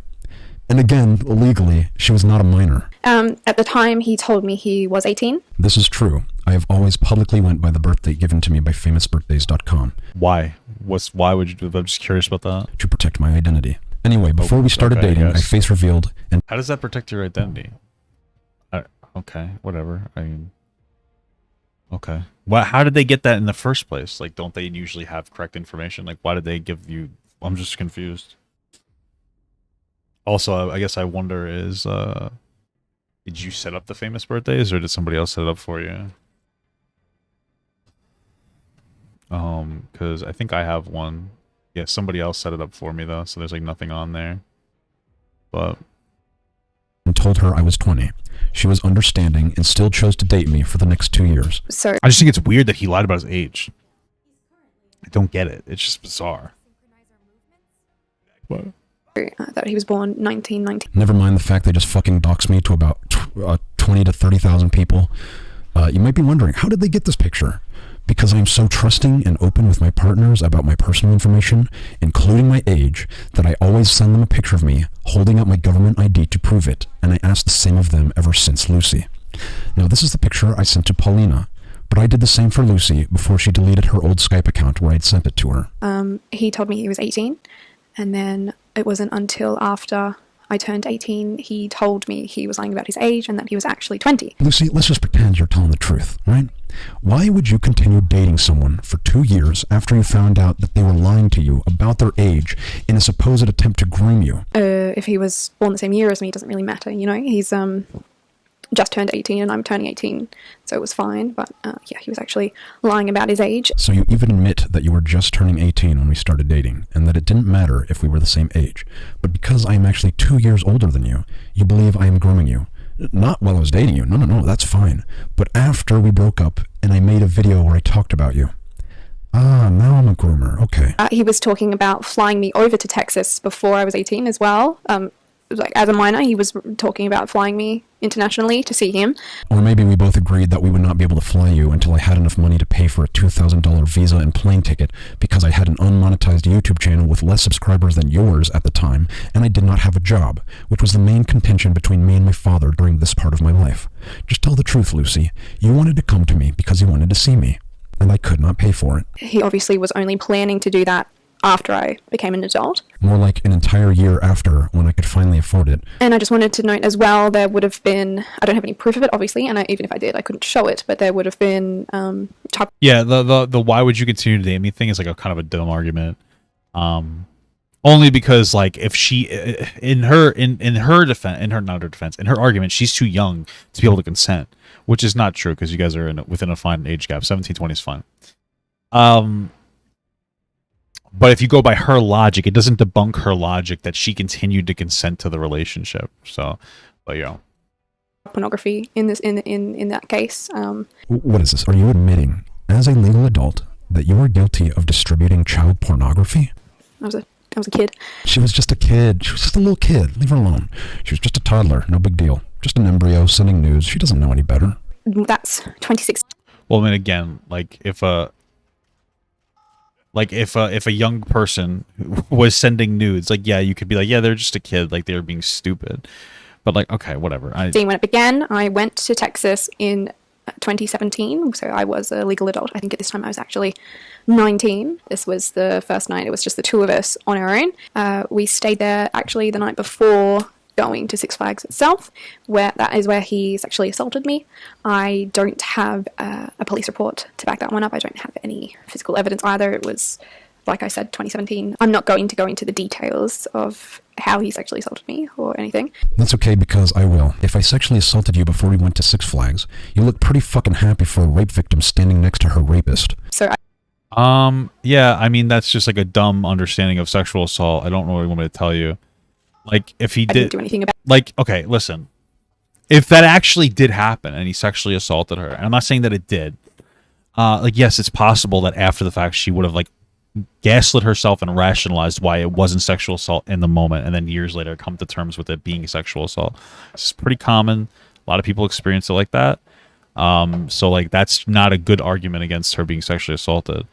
S2: And again, legally, she was not a minor.
S8: At the time, he told me he was 18.
S2: This is true. I have always publicly went by the birthday given to me by famousbirthdays.com.
S1: Why? Why would you do that? I'm just curious about that.
S2: To protect my identity. Anyway, before we started dating, I face revealed and...
S1: How does that protect your identity? Okay, whatever. I mean... Okay. Well, how did they get that in the first place? Like, don't they usually have correct information? Like, why did they give you... I'm just confused. Also, I guess I wonder is, did you set up the famous birthdays, or did somebody else set it up for you? Because I think I have one. Yeah, somebody else set it up for me, though, so there's, like, nothing on there. But...
S2: and told her I was 20. She was understanding and still chose to date me for the next 2 years.
S8: So
S1: I just think it's weird that he lied about his age. I don't get it. It's just bizarre. What?
S8: That he was born 1990.
S2: Never mind the fact they just fucking doxed me to about 20 to 30,000 people. You might be wondering, how did they get this picture? Because I'm so trusting and open with my partners about my personal information, including my age, that I always send them a picture of me holding up my government ID to prove it, and I ask the same of them ever since Lucy. Now, this is the picture I sent to Paulina, but I did the same for Lucy before she deleted her old Skype account where I'd sent it to her.
S8: He told me he was 18, and then it wasn't until after I turned 18 he told me he was lying about his age and that he was actually 20.
S2: Lucy, let's just pretend you're telling the truth, right? Why would you continue dating someone for 2 years after you found out that they were lying to you about their age in a supposed attempt to groom you?
S8: If he was born the same year as me, it doesn't really matter, you know? He's just turned 18 and I'm turning 18, so it was fine, but yeah, he was actually lying about his age.
S2: So you even admit that you were just turning 18 when we started dating, and that it didn't matter if we were the same age, but because I am actually 2 years older than you, you believe I am grooming you. Not while I was dating you, no, that's fine, but after we broke up and I made a video where I talked about you. Ah, now I'm a groomer, okay.
S8: He was talking about flying me over to Texas before I was 18 as well. like as a minor, he was talking about flying me internationally to see him.
S2: Or maybe we both agreed that we would not be able to fly you until I had enough money to pay for a $2,000 visa and plane ticket because I had an unmonetized YouTube channel with less subscribers than yours at the time, and I did not have a job, which was the main contention between me and my father during this part of my life. Just tell the truth, Lucy. You wanted to come to me because you wanted to see me, and I could not pay for it.
S8: He obviously was only planning to do that after I became an adult.
S2: More like an entire year after, when I could finally afford it.
S8: And I just wanted to note as well, there would have been, I don't have any proof of it, obviously, and even if I did, I couldn't show it, but there would have been
S1: yeah, the why would you continue to date me thing is like a kind of a dumb argument. Only because, like, if she, in her argument, she's too young to be able to consent, which is not true because you guys are within a fine age gap. 17, 20 is fine. But if you go by her logic, it doesn't debunk her logic that she continued to consent to the relationship. So, but yeah.
S8: Pornography in this in that case.
S2: What is this? Are you admitting, as a legal adult, that you are guilty of distributing child pornography?
S8: I was a kid.
S2: She was just a kid. She was just a little kid. Leave her alone. She was just a toddler. No big deal. Just an embryo sending nudes. She doesn't know any better.
S8: That's 26.
S1: Well, I mean, again, like if a young person was sending nudes, like, yeah, you could be like, yeah, they're just a kid, like they were being stupid. But like, okay, whatever.
S8: When it began, I went to Texas in 2017, so I was a legal adult. I think at this time I was actually 19. This was the first night. It was just the two of us on our own. We stayed there actually the night before going to Six Flags itself, where that is where he sexually assaulted me. I don't have a police report to back that one up. I don't have any physical evidence either. It was, like I said, 2017. I'm not going to go into the details of how he sexually assaulted me or anything.
S2: That's okay, because I will. If I sexually assaulted you before we went to Six Flags, you look pretty fucking happy for a rape victim standing next to her rapist.
S8: So
S1: yeah, I mean, that's just like a dumb understanding of sexual assault. I don't know what you want me to tell you. Like, if he didn't
S8: do anything about it.
S1: Like, okay, listen. If that actually did happen and he sexually assaulted her, and I'm not saying that it did, like, yes, it's possible that after the fact she would have, like, gaslit herself and rationalized why it wasn't sexual assault in the moment, and then years later come to terms with it being sexual assault. It's pretty common. A lot of people experience it like that. So, like, that's not a good argument against her being sexually assaulted.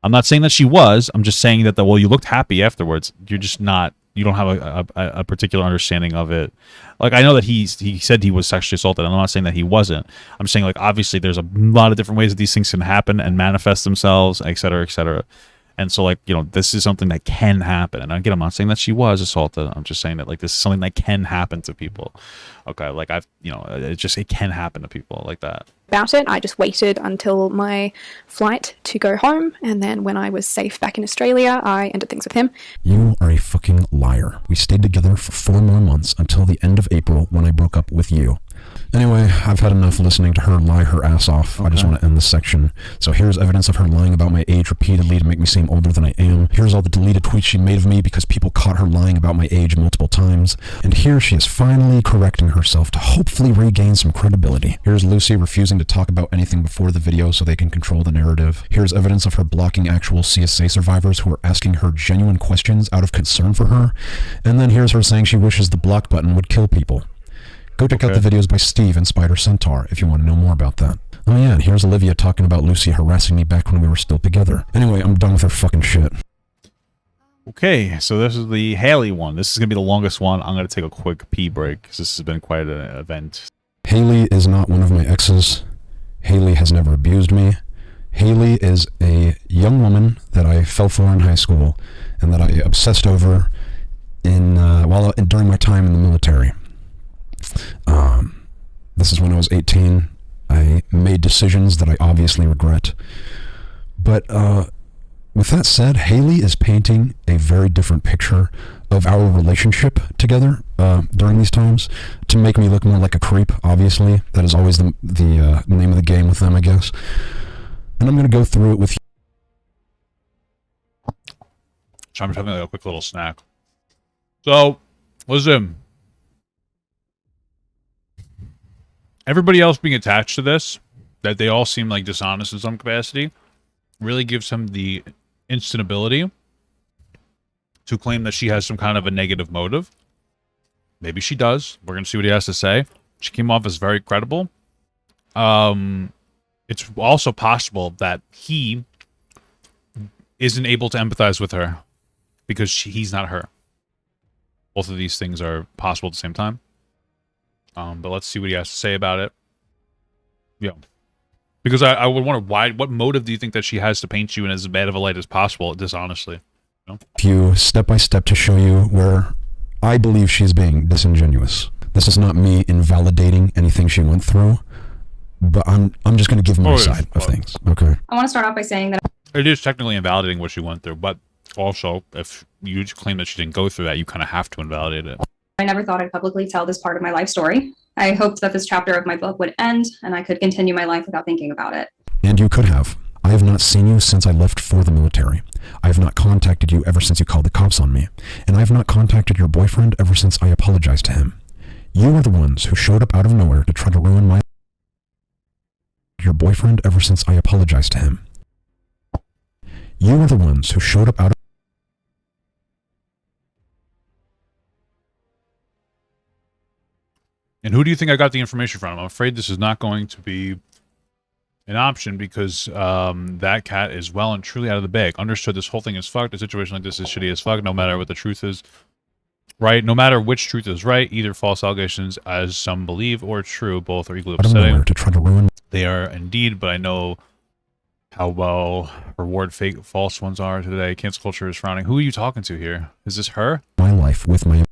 S1: I'm not saying that she was. I'm just saying that, well, you looked happy afterwards. You're just not... You don't have a particular understanding of it. Like, I know that he said he was sexually assaulted, and I'm not saying that he wasn't. I'm saying, like, obviously there's a lot of different ways that these things can happen and manifest themselves, et cetera, et cetera. And so, like, you know, this is something that can happen. And again, I'm not saying that she was assaulted. I'm just saying that, like, this is something that can happen to people. Okay, like, it can happen to people like that.
S8: About it, I just waited until my flight to go home, and then when I was safe back in Australia, I ended things with him.
S2: You are a fucking liar. We stayed together for 4 more months until the end of April when I broke up with you. Anyway, I've had enough listening to her lie her ass off. Okay. I just want to end this section. So here's evidence of her lying about my age repeatedly to make me seem older than I am. Here's all the deleted tweets she made of me because people caught her lying about my age multiple times. And here she is finally correcting herself to hopefully regain some credibility. Here's Lucy refusing to talk about anything before the video so they can control the narrative. Here's evidence of her blocking actual CSA survivors who are asking her genuine questions out of concern for her. And then here's her saying she wishes the block button would kill people. Go check out the videos by Steve and Spider Centaur if you want to know more about that. Oh yeah, and here's Olivia talking about Lucy harassing me back when we were still together. Anyway, I'm done with her fucking shit.
S1: Okay, so this is the Haley one. This is going to be the longest one. I'm going to take a quick pee break because this has been quite an event.
S2: Haley is not one of my exes. Haley has never abused me. Haley is a young woman that I fell for in high school and that I obsessed over during my time in the military. This is when I was 18. I made decisions that I obviously regret. But with that said, Haley is painting a very different picture of our relationship together during these times to make me look more like a creep, obviously. That is always the name of the game with them, I guess. And I'm going to go through it with you.
S1: So I'm just having like a quick little snack. So, listen. Everybody else being attached to this, that they all seem like dishonest in some capacity, really gives him the instant ability to claim that she has some kind of a negative motive. Maybe she does. We're going to see what he has to say. She came off as very credible. It's also possible that he isn't able to empathize with her because he's not her. Both of these things are possible at the same time. But let's see what he has to say about it. Yeah. Because I would wonder, what motive do you think that she has to paint you in as bad of a light as possible, dishonestly? You know?
S2: You step by step to show you where I believe she's being disingenuous. This is not me invalidating anything she went through, but I'm just going to give my side of things. Okay.
S4: I want to start off by saying that
S1: it is technically invalidating what she went through, but also, if you claim that she didn't go through that, you kind of have to invalidate it.
S4: I never thought I'd publicly tell this part of my life story. I hoped that this chapter of my book would end and I could continue my life without thinking about it.
S2: And you could have. I have not seen you since I left for the military. I have not contacted you ever since you called the cops on me. And I have not contacted your boyfriend ever since I apologized to him. You are the ones who showed up out of nowhere to try to ruin my... Your boyfriend ever since I apologized to him. You are the ones who showed up out of...
S1: And who do you think I got the information from? I'm afraid this is not going to be an option because that cat is well and truly out of the bag. Understood, this whole thing is fucked. A situation like this is shitty as fuck, no matter what the truth is. Right? No matter which truth is right, either false allegations, as some believe, or true, both are equally upsetting.
S2: To try to ruin...
S1: They are indeed, but I know how well reward fake false ones are today. Cancel culture is frowning. Who are you talking to here? Is this her?
S2: My life with my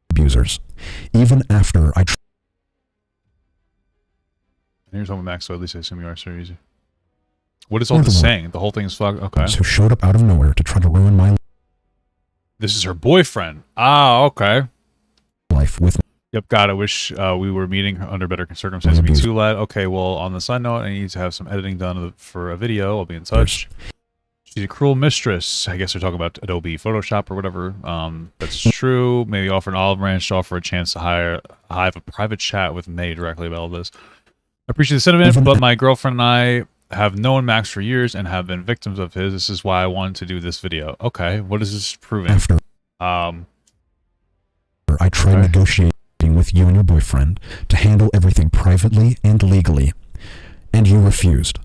S2: abusers. Even after I...
S1: Here's MamaMax, so at least I assume you are so easy. What is all this saying? The whole thing is fucked? Okay.
S2: Who showed up out of nowhere to try to ruin my...
S1: This is her boyfriend. Ah, okay.
S2: Life with...
S1: Yep, God, I wish we were meeting under better circumstances. Me too, lad. Okay, well, on the side note, I need to have some editing done for a video. I'll be in touch. She's a cruel mistress. I guess they're talking about Adobe Photoshop or whatever. That's true. Maybe offer an olive branch to offer a chance to have a private chat with May directly about all this. I appreciate the sentiment, but my girlfriend and I have known Max for years and have been victims of his. This is why I wanted to do this video. Okay, what is this proving?
S2: After I tried negotiating with you and your boyfriend to handle everything privately and legally, and you refused.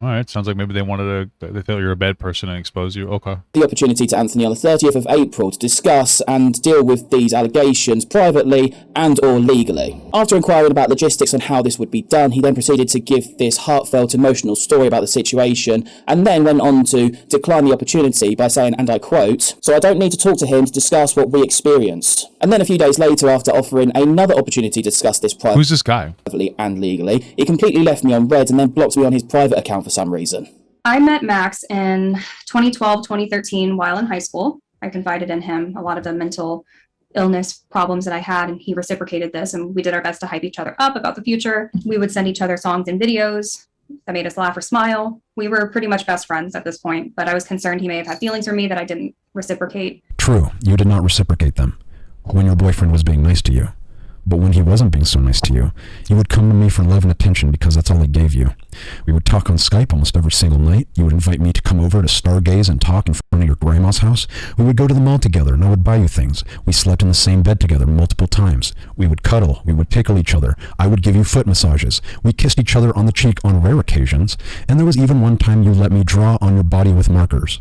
S1: All right, sounds like maybe they wanted to, they thought you were a bad person and expose you. Okay.
S13: The opportunity to Anthony on the 30th of April to discuss and deal with these allegations privately and or legally. After inquiring about logistics on how this would be done, he then proceeded to give this heartfelt, emotional story about the situation and then went on to decline the opportunity by saying, and I quote, "So I don't need to talk to him to discuss what we experienced." And then a few days later, after offering another opportunity to discuss this privately
S1: Who's this guy?
S13: And legally, he completely left me on red and then blocked me on his private account for some reason.
S4: I met Max in 2012, 2013 while in high school. I confided in him a lot of the mental illness problems that I had, and he reciprocated this, and we did our best to hype each other up about the future. We would send each other songs and videos that made us laugh or smile. We were pretty much best friends at this point, but I was concerned he may have had feelings for me that I didn't reciprocate.
S2: True, you did not reciprocate them when your boyfriend was being nice to you. But when he wasn't being so nice to you, you would come to me for love and attention because that's all he gave you. We would talk on Skype almost every single night. You would invite me to come over to stargaze and talk in front of your grandma's house. We would go to the mall together and I would buy you things. We slept in the same bed together multiple times. We would cuddle. We would tickle each other. I would give you foot massages. We kissed each other on the cheek on rare occasions. And there was even one time you let me draw on your body with markers.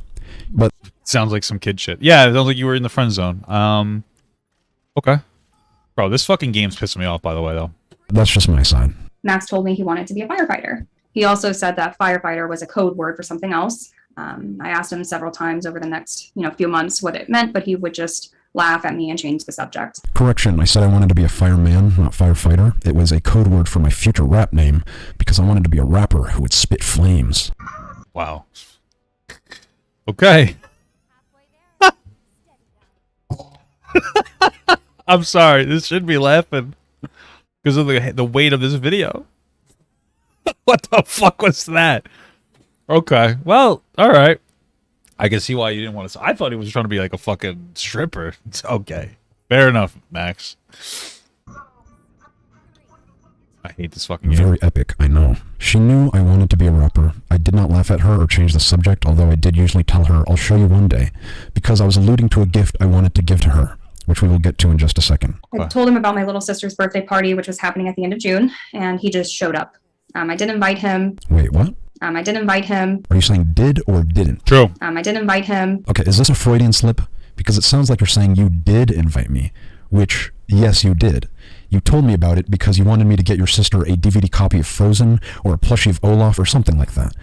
S2: But
S1: sounds like some kid shit. Yeah, it sounds like you were in the friend zone. Okay. Bro, this fucking game's pissing me off, by the way, though.
S2: That's just my side.
S4: Max told me he wanted to be a firefighter. He also said that firefighter was a code word for something else. I asked him several times over the next, few months what it meant, but he would just laugh at me and change the subject.
S2: Correction, I said I wanted to be a fireman, not firefighter. It was a code word for my future rap name because I wanted to be a rapper who would spit flames.
S1: Wow. Okay. I'm sorry, this should be laughing because of the weight of this video. What the fuck was that? Okay, well, all right. I can see why you didn't want to. I thought he was trying to be like a fucking stripper. It's okay, fair enough, Max. I hate this fucking game.
S2: Very epic, I know. She knew I wanted to be a rapper. I did not laugh at her or change the subject, although I did usually tell her, I'll show you one day, because I was alluding to a gift I wanted to give to her. which we will get to in just a second.
S4: I told him about my little sister's birthday party, which was happening at the end of June, and he just showed up. I did invite him.
S2: Wait, what?
S4: I did invite him.
S2: Are you saying did or didn't?
S1: True.
S4: I did invite him.
S2: Okay, is this a Freudian slip? Because it sounds like you're saying you did invite me, which, yes, you did. You told me about it because you wanted me to get your sister a DVD copy of Frozen or a plushie of Olaf or something like that,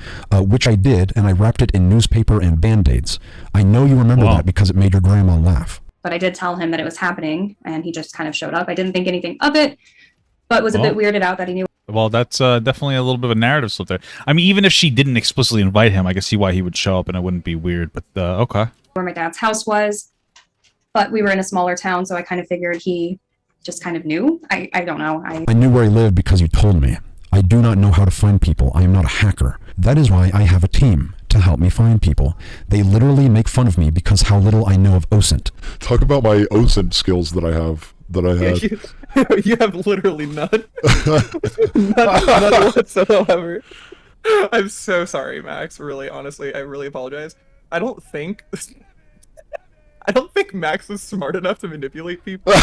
S2: which I did, and I wrapped it in newspaper and Band-Aids. I know you remember that because it made your grandma laugh.
S4: But I did tell him that it was happening, and he just kind of showed up. I didn't think anything of it, but was a bit weirded out that he knew.
S1: Well, that's definitely a little bit of a narrative slip there. I mean, even if she didn't explicitly invite him, I could see why he would show up and it wouldn't be weird, but okay.
S4: Where my dad's house was, but we were in a smaller town, so I kind of figured he just kind of knew. I don't know.
S2: I knew where he lived because you told me. I do not know how to find people. I am not a hacker. That is why I have a team to help me find people. They literally make fun of me because how little I know of OSINT.
S14: Talk about my OSINT skills that I have.
S12: You have literally none. None whatsoever. I'm so sorry, Max. Really, honestly, I really apologize. I don't think Max is smart enough to manipulate people.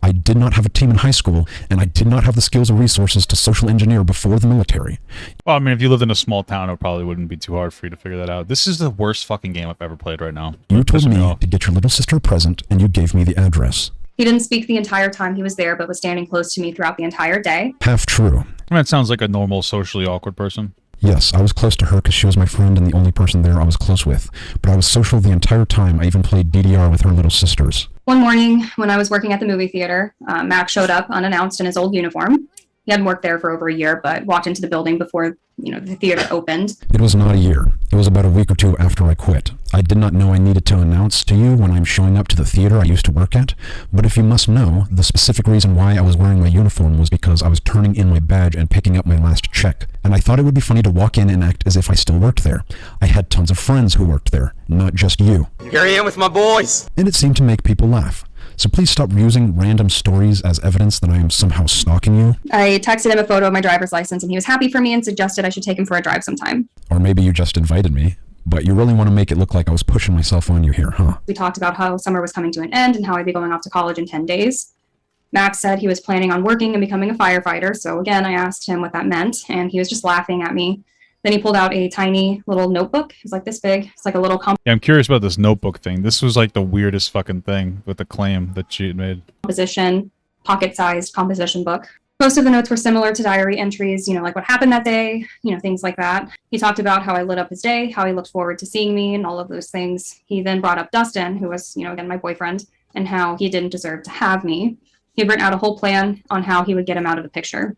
S2: I did not have a team in high school, and I did not have the skills or resources to social engineer before the military.
S1: Well, I mean, if you lived in a small town, it probably wouldn't be too hard for you to figure that out. This is the worst fucking game I've ever played right now.
S2: You told me to get your little sister a present, and you gave me the address.
S4: He didn't speak the entire time he was there, but was standing close to me throughout the entire day.
S2: Half true.
S1: I mean, it sounds like a normal, socially awkward person.
S2: Yes, I was close to her because she was my friend and the only person there I was close with. But I was social the entire time. I even played DDR with her little sisters.
S4: One morning, when I was working at the movie theater, Max showed up unannounced in his old uniform. He hadn't worked there for over a year, but walked into the building before, the theater opened.
S2: It was not a year. It was about a week or two after I quit. I did not know I needed to announce to you when I'm showing up to the theater I used to work at, but if you must know, the specific reason why I was wearing my uniform was because I was turning in my badge and picking up my last check, and I thought it would be funny to walk in and act as if I still worked there. I had tons of friends who worked there, not just you.
S15: Here I am with my boys!
S2: And it seemed to make people laugh. So please stop using random stories as evidence that I am somehow stalking you.
S4: I texted him a photo of my driver's license, and he was happy for me and suggested I should take him for a drive sometime.
S2: Or maybe you just invited me, but you really want to make it look like I was pushing myself on you here, huh?
S4: We talked about how summer was coming to an end and how I'd be going off to college in 10 days. Max said he was planning on working and becoming a firefighter, so again, I asked him what that meant, and he was just laughing at me. Then he pulled out a tiny little notebook. It was like this big. It's like a little
S1: Yeah, I'm curious about this notebook thing. This was like the weirdest fucking thing with the claim that she had made.
S4: Composition, pocket-sized composition book. Most of the notes were similar to diary entries, like what happened that day, things like that. He talked about how I lit up his day, how he looked forward to seeing me, and all of those things. He then brought up Dustin, who was, again, my boyfriend, and how he didn't deserve to have me. He had written out a whole plan on how he would get him out of the picture.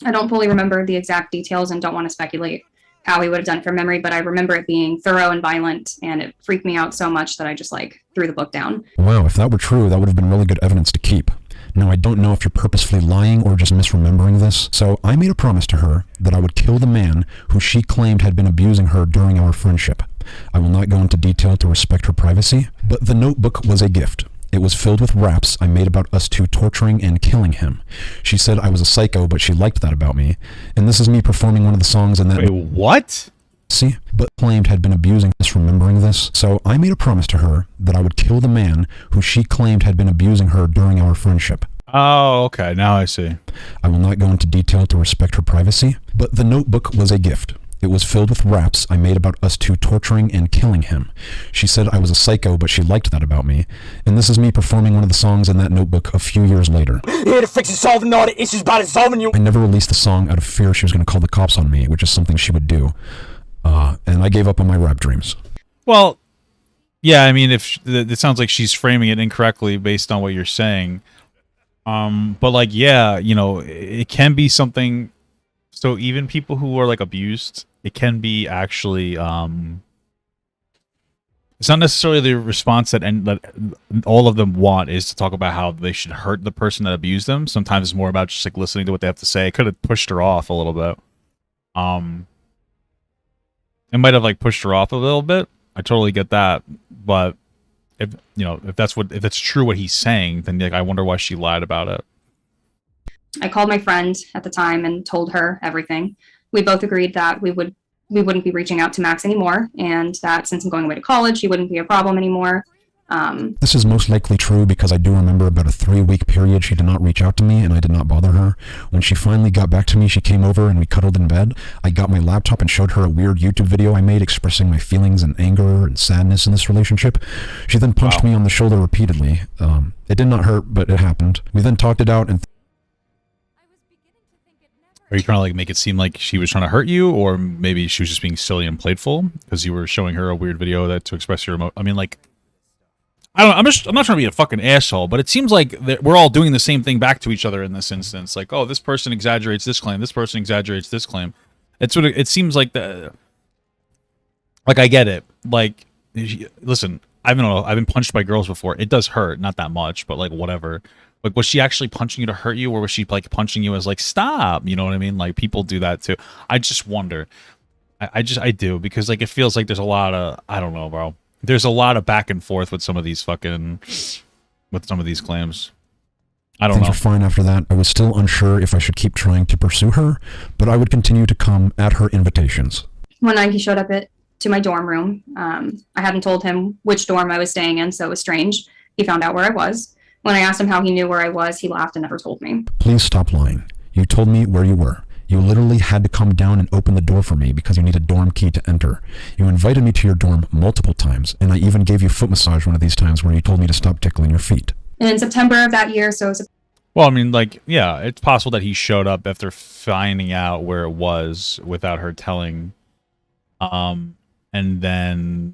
S4: I don't fully remember the exact details and don't want to speculate how he would have done it from memory, but I remember it being thorough and violent, and it freaked me out so much that I just threw the book down.
S2: Wow, if that were true, that would have been really good evidence to keep. Now, I don't know if you're purposefully lying or just misremembering this, so I made a promise to her that I would kill the man who she claimed had been abusing her during our friendship. I will not go into detail to respect her privacy, but the notebook was a gift. It was filled with raps I made about us two torturing and killing him. She said I was a psycho, but she liked that about me. And this is me performing one of the songs in that...
S1: Wait, what?
S2: See? But claimed had been abusing us, remembering this. So I made a promise to her that I would kill the man who she claimed had been abusing her during our friendship.
S1: Oh, okay. Now I see.
S2: I will not go into detail to respect her privacy, but the notebook was a gift. It was filled with raps I made about us two torturing and killing him. She said I was a psycho, but she liked that about me. And this is me performing one of the songs in that notebook a few years later.
S15: Here to fix and solving all the issues by solving you.
S2: I never released the song out of fear she was going to call the cops on me, which is something she would do. And I gave up on my rap dreams.
S1: Well, yeah, I mean, it sounds like she's framing it incorrectly based on what you're saying. But yeah, it can be something. So even people who are abused, it can be actually it's not necessarily the response that all of them want is to talk about how they should hurt the person that abused them. Sometimes it's more about just listening to what they have to say. It could have pushed her off a little bit. It might have pushed her off a little bit. I totally get that, but if it's true what he's saying, then I wonder why she lied about it.
S4: I called my friend at the time and told her everything. We both agreed that we would, we wouldn't be reaching out to Max anymore, and that since I'm going away to college, he wouldn't be a problem anymore.
S2: This is most likely true because I do remember about a 3-week period she did not reach out to me and I did not bother her. When she finally got back to me, she came over and we cuddled in bed. I got my laptop and showed her a weird YouTube video I made expressing my feelings and anger and sadness in this relationship. She then punched me on the shoulder repeatedly. It did not hurt, but it happened. We then talked it out and...
S1: Are you trying to like make it seem like she was trying to hurt you, or maybe she was just being silly and playful because you were showing her a weird video that to express your I mean, like, I don't know, I'm not trying to be a fucking asshole, but it seems like we're all doing the same thing back to each other in this instance. Like, oh, this person exaggerates this claim, this person exaggerates this claim. It seems like like I get it. Like, listen, I've been punched by girls before. It does hurt, not that much, but like whatever. Like, was she actually punching you to hurt you, or was she like punching you as like, stop? You know what I mean? Like, people do that too. I just wonder. I do, because like it feels like there's a lot of, I don't know, bro. There's a lot of back and forth with some of these claims. I don't know.
S2: Things were fine after that. I was still unsure if I should keep trying to pursue her, but I would continue to come at her invitations.
S4: One night he showed up to my dorm room. I hadn't told him which dorm I was staying in, so it was strange. He found out where I was. When I asked him how he knew where I was, he laughed and never told me.
S2: Please stop lying. You told me where you were. You literally had to come down and open the door for me because you need a dorm key to enter. You invited me to your dorm multiple times, and I even gave you foot massage one of these times where you told me to stop tickling your feet.
S4: And in September of that year,
S1: well, I mean, like, yeah, it's possible that he showed up after finding out where it was without her telling. And then...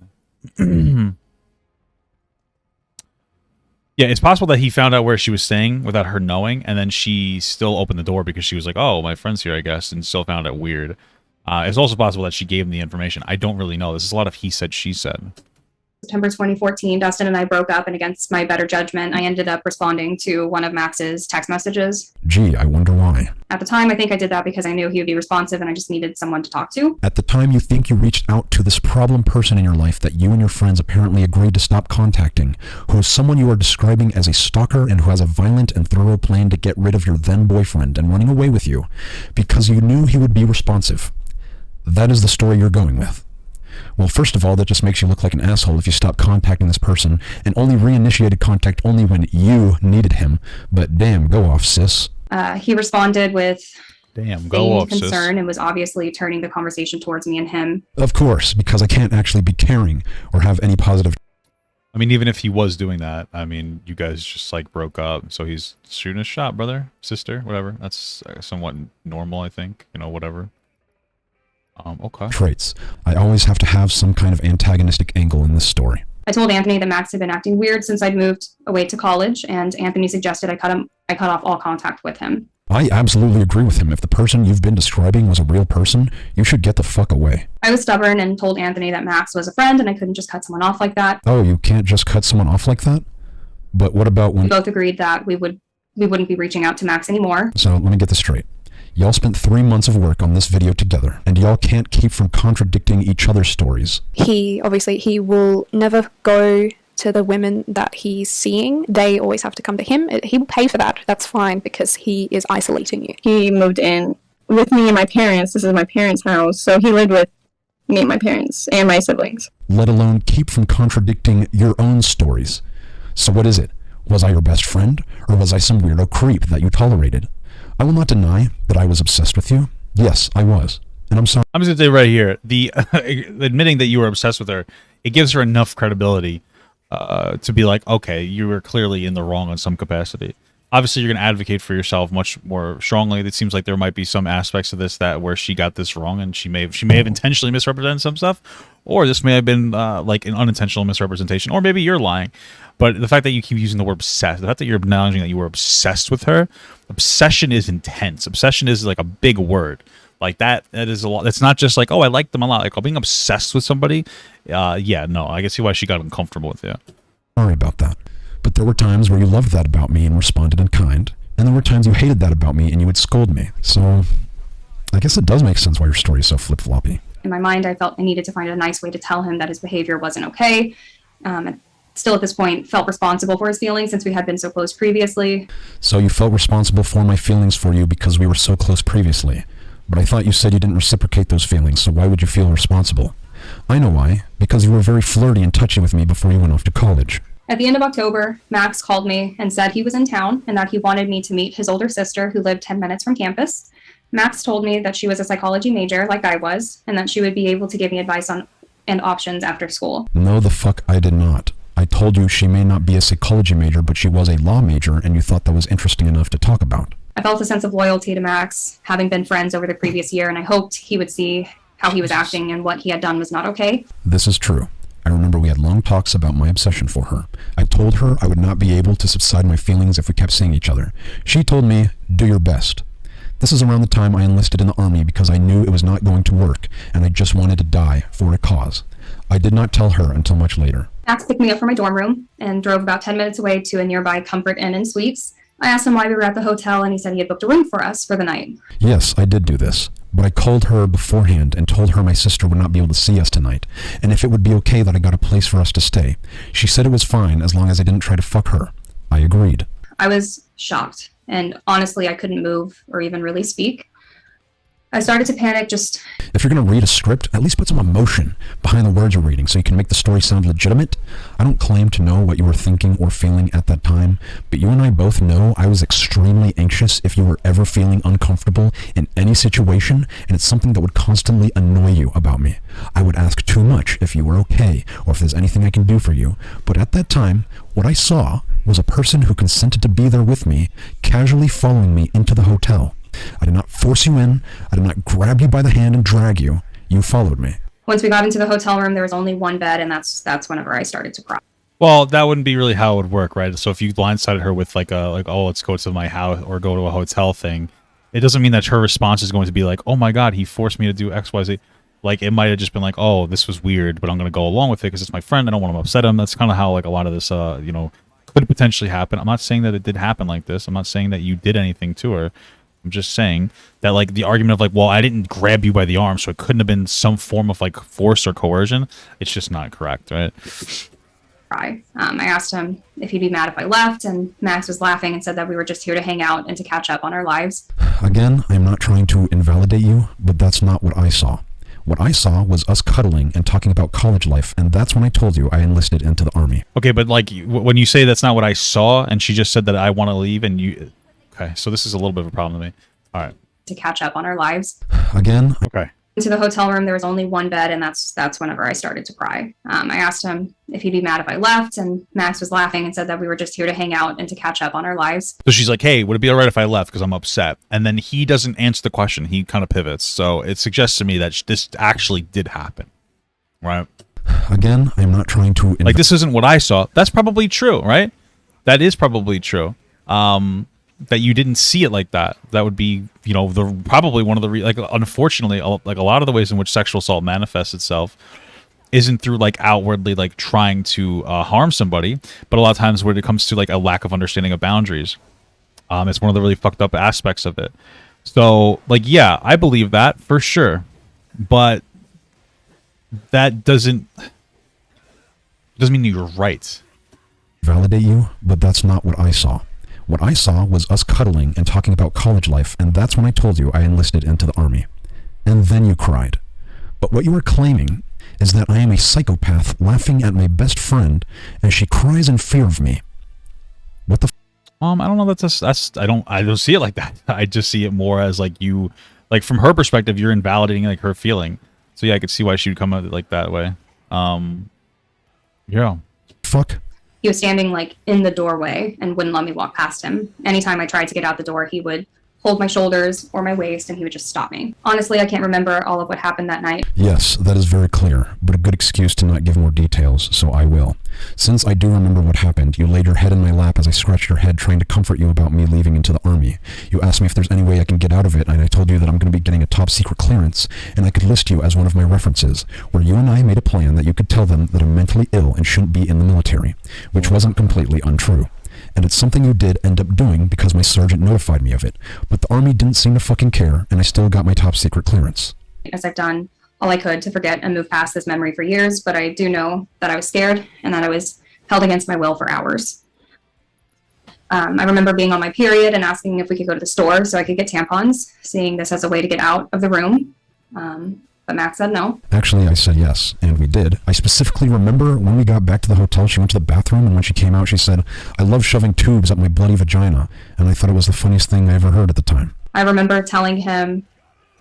S1: yeah, it's possible that he found out where she was staying without her knowing, and then she still opened the door because she was like, oh, my friend's here, I guess, and still found it weird. It's also possible that she gave him the information. I don't really know. This is a lot of he said, she said.
S4: September 2014, Dustin and I broke up, and against my better judgment, I ended up responding to one of Max's text messages.
S2: Gee, I wonder why.
S4: At the time, I think I did that because I knew he would be responsive and I just needed someone to talk to.
S2: At the time, you think you reached out to this problem person in your life that you and your friends apparently agreed to stop contacting, who is someone you are describing as a stalker and who has a violent and thorough plan to get rid of your then boyfriend and running away with you, because you knew he would be responsive. That is the story you're going with. Well, first of all, that just makes you look like an asshole if you stop contacting this person and only reinitiated contact only when you needed him. But damn, go off, sis.
S4: He responded with
S1: damn, go off,
S4: concern
S1: sis.
S4: and was obviously turning the conversation towards me and him.
S2: Of course, because I can't actually be caring or have any positive...
S1: I mean, even if he was doing that, I mean, you guys just like broke up, so he's shooting a shot, brother, sister, whatever. That's somewhat normal, I think, you know, whatever. Okay.
S2: Traits. I always have to have some kind of antagonistic angle in this story.
S4: I told Anthony that Max had been acting weird since I'd moved away to college, and Anthony suggested I cut off all contact with him.
S2: I absolutely agree with him. If the person you've been describing was a real person, you should get the fuck away.
S4: I was stubborn and told Anthony that Max was a friend and I couldn't just cut someone off like that.
S2: Oh, you can't just cut someone off like that? But what about when...
S4: We both agreed that we wouldn't be reaching out to Max anymore.
S2: So let me get this straight. Y'all spent 3 months of work on this video together, and y'all can't keep from contradicting each other's stories.
S8: He will never go to the women that he's seeing. They always have to come to him. He will pay for that. That's fine, because he is isolating you.
S9: He moved in with me and my parents. This is my parents' house, so he lived with me and my parents and my siblings.
S2: Let alone keep from contradicting your own stories. So what is it? Was I your best friend, or was I some weirdo creep that you tolerated? I will not deny that I was obsessed with you. Yes, I was. And I'm sorry.
S1: I'm just going to say right here, the admitting that you were obsessed with her, it gives her enough credibility to be like, okay, you were clearly in the wrong in some capacity. Obviously, you're going to advocate for yourself much more strongly. It seems like there might be some aspects of this that where she got this wrong, and she may have intentionally misrepresented some stuff, or this may have been like an unintentional misrepresentation, or maybe you're lying. But the fact that you keep using the word obsessed, the fact that you're acknowledging that you were obsessed with her, obsession is intense. Obsession is like a big word. Like that is a lot. It's not just like, oh, I like them a lot. Like being obsessed with somebody. Yeah, no, I can see why she got uncomfortable with you.
S2: Sorry about that. But there were times where you loved that about me and responded in kind, and there were times you hated that about me and you would scold me. So I guess it does make sense why your story is so flip-floppy.
S4: In my mind, I felt I needed to find a nice way to tell him that his behavior wasn't okay. Still at this point felt responsible for his feelings since we had been so close previously.
S2: So you felt responsible for my feelings for you because we were so close previously. But I thought you said you didn't reciprocate those feelings, so why would you feel responsible? I know why. Because you were very flirty and touchy with me before you went off to college.
S4: At the end of October, Max called me and said he was in town and that he wanted me to meet his older sister who lived 10 minutes from campus. Max told me that she was a psychology major like I was and that she would be able to give me advice on and options after school.
S2: No, the fuck I did not. I told you she may not be a psychology major, but she was a law major, and you thought that was interesting enough to talk about.
S4: I felt a sense of loyalty to Max, having been friends over the previous year, and I hoped he would see how he was acting and what he had done was not okay.
S2: This is true. I remember we had long talks about my obsession for her. I told her I would not be able to subside my feelings if we kept seeing each other. She told me, do your best. This is around the time I enlisted in the army because I knew it was not going to work, and I just wanted to die for a cause. I did not tell her until much later.
S4: Max picked me up from my dorm room and drove about 10 minutes away to a nearby Comfort Inn and Suites. I asked him why we were at the hotel, and he said he had booked a room for us for the night.
S2: Yes, I did do this, but I called her beforehand and told her my sister would not be able to see us tonight, and if it would be okay that I got a place for us to stay. She said it was fine as long as I didn't try to fuck her. I agreed.
S4: I was shocked, and honestly, I couldn't move or even really speak. I started to panic just...
S2: If you're going to read a script, at least put some emotion behind the words you're reading so you can make the story sound legitimate. I don't claim to know what you were thinking or feeling at that time, but you and I both know I was extremely anxious if you were ever feeling uncomfortable in any situation, and it's something that would constantly annoy you about me. I would ask too much if you were okay, or if there's anything I can do for you, but at that time, what I saw was a person who consented to be there with me, casually following me into the hotel. I did not force you in. I did not grab you by the hand and drag you. You followed me.
S4: Once we got into the hotel room, there was only one bed, and that's whenever I started to cry.
S1: Well, that wouldn't be really how it would work, right? So if you blindsided her with oh, let's go to my house or go to a hotel thing, it doesn't mean that her response is going to be like, oh my God, he forced me to do X, Y, Z. Like, it might have just been like, oh, this was weird, but I'm going to go along with it because it's my friend. I don't want to upset him. That's kind of how, like, a lot of this, could potentially happen. I'm not saying that it did happen like this. I'm not saying that you did anything to her. I'm just saying that, like, the argument of, like, well, I didn't grab you by the arm, so it couldn't have been some form of, like, force or coercion. It's just not correct, right?
S4: I asked him if he'd be mad if I left, and Max was laughing and said that we were just here to hang out and to catch up on our lives.
S2: Again, I'm not trying to invalidate you, but that's not what I saw. What I saw was us cuddling and talking about college life, and that's when I told you I enlisted into the army.
S1: Okay, but, like, when you say that's not what I saw, and she just said that I want to leave, and you... Okay, so this is a little bit of a problem to me. All right.
S4: To catch up on our lives.
S2: Again?
S1: Okay.
S4: Into the hotel room, there was only one bed, and that's whenever I started to cry. I asked him if he'd be mad if I left, and Max was laughing and said that we were just here to hang out and to catch up on our lives.
S1: So she's like, hey, would it be all right if I left because I'm upset? And then he doesn't answer the question. He kind of pivots. So it suggests to me that this actually did happen, right?
S2: Again, I'm not trying to...
S1: Like, this isn't what I saw. That's probably true, right? That is probably true. That you didn't see it like that. That would be, probably one of the unfortunately, like, a lot of the ways in which sexual assault manifests itself isn't through, like, outwardly, like, trying to harm somebody, but a lot of times when it comes to, like, a lack of understanding of boundaries. It's one of the really fucked up aspects of it. So, like, yeah, I believe that for sure, but that doesn't mean you're right.
S2: Validate you, but that's not what I saw. What I saw was us cuddling and talking about college life, and that's when I told you I enlisted into the army. And then you cried. But what you are claiming is that I am a psychopath laughing at my best friend as she cries in fear of me. What the
S1: I don't know. I don't see it like that. I just see it more as, like, you, like, from her perspective, you're invalidating, like, her feeling. So yeah, I could see why she would come at it like that way. Yeah.
S2: Fuck.
S4: He was standing, like, in the doorway and wouldn't let me walk past him. Anytime I tried to get out the door, he would hold my shoulders or my waist, and he would just stop me. Honestly, I can't remember all of what happened that night.
S2: Yes, that is very clear, but a good excuse to not give more details, so I will. Since I do remember what happened, you laid your head in my lap as I scratched your head trying to comfort you about me leaving into the army. You asked me if there's any way I can get out of it, and I told you that I'm going to be getting a top secret clearance, and I could list you as one of my references, where you and I made a plan that you could tell them that I'm mentally ill and shouldn't be in the military, which wasn't completely untrue. And it's something you did end up doing because my sergeant notified me of it. But the army didn't seem to fucking care, and I still got my top secret clearance.
S4: As I've done all I could to forget and move past this memory for years, but I do know that I was scared and that I was held against my will for hours. I remember being on my period and asking if we could go to the store so I could get tampons, seeing this as a way to get out of the room. But Max said no.
S2: Actually, I said yes, and we did. I specifically remember when we got back to the hotel, she went to the bathroom, and when she came out, she said, "I love shoving tubes up my bloody vagina," and I thought it was the funniest thing I ever heard at the time.
S4: I remember telling him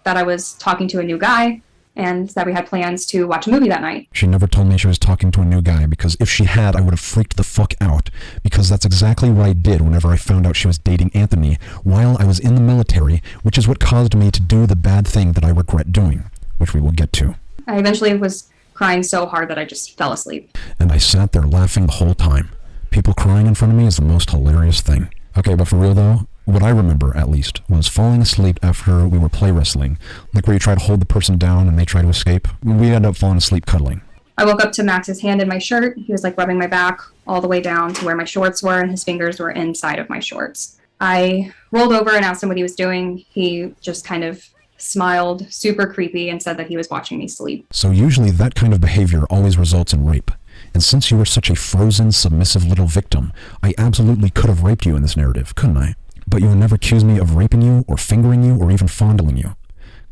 S4: that I was talking to a new guy and that we had plans to watch a movie that night.
S2: She never told me she was talking to a new guy, because if she had, I would have freaked the fuck out, because that's exactly what I did whenever I found out she was dating Anthony while I was in the military, which is what caused me to do the bad thing that I regret doing, which we will get to.
S4: I eventually was crying so hard that I just fell asleep.
S2: And I sat there laughing the whole time. People crying in front of me is the most hilarious thing. Okay, but for real though, what I remember, at least, was falling asleep after we were play wrestling, like where you try to hold the person down and they try to escape. We end up falling asleep cuddling.
S4: I woke up to Max's hand in my shirt. He was like rubbing my back all the way down to where my shorts were, and his fingers were inside of my shorts. I rolled over and asked him what he was doing. He just kind of smiled, super creepy, and said that he was watching me sleep.
S2: So usually that kind of behavior always results in rape. And since you were such a frozen, submissive little victim, I absolutely could have raped you in this narrative, couldn't I? But you would never accuse me of raping you, or fingering you, or even fondling you.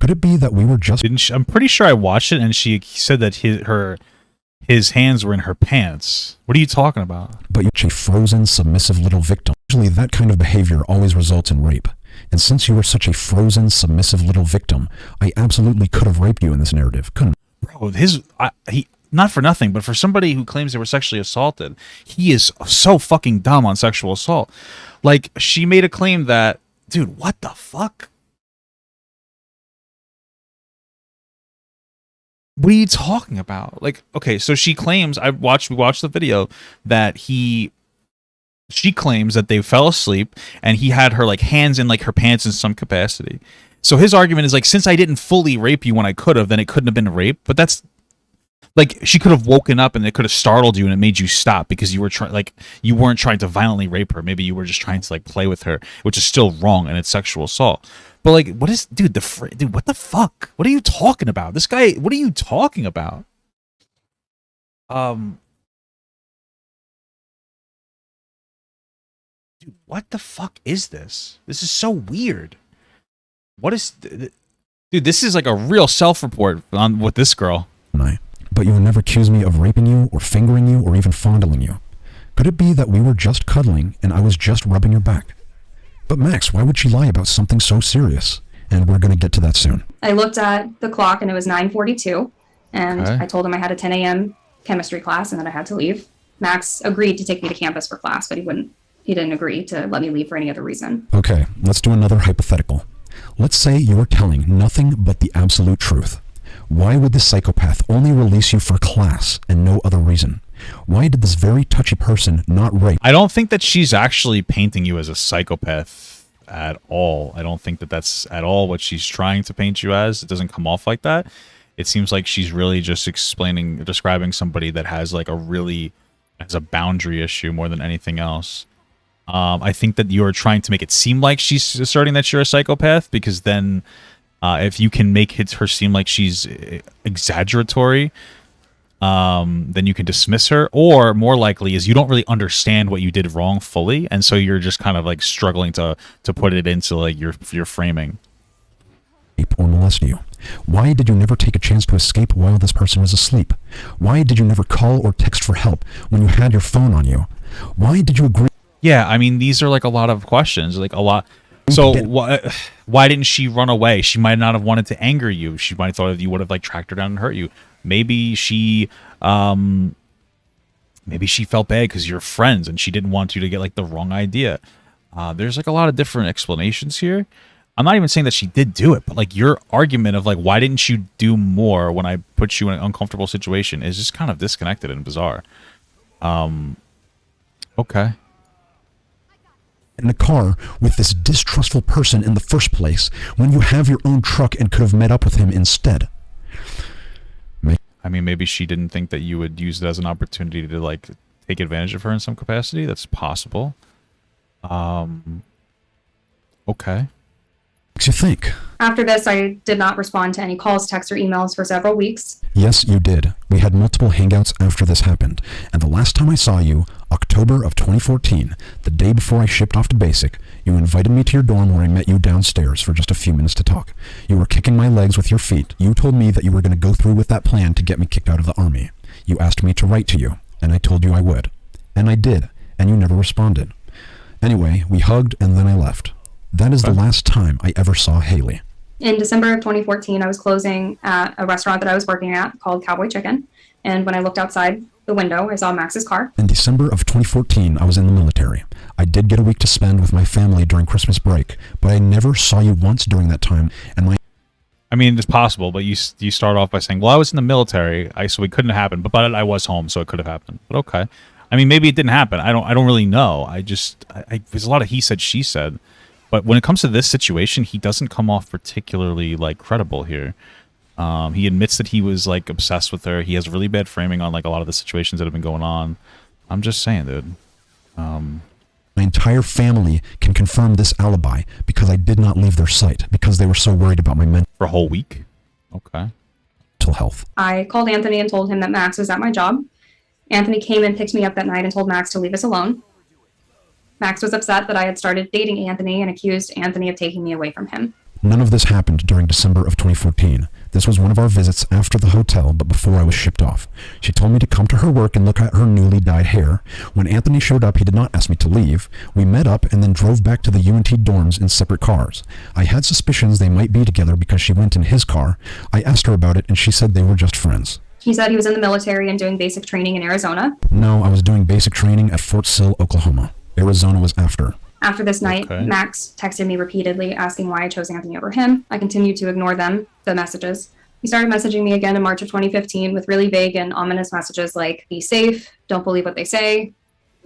S2: Could it be that we were just...
S1: I'm pretty sure I watched it, and she said that his hands were in her pants. What are you talking about?
S2: But you're such a frozen, submissive little victim. Usually that kind of behavior always results in rape. And since you were such a frozen, submissive little victim, I absolutely could have raped you in this narrative, couldn't I?
S1: Bro, he not for nothing, but for somebody who claims they were sexually assaulted, he is so fucking dumb on sexual assault. Like, she made a claim that, dude, what the fuck? What are you talking about? Like, okay, so she claims, we watched the video, that she claims that they fell asleep and he had her like hands in like her pants in some capacity. So his argument is like, since I didn't fully rape you when I could have, then it couldn't have been rape. But that's like, she could have woken up and it could have startled you and it made you stop because you were you weren't trying to violently rape her. Maybe you were just trying to like play with her, which is still wrong and it's sexual assault. But like, what is, dude, dude, what the fuck? What are you talking about? This guy, what are you talking about? Dude, what the fuck is this? This is so weird. What is, dude, this is like a real self-report on with this girl.
S2: But you would never accuse me of raping you, or fingering you, or even fondling you. Could it be that we were just cuddling and I was just rubbing your back? But Max, why would she lie about something so serious? And we're going to get to that soon.
S4: I looked at the clock and it was 9:42, and
S1: Okay.
S4: I told him I had a 10 a.m. chemistry class and that I had to leave. Max agreed to take me to campus for class, but he didn't agree to let me leave for any other reason.
S2: Okay, let's do another hypothetical. Let's say you are telling nothing but the absolute truth. Why would this psychopath only release you for class and no other reason? Why did this very touchy person not rape?
S1: I don't think that she's actually painting you as a psychopath at all. I don't think that that's at all what she's trying to paint you as. It doesn't come off like that. It seems like she's really just describing somebody that has like has a boundary issue more than anything else. I think that you're trying to make it seem like she's asserting that you're a psychopath, because then if you can make her seem like she's exaggeratory, then you can dismiss her. Or more likely is you don't really understand what you did wrong fully, and so you're just kind of like struggling to put it into like your framing.
S2: Or molest you? Why did you never take a chance to escape while this person was asleep? Why did you never call or text for help when you had your phone on you? Why did you agree?
S1: Yeah, I mean, these are like a lot of questions, like a lot. So why didn't she run away? She might not have wanted to anger you. She might have thought you would have like tracked her down and hurt you. Maybe she felt bad because you're friends and she didn't want you to get like the wrong idea. There's like a lot of different explanations here. I'm not even saying that she did do it, but like your argument of like, why didn't you do more when I put you in an uncomfortable situation is just kind of disconnected and bizarre. Okay.
S2: In the car with this distrustful person in the first place when you have your own truck and could have met up with him instead?
S1: I mean, maybe she didn't think that you would use it as an opportunity to like take advantage of her in some capacity. That's possible. Okay.
S2: Makes you think.
S4: After this, I did not respond to any calls, texts, or emails for several weeks.
S2: Yes, you did. We had multiple hangouts after this happened, and the last time I saw you, October of 2014, the day before I shipped off to basic, you invited me to your dorm where I met you downstairs for just a few minutes to talk. You were kicking my legs with your feet. You told me that you were going to go through with that plan to get me kicked out of the army. You asked me to write to you, and I told you I would. And I did, and you never responded. Anyway, we hugged and then I left. That is the last time I ever saw Haley.
S4: In December of 2014, I was closing at a restaurant that I was working at called Cowboy Chicken. And when I looked outside the window, I saw Max's car.
S2: In December of 2014, I was in the military. I did get a week to spend with my family during Christmas break, but I never saw you once during that time, and
S1: I mean, it's possible, but you start off by saying, well, I was in the military, so it couldn't happen, but I was home, so it could have happened. But okay. I mean, maybe it didn't happen. I don't really know. There's a lot of he said, she said. But when it comes to this situation, he doesn't come off particularly, like, credible here. He admits that he was, like, obsessed with her. He has really bad framing on, like, a lot of the situations that have been going on. I'm just saying, dude.
S2: My entire family can confirm this alibi because I did not leave their sight because they were so worried about my mental...
S1: For a whole week? Okay.
S2: ...health.
S4: I called Anthony and told him that Max was at my job. Anthony came and picked me up that night and told Max to leave us alone. Max was upset that I had started dating Anthony and accused Anthony of taking me away from him.
S2: None of this happened during December of 2014. This was one of our visits after the hotel, but before I was shipped off. She told me to come to her work and look at her newly dyed hair. When Anthony showed up, he did not ask me to leave. We met up and then drove back to the UNT dorms in separate cars. I had suspicions they might be together because she went in his car. I asked her about it and she said they were just friends.
S4: He said he was in the military and doing basic training in Arizona.
S2: No, I was doing basic training at Fort Sill, Oklahoma. Arizona was after.
S4: After this night,
S1: Okay.
S4: Max texted me repeatedly asking why I chose Anthony over him. I continued to ignore them, the messages. He started messaging me again in March of 2015 with really vague and ominous messages like, be safe, don't believe what they say.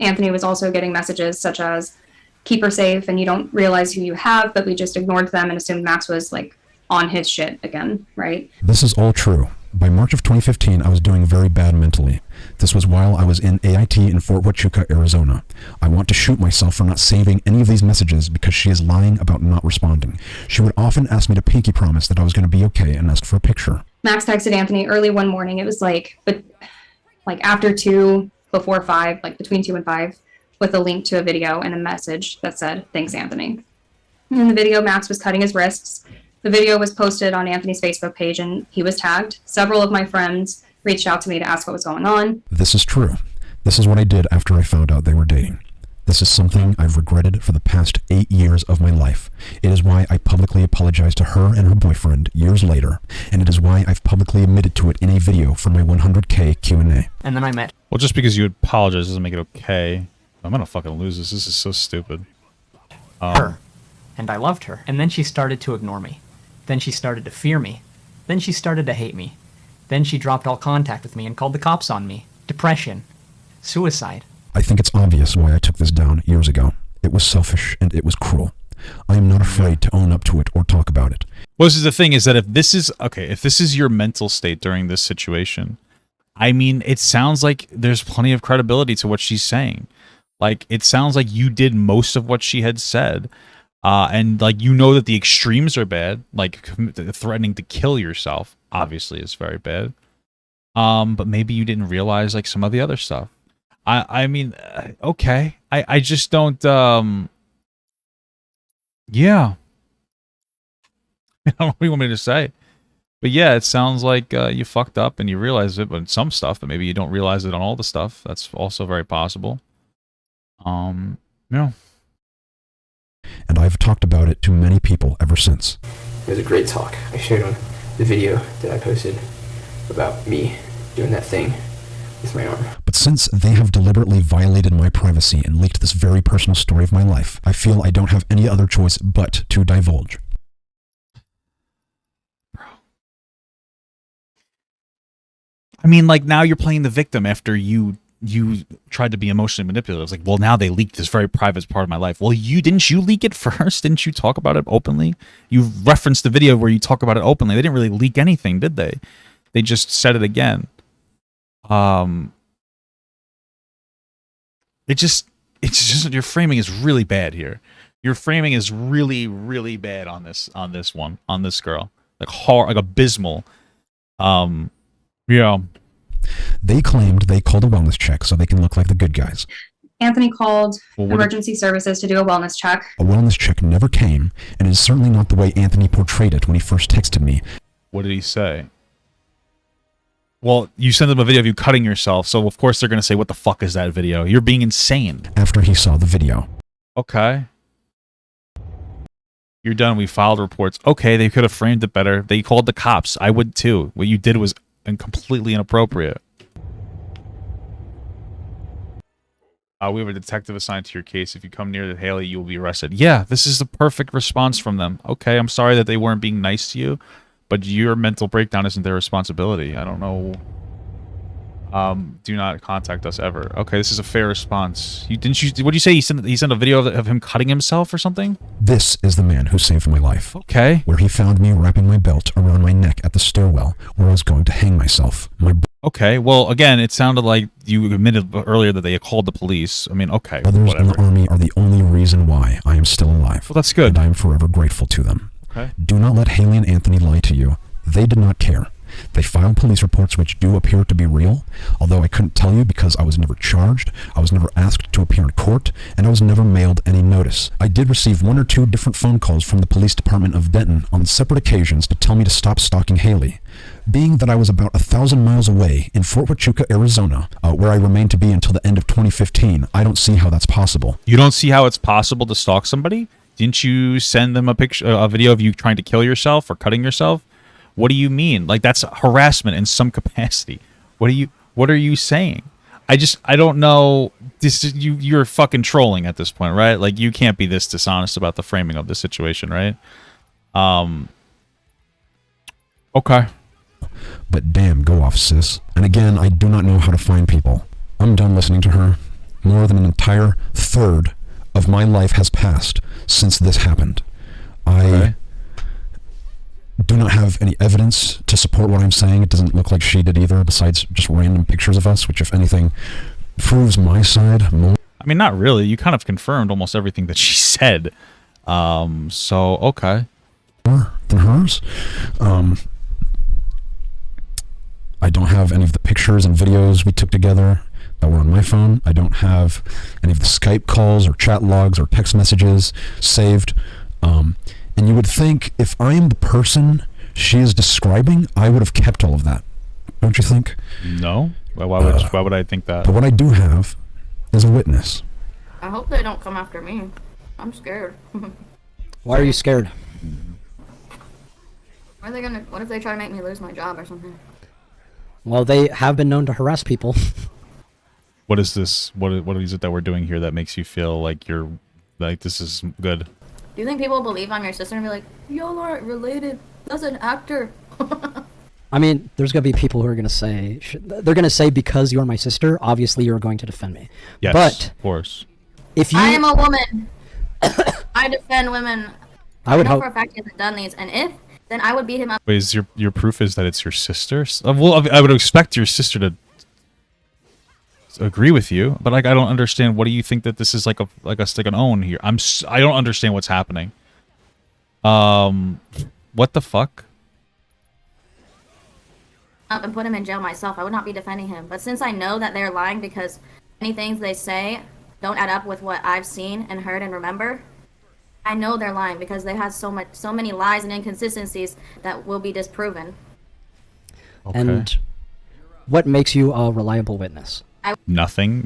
S4: Anthony was also getting messages such as, keep her safe and you don't realize who you have, but we just ignored them and assumed Max was like on his shit again, right?
S2: This is all true. By March of 2015, I was doing very bad mentally. This was while I was in AIT in Fort Huachuca, Arizona. I want to shoot myself for not saving any of these messages because she is lying about not responding. She would often ask me to pinky promise that I was going to be okay and ask for a picture.
S4: Max texted Anthony early one morning. It was like after 2, before 5, like between 2 and 5, with a link to a video and a message that said, thanks, Anthony. In the video, Max was cutting his wrists. The video was posted on Anthony's Facebook page and he was tagged. Several of my friends reached out to me to ask what was going on.
S2: This is true. This is what I did after I found out they were dating. This is something I've regretted for the past 8 years of my life. It is why I publicly apologized to her and her boyfriend years later, and it is why I've publicly admitted to it in a video for my 100K Q&A.
S7: And then I met
S1: Well, just because you apologize doesn't make it okay. I'm gonna fucking lose this. This is so stupid.
S7: her, and I loved her. And then she started to ignore me. Then she started to fear me. Then she started to hate me. Then she dropped all contact with me and called the cops on me. Depression. Suicide.
S2: I think it's obvious why I took this down years ago. It was selfish and it was cruel. I am not afraid to own up to it or talk about it.
S1: Well, this is the thing, is that if this is your mental state during this situation, I mean, it sounds like there's plenty of credibility to what she's saying. Like, it sounds like you did most of what she had said. And, like, you know that the extremes are bad. Like, threatening to kill yourself, obviously, is very bad. But maybe you didn't realize, like, some of the other stuff. I mean, okay. I just don't, yeah. I don't know what you want me to say. But yeah, it sounds like you fucked up and you realize it on some stuff, but maybe you don't realize it on all the stuff. That's also very possible. Yeah.
S2: And I've talked about it to many people ever since.
S16: It was a great talk. I shared on the video that I posted about me doing that thing with my arm.
S2: But since they have deliberately violated my privacy and leaked this very personal story of my life, I feel I don't have any other choice but to divulge.
S1: I mean, like, now you're playing the victim after you tried to be emotionally manipulative. It's like, well, now they leaked this very private part of my life. Well, didn't you leak it first? Didn't you talk about it openly? You referenced the video where you talk about it openly. They didn't really leak anything, did they? They just said it again. It's just your framing is really bad here. Your framing is really, really bad on this girl. Like abysmal. Yeah.
S2: They claimed they called a wellness check so they can look like the good guys.
S4: Anthony called
S2: Well,
S4: emergency services to do a wellness check.
S2: A wellness check never came, and it is certainly not the way Anthony portrayed it when he first texted me.
S1: What did he say? Well, you sent them a video of you cutting yourself, so of course they're going to say, what the fuck is that video? You're being insane.
S2: After he saw the video.
S1: Okay. You're done. We filed reports. Okay, they could have framed it better. They called the cops. I would too. What you did was completely inappropriate. We have a detective assigned to your case. If you come near the Haley, you will be arrested. Yeah, this is the perfect response from them. Okay, I'm sorry that they weren't being nice to you, but your mental breakdown isn't their responsibility. I don't know. Do not contact us ever. Okay, this is a fair response. What did you say? He sent a video of him cutting himself or something?
S2: This is the man who saved my life.
S1: Okay.
S2: Where he found me wrapping my belt around my neck at the stairwell where I was going to hang myself.
S1: Okay, well, again, it sounded like you admitted earlier that they called the police. I mean, okay,
S2: brothers in the army are the only reason why I am still alive.
S1: Well, that's good.
S2: And I am forever grateful to them.
S1: Okay.
S2: Do not let Haley and Anthony lie to you. They did not care. They filed police reports which do appear to be real, although I couldn't tell you because I was never charged, I was never asked to appear in court, and I was never mailed any notice. I did receive 1 or 2 different phone calls from the police department of Denton on separate occasions to tell me to stop stalking Haley. Being that I was about 1,000 miles away in Fort Huachuca, Arizona, where I remained to be until the end of 2015, I don't see how that's possible.
S1: You don't see how it's possible to stalk somebody? Didn't you send them a video of you trying to kill yourself or cutting yourself? What do you mean? Like, that's harassment in some capacity. What are you saying? I don't know. You're fucking trolling at this point, right? Like, you can't be this dishonest about the framing of the situation, right? Okay.
S2: But damn, go off, sis. And again, I do not know how to find people. I'm done listening to her. More than an entire third of my life has passed since this happened. I do not have any evidence to support what I'm saying. It doesn't look like she did either, besides just random pictures of us, which, if anything, proves my side more.
S1: I mean, not really. You kind of confirmed almost everything that she said. So, okay.
S2: More than hers. I don't have any of the pictures and videos we took together that were on my phone. I don't have any of the Skype calls or chat logs or text messages saved. And you would think if I am the person she is describing, I would have kept all of that. Don't you think?
S1: No. Why would I think that?
S2: But what I do have is a witness.
S17: I hope they don't come after me. I'm scared.
S18: Why are you scared?
S17: What if they try to make me lose my job or something?
S18: Well, they have been known to harass people.
S1: What is this? What is it that we're doing here that makes you feel like you're like this is good?
S17: Do you think people will believe I'm your sister and be like, y'all aren't related? That's an actor.
S18: I mean, there's going to be people who are going to say, they're going to say because you're my sister, obviously you're going to defend me.
S1: Yes,
S18: but
S1: of course.
S18: If you...
S17: I am a woman. I defend women.
S18: I would
S17: know
S18: hope...
S17: for a fact he hasn't done these, and if, then I would beat him up.
S1: Wait, is your proof is that it's your sister? Well, I would expect your sister to agree with you, but like I don't understand. What do you think that this is like an own here? I don't understand what's happening. What the fuck?
S17: Up and put him in jail myself. I would not be defending him. But since I know that they're lying because many things they say don't add up with what I've seen and heard and remember, I know they're lying because they have so many lies and inconsistencies that will be disproven.
S18: Okay. And what makes you a reliable witness?
S1: Nothing.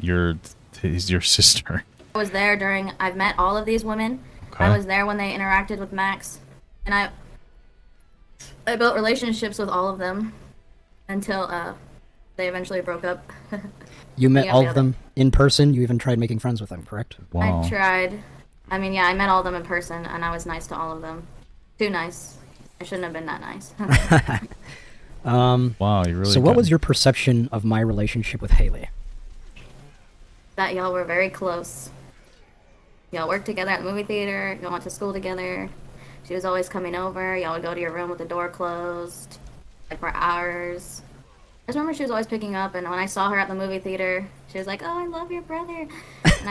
S1: He's your sister.
S17: I was there during. I've met all of these women.
S1: Okay.
S17: I was there when they interacted with Max, and I built relationships with all of them until they eventually broke up.
S18: You met all of them in person? You even tried making friends with them, correct?
S1: Wow.
S17: I tried. I mean, yeah, I met all of them in person, and I was nice to all of them. Too nice. I shouldn't have been that nice.
S1: Wow, you really.
S18: So, what was your perception of my relationship with Haley?
S17: That y'all were very close. Y'all worked together at the movie theater. Y'all went to school together. She was always coming over. Y'all would go to your room with the door closed, like for hours. I just remember she was always picking up, and when I saw her at the movie theater, she was like, "Oh, I love your brother." And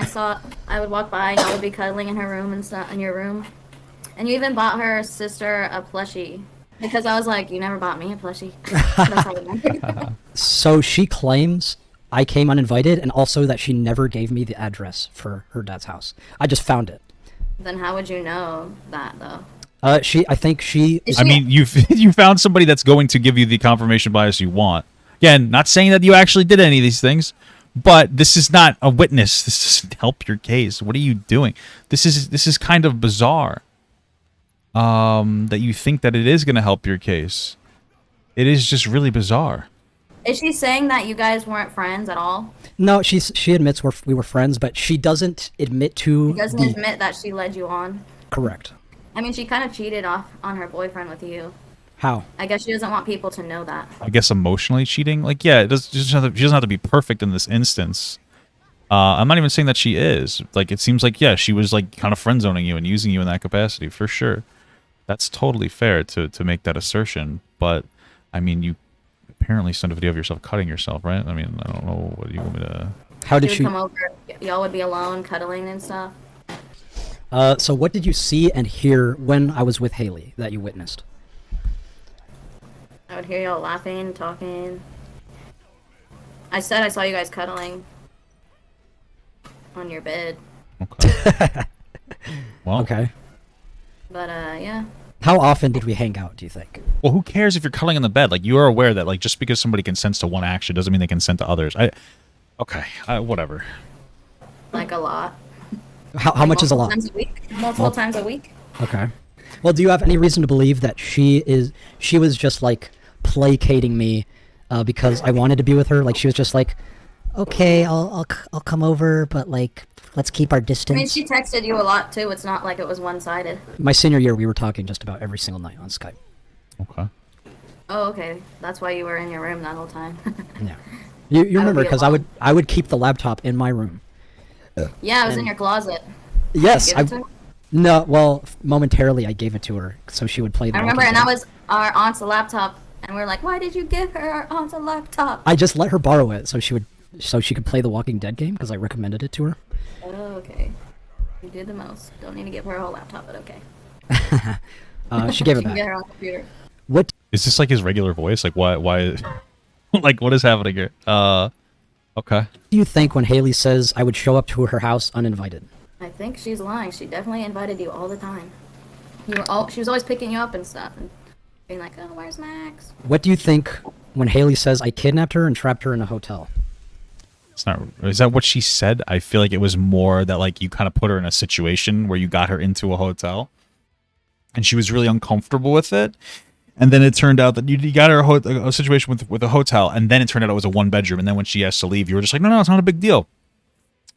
S17: I would walk by, and y'all would be cuddling in her room and stuff, in your room. And you even bought her sister a plushie. Because I was like, you never bought me a plushie. That's how we met.
S18: So she claims I came uninvited, and also that she never gave me the address for her dad's house. I just found it.
S17: Then how would you know that though?
S18: I think she.
S1: I mean, you found somebody that's going to give you the confirmation bias you want. Again, not saying that you actually did any of these things, but this is not a witness. This doesn't help your case. What are you doing? This is kind of bizarre. That you think that it is going to help your case. It is just really bizarre.
S17: Is she saying that you guys weren't friends at all?
S18: No, she admits we were friends, but she doesn't admit to.
S17: She doesn't admit that she led you on.
S18: Correct.
S17: I mean, she kind of cheated off on her boyfriend with you.
S18: How?
S17: I guess she doesn't want people to know that.
S1: I guess emotionally cheating. Like, yeah, she doesn't have to be perfect in this instance. I'm not even saying that she is. Like, it seems like, yeah, she was like kind of friend zoning you and using you in that capacity for sure. That's totally fair to make that assertion. But I mean, you apparently sent a video of yourself cutting yourself, right? I mean, I don't know what you want me to.
S18: How did
S17: she would come over? Y'all would be alone, cuddling and stuff.
S18: So what did you see and hear when I was with Haley that you witnessed?
S17: I would hear y'all laughing, talking. I said I saw you guys cuddling on your bed.
S1: Okay. Well.
S18: Okay.
S17: But yeah.
S18: How often did we hang out, do you think?
S1: Well, who cares if you're cuddling in the bed? Like, you are aware that, like, just because somebody consents to one action doesn't mean they consent to others. Okay, whatever.
S17: Like a lot.
S18: How much is a lot?
S17: Times a week. Multiple times a week.
S18: Okay. Well, do you have any reason to believe that she was just like placating me because I wanted to be with her? Like she was just like, okay, I'll come over, but like let's keep our distance.
S17: I mean, she texted you a lot too. It's not like it was one-sided.
S18: My senior year, we were talking just about every single night on Skype.
S1: Okay.
S17: Oh, okay. That's why you were in your room that whole time.
S18: Yeah. You remember because I would keep the laptop in my room.
S17: Yeah, it was in your closet.
S18: Yes, no. Well, momentarily I gave it to her so she would play the.
S17: I remember, and that was our aunt's laptop, and we were like, "Why did you give her our aunt's laptop?"
S18: I just let her borrow it so she could play the Walking Dead game because I recommended it to her.
S17: Oh, okay. You did the most. Don't need to give her a whole laptop, but okay.
S18: She gave it
S17: She can
S18: back.
S17: get her own computer.
S18: What
S1: is this like his regular voice? Like why like what is happening here? Okay.
S18: What do you think when Haley says I would show up to her house uninvited?
S17: I think she's lying. She definitely invited you all the time. She was always picking you up and stuff, and being like, "Oh, where's Max?"
S18: What do you think when Haley says I kidnapped her and trapped her in a hotel?
S1: It's not. Is that what she said? I feel like it was more that like you kind of put her in a situation where you got her into a hotel, and she was really uncomfortable with it. And then it turned out that you got her a situation with a hotel, and then it turned out it was a 1-bedroom. And then when she asked to leave, you were just like, no, it's not a big deal.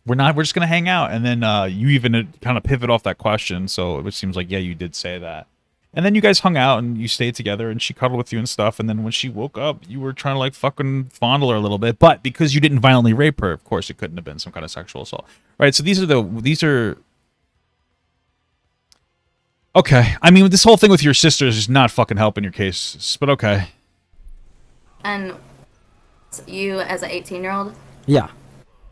S1: We're just gonna hang out. And then you even kind of pivot off that question, so it seems like, yeah, you did say that. And then you guys hung out and you stayed together, and she cuddled with you and stuff. And then when she woke up, you were trying to like fucking fondle her a little bit, but because you didn't violently rape her, of course, it couldn't have been some kind of sexual assault, right? So these are. Okay, I mean, this whole thing with your sisters is not fucking helping your case, but okay.
S17: And you, as an 18-year-old,
S18: Yeah.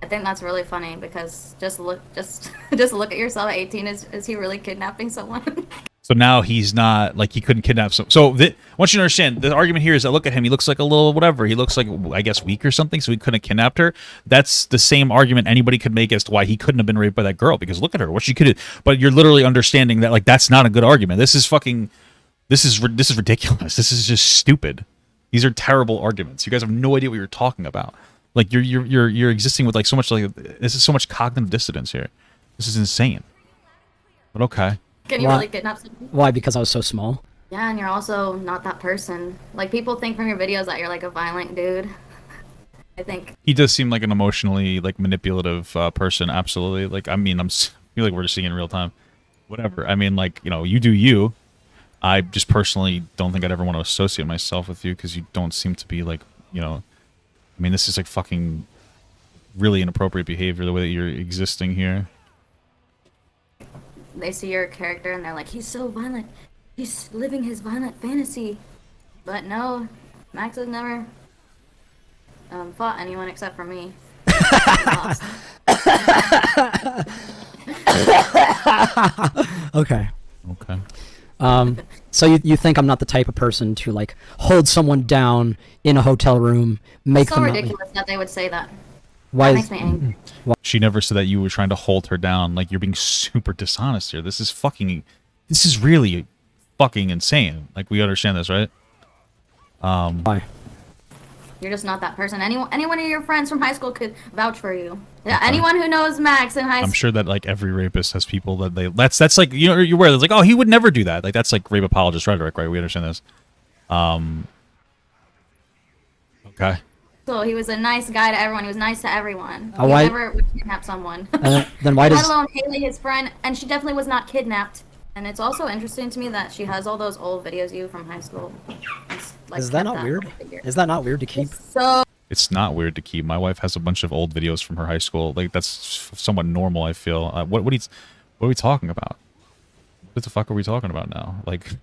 S17: I think that's really funny because just look at yourself at 18. Is he really kidnapping someone?
S1: So now he's not, like, he couldn't kidnap some. So once you understand, the argument here is that look at him, he looks like a little whatever. He looks like, I guess, weak or something, so he couldn't have kidnapped her. That's the same argument anybody could make as to why he couldn't have been raped by that girl, because look at her, what she could have. But you're literally understanding that, like, that's not a good argument. This is ridiculous. This is just stupid. These are terrible arguments. You guys have no idea what you're talking about. Like, you're existing with, like, so much, like, this is so much cognitive dissonance here. This is insane. But okay.
S17: Can you really kidnap someone?
S18: Why? Because I was so small?
S17: Yeah, and you're also not that person. Like, people think from your videos that you're like a violent dude. I think
S1: he does seem like an emotionally, like, manipulative person. Absolutely. Like, I mean, I feel like we're just seeing in real time. Whatever. I mean, like, you know, you do you. I just personally don't think I'd ever want to associate myself with you because you don't seem to be, like, you know, I mean, this is, like, fucking really inappropriate behavior, the way that you're existing here.
S17: they see your character and they're like, he's so violent. He's living his violent fantasy. But no, Max has never fought anyone except for me.
S18: Okay.
S1: Okay.
S18: So you think I'm not the type of person to like hold someone down in a hotel room, make
S17: It's so
S18: them
S17: ridiculous that they would say that.
S18: Why
S17: That makes me angry.
S1: She never said that you were trying to hold her down. Like, you're being super dishonest here. This is really fucking insane. Like, we understand this, right?
S18: Why?
S17: You're just not that person. Anyone of your friends from high school could vouch for you. Yeah, anyone who knows Max in high school.
S1: I'm sure that like every rapist has people that that's like, you know, you're aware. It's like, oh, he would never do that. Like, that's like rape apologist rhetoric, right? We understand this. Okay.
S17: So he was a nice guy to everyone. He was nice to everyone. He
S18: Why-
S17: never would kidnap someone.
S18: Then why
S17: Let
S18: does
S17: alone Haley, his friend, and she definitely was not kidnapped. And it's also interesting to me that she has all those old videos of you from high school. It's, like,
S18: is that
S17: kept
S18: not weird? Is that not weird to keep?
S17: So
S1: It's not weird to keep. My wife has a bunch of old videos from her high school. Like, that's somewhat normal, I feel. What are we talking about? What the fuck are we talking about now? Like,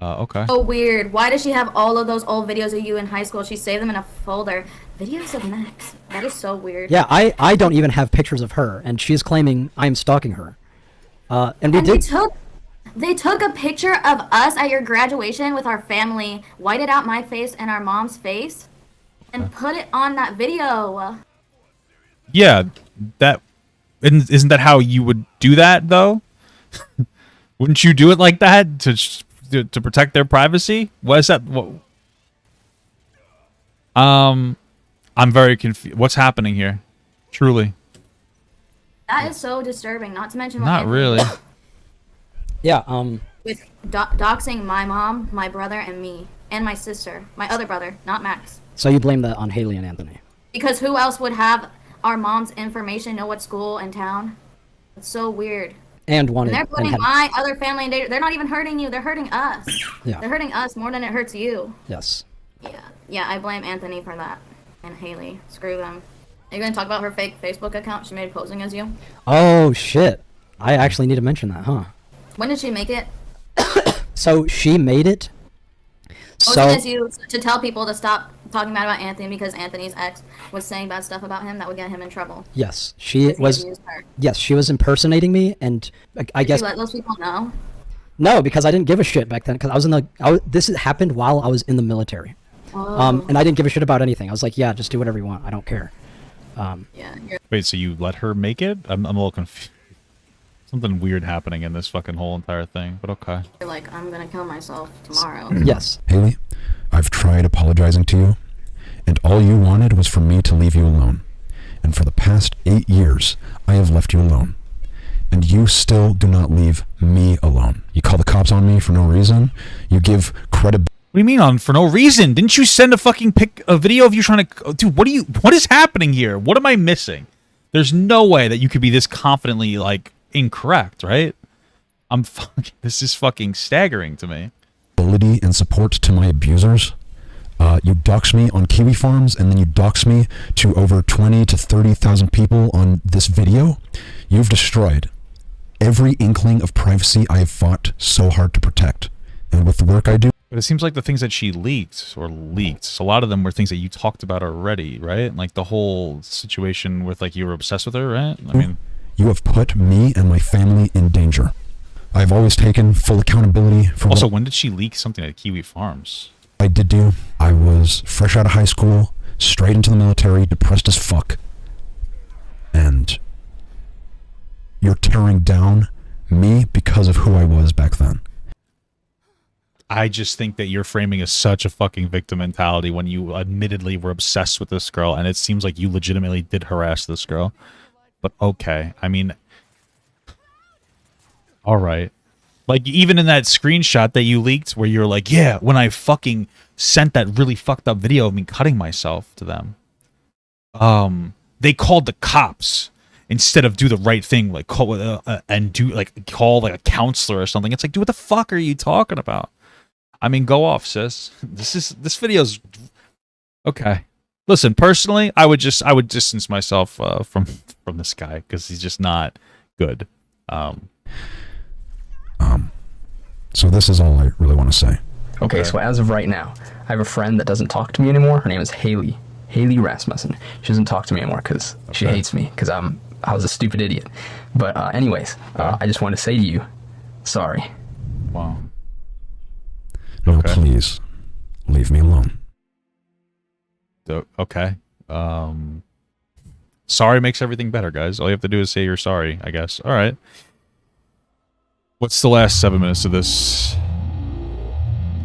S1: okay.
S17: so weird. Why does she have all of those old videos of you in high school? She saved them in a folder. Videos of Max. That is so weird.
S18: Yeah, I don't even have pictures of her, and she's claiming I'm stalking her. And we did.
S17: They took a picture of us at your graduation with our family, whited out my face and our mom's face, and put it on that video.
S1: Yeah, isn't that how you would do that though? Wouldn't you do it like that to protect their privacy? What is that? I'm very confused. What's happening here? Truly.
S17: That is so disturbing. Not to mention.
S1: Not really.
S18: Yeah.
S17: With doxing my mom, my brother, and me, and my sister, my other brother, not Max.
S18: So you blame that on Haley and Anthony?
S17: Because who else would have our mom's information, know what school and town? It's so weird.
S18: And wanted.
S17: And they're putting my other family in danger. They're not even hurting you. They're hurting us.
S18: Yeah.
S17: They're hurting us more than it hurts you.
S18: Yes.
S17: Yeah, I blame Anthony for that. And Haley. Screw them. Are you going to talk about her fake Facebook account she made posing as you?
S18: Oh shit! I actually need to mention that, huh?
S17: When did she make it?
S18: So she made it.
S17: Posing as you to tell people to stop talking bad about Anthony because Anthony's ex was saying bad stuff about him that would get him in trouble.
S18: Yes, she
S17: Because he
S18: was.
S17: abused her.
S18: Yes, she was impersonating me, and I guess.
S17: Did you let those people know?
S18: No, because I didn't give a shit back then. Because I was in the. This happened while I was in the military. And I didn't give a shit about anything. I was like, yeah, just do whatever you want. I don't care.
S1: Wait, so you let her make it? I'm a little confused. Something weird happening in this fucking whole entire thing, but okay.
S17: You're like, I'm gonna kill myself tomorrow.
S18: Yes.
S2: Haley, I've tried apologizing to you, and all you wanted was for me to leave you alone. And for the past 8 years, I have left you alone. And you still do not leave me alone. You call the cops on me for no reason. You give credibility.
S1: What do you mean for no reason? Didn't you send a video of you trying to... Dude, what is happening here? What am I missing? There's no way that you could be this confidently, like, incorrect, right? This is fucking staggering to me.
S2: And support to my abusers. You dox me on Kiwi Farms, and then you dox me to over 20 to 30,000 people on this video. You've destroyed every inkling of privacy I have fought so hard to protect. And with the work I do...
S1: But it seems like the things that she leaked, a lot of them were things that you talked about already, right? Like the whole situation with, like, you were obsessed with her, right? I mean...
S2: You have put me and my family in danger. I've always taken full accountability for...
S1: Also, when did she leak something at Kiwi Farms?
S2: I did do. I was fresh out of high school, straight into the military, depressed as fuck. And you're tearing down me because of who I was back then.
S1: I just think that your framing is such a fucking victim mentality when you admittedly were obsessed with this girl, and it seems like you legitimately did harass this girl. But okay, I mean... Alright. Like, even in that screenshot that you leaked where you're like, yeah, when I fucking sent that really fucked up video of me cutting myself to them, they called the cops instead of do the right thing, like call a counselor or something. It's like, dude, what the fuck are you talking about? I mean, go off, sis. This video's okay. Listen, personally, I would distance myself from this guy because he's just not good.
S2: So this is all I really want to say.
S16: Okay, so as of right now, I have a friend that doesn't talk to me anymore. Her name is Haley Rasmussen. She doesn't talk to me anymore because she hates me because I was a stupid idiot. But anyways, I just want to say to you, sorry.
S1: Wow.
S2: No, please, leave me alone.
S1: Okay. Sorry makes everything better, guys. All you have to do is say you're sorry, I guess. All right. What's the last 7 minutes of this?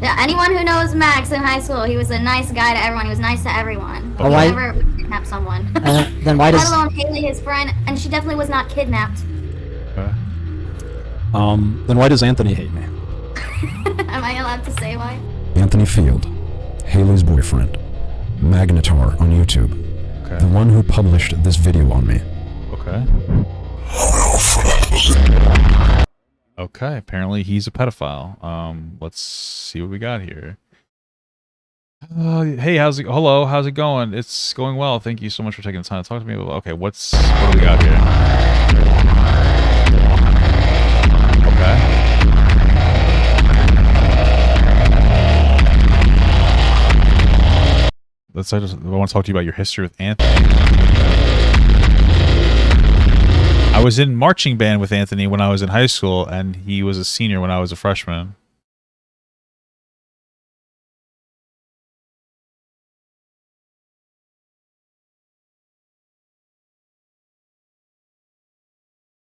S17: Yeah, anyone who knows Max in high school, he was a nice guy to everyone. He was nice to everyone.
S18: Oh,
S17: He
S18: why-
S17: never kidnapped someone.
S18: Then why does...
S17: Let alone Haley, his friend, and she definitely was not kidnapped.
S11: Then why does Anthony hate me?
S17: Am I allowed to say why?
S2: Anthony Field, Haley's boyfriend, Magnetar on YouTube, the one who published this video on me.
S1: Okay. Okay, apparently he's a pedophile. Let's see what we got here. Hey, hello, how's it going? It's going well. Thank you so much for taking the time to talk to me. Okay, what do we got here? Okay. I want to talk to you about your history with Anthony. I was in marching band with Anthony when I was in high school, and he was a senior when I was a freshman.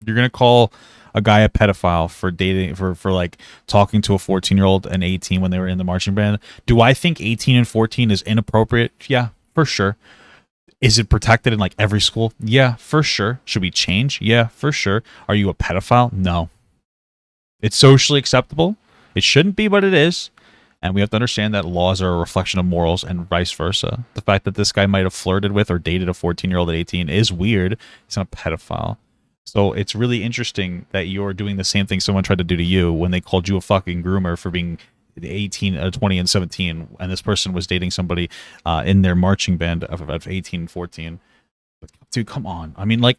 S1: You're gonna call a guy a pedophile for dating, for like talking to a 14-year-old and 18 when they were in the marching band? Do I think 18 and 14 is inappropriate? Yeah, for sure. Is it protected in like every school? Yeah, for sure. Should we change? Yeah, for sure. Are you a pedophile? No. It's socially acceptable. It shouldn't be, but it is. And we have to understand that laws are a reflection of morals and vice versa. The fact that this guy might have flirted with or dated a 14-year-old at 18 is weird. He's not a pedophile. So it's really interesting that you're doing the same thing someone tried to do to you when they called you a fucking groomer for being 18, 20, and 17, and this person was dating somebody in their marching band of 18 and 14. But dude, come on. I mean, like,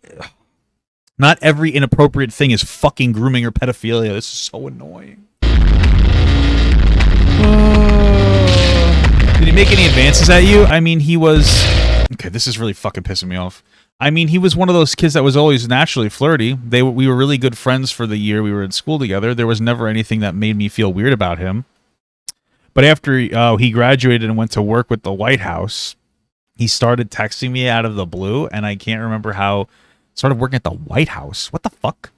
S1: not every inappropriate thing is fucking grooming or pedophilia. This is so annoying. Did he make any advances at you? I mean, he was... Okay, this is really fucking pissing me off. I mean, he was one of those kids that was always naturally flirty. We were really good friends for the year we were in school together. There was never anything that made me feel weird about him. But after he graduated and went to work with the White House, he started texting me out of the blue, and I can't remember how... Started working at the White House. What the fuck?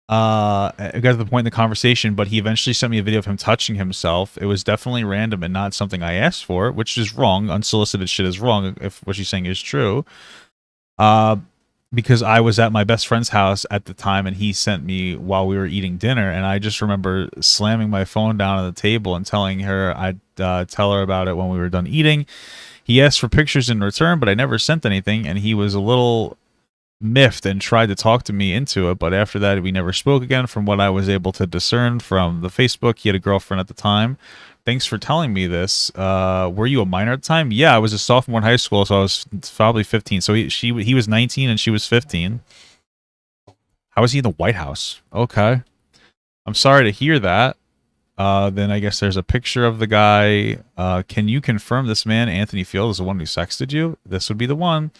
S1: I got to the point in the conversation, but he eventually sent me a video of him touching himself. It was definitely random and not something I asked for, which is wrong. Unsolicited shit is wrong if what she's saying is true. Because I was at my best friend's house at the time, and he sent me while we were eating dinner, and I just remember slamming my phone down on the table and telling her I'd tell her about it when we were done eating. He asked for pictures in return, but I never sent anything, and he was a little miffed and tried to talk to me into it, but after that we never spoke again. From what I was able to discern from the Facebook, he had a girlfriend at the time. Thanks for telling me this. Were you a minor at the time? Yeah, I was a sophomore in high school, so I was probably 15. So he was 19 and she was 15. How was he in the White House? Okay. I'm sorry to hear that. Then I guess there's a picture of the guy. Can you confirm this man, Anthony Field, is the one who sexted you? This would be the one.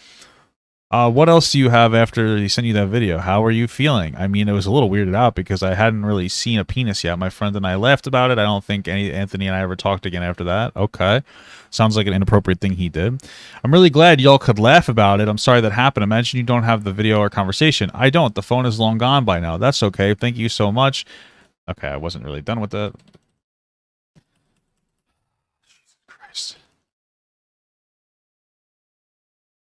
S1: What else do you have after he sent you that video? How are you feeling? I mean, it was a little weirded out because I hadn't really seen a penis yet. My friend and I laughed about it. I don't think Anthony and I ever talked again after that. Okay. Sounds like an inappropriate thing he did. I'm really glad y'all could laugh about it. I'm sorry that happened. Imagine you don't have the video or conversation. I don't. The phone is long gone by now. That's okay. Thank you so much. Okay, I wasn't really done with that. Jesus Christ.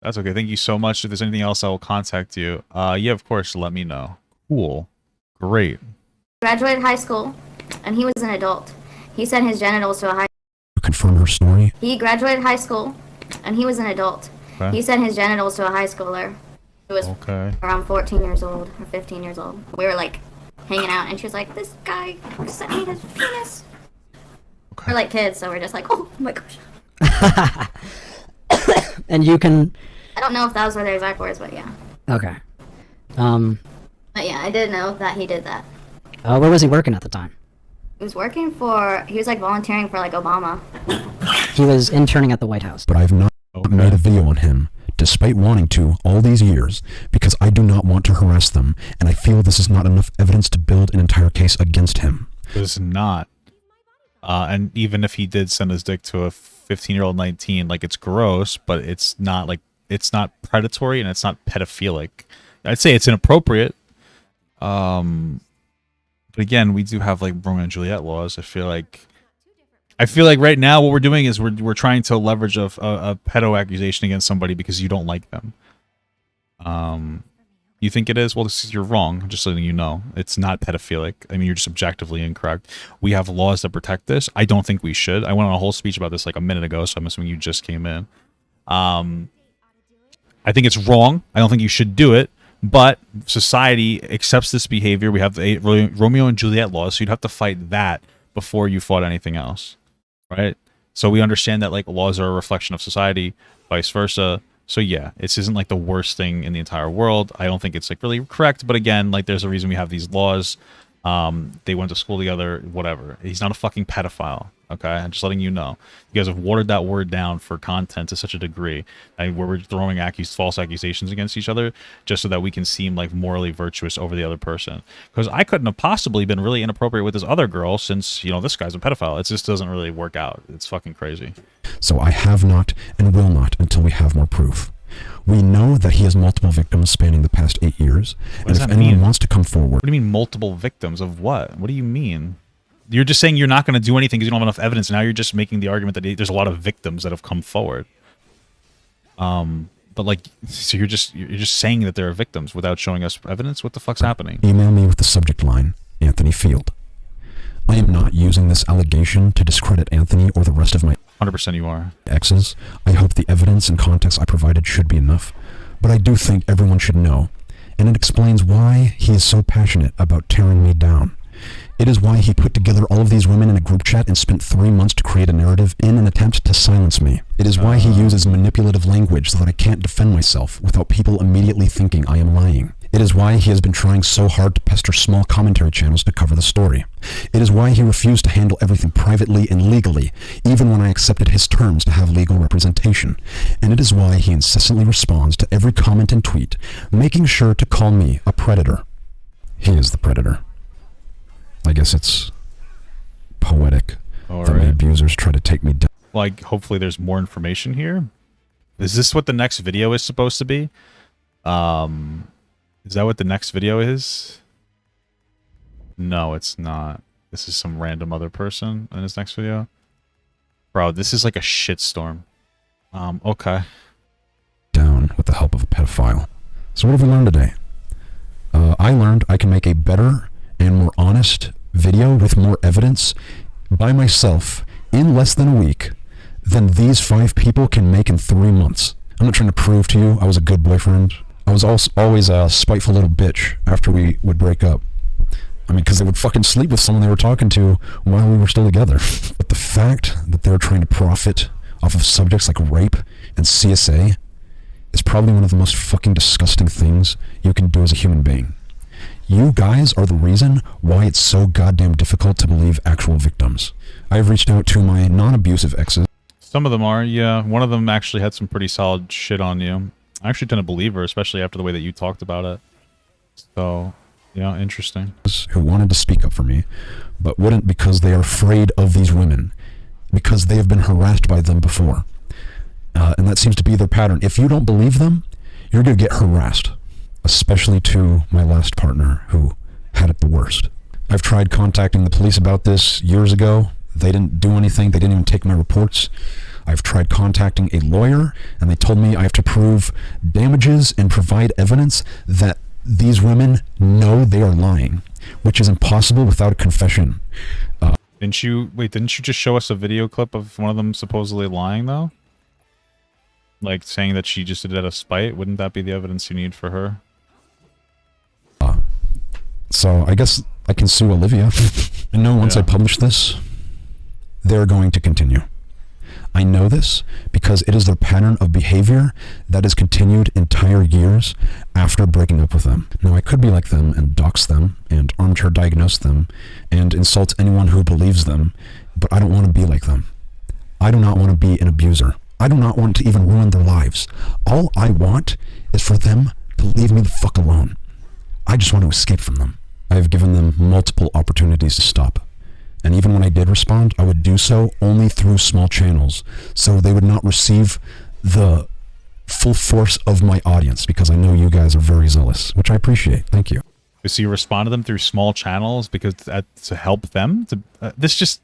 S1: That's okay. Thank you so much. If there's anything else, I will contact you. Yeah, of course. Let me know. Cool. Great.
S17: Graduated high school, and he was an adult. He sent his genitals to a high...
S2: Confirm her story?
S17: He graduated high school, and he was an adult.
S2: Okay.
S17: He sent his genitals to a high schooler who was around 14 years old or 15 years old. We were, like, hanging out, and she was like, this guy sent me his penis. We're like kids, so we're just like, oh my gosh.
S18: And you can...
S17: I don't know if those were their exact words, but yeah.
S18: Okay.
S17: But yeah, I did know that he did that.
S18: Where was he working at the time?
S17: He was working for... He was, like, volunteering for, like, Obama.
S18: He was interning at the White House.
S2: But I've not made a video on him, despite wanting to all these years, because I do not want to harass them, and I feel this is not enough evidence to build an entire case against him.
S1: It's not. And even if he did send his dick to a 15-year-old 19, like, it's gross, but it's not, like, it's not predatory and it's not pedophilic. I'd say it's inappropriate. But again, we do have like Romeo and Juliet laws. I feel like right now what we're doing is we're trying to leverage a pedo accusation against somebody because you don't like them. You think it is? Well, you're wrong. I'm just letting you know. It's not pedophilic. I mean, you're just objectively incorrect. We have laws that protect this. I don't think we should. I went on a whole speech about this like a minute ago, so I'm assuming you just came in. I think it's wrong. I don't think you should do it. But society accepts this behavior. We have the Romeo and Juliet laws, so you'd have to fight that before you fought anything else, right? So we understand that like laws are a reflection of society, vice versa. So yeah, this isn't like the worst thing in the entire world. I don't think it's like really correct, but again, like there's a reason we have these laws. They went to school together, whatever. He's not a fucking pedophile, okay? I'm just letting you know. You guys have watered that word down for content to such a degree, and where we're throwing false accusations against each other just so that we can seem like morally virtuous over the other person. Because I couldn't have possibly been really inappropriate with this other girl since, you know, this guy's a pedophile. It just doesn't really work out. It's fucking crazy.
S2: So I have not and will not until we have more proof. We know that he has multiple victims spanning the past 8 years, and if anyone wants to come forward...
S1: What do you mean multiple victims of what? What do you mean? You're just saying you're not going to do anything because you don't have enough evidence. Now you're just making the argument that there's a lot of victims that have come forward. But like, so you're just saying that there are victims without showing us evidence? What the fuck's happening?
S2: Email me with the subject line, Anthony Field. I am not using this allegation to discredit Anthony or the rest of my
S1: 100% you are.
S2: exes. I hope the evidence and context I provided should be enough, but I do think everyone should know, and it explains why he is so passionate about tearing me down. It is why he put together all of these women in a group chat and spent 3 months to create a narrative in an attempt to silence me. It is why he uses manipulative language so that I can't defend myself without people immediately thinking I am lying. It is why he has been trying so hard to pester small commentary channels to cover the story. It is why he refused to handle everything privately and legally, even when I accepted his terms to have legal representation. And it is why he incessantly responds to every comment and tweet, making sure to call me a predator. He is the predator. I guess it's poetic that my abusers try to take me down.
S1: Like, hopefully there's more information here. Is this what the next video is supposed to be? Is that what the next video is? No, it's not. This is some random other person in this next video. Bro, this is like a shitstorm. Okay.
S2: Down with the help of a pedophile. So what have we learned today? I learned I can make a better and more honest video with more evidence by myself in less than a week than these 5 people can make in 3 months. I'm not trying to prove to you I was a good boyfriend. I was also always a spiteful little bitch after we would break up. I mean, because they would fucking sleep with someone they were talking to while we were still together. But the fact that they're trying to profit off of subjects like rape and CSA is probably one of the most fucking disgusting things you can do as a human being. You guys are the reason why it's so goddamn difficult to believe actual victims. I've reached out to my non-abusive exes.
S1: Some of them are, yeah. One of them actually had some pretty solid shit on you. I actually didn't believe her, especially after the way that you talked about it. So, yeah, interesting.
S2: Who wanted to speak up for me, but wouldn't because they are afraid of these women, because they have been harassed by them before. And that seems to be their pattern. If you don't believe them, you're going to get harassed. Especially to my last partner, who had it the worst. I've tried contacting the police about this years ago. They didn't do anything. They didn't even take my reports. I've tried contacting a lawyer, and they told me I have to prove damages and provide evidence that these women know they are lying, which is impossible without a confession.
S1: Didn't you just show us a video clip of one of them supposedly lying, though? Like, saying that she just did it out of spite? Wouldn't that be the evidence you need for her?
S2: So I guess I can sue Olivia. I know once I publish this, they're going to continue. I know this because it is their pattern of behavior that has continued entire years after breaking up with them. Now, I could be like them and dox them and armchair diagnose them and insult anyone who believes them, but I don't want to be like them. I do not want to be an abuser. I do not want to even ruin their lives. All I want is for them to leave me the fuck alone. I just want to escape from them. I have given them multiple opportunities to stop. And even when I did respond, I would do so only through small channels, so they would not receive the full force of my audience because I know you guys are very zealous, which I appreciate. Thank you.
S1: So you respond to them through small channels because to help them? That just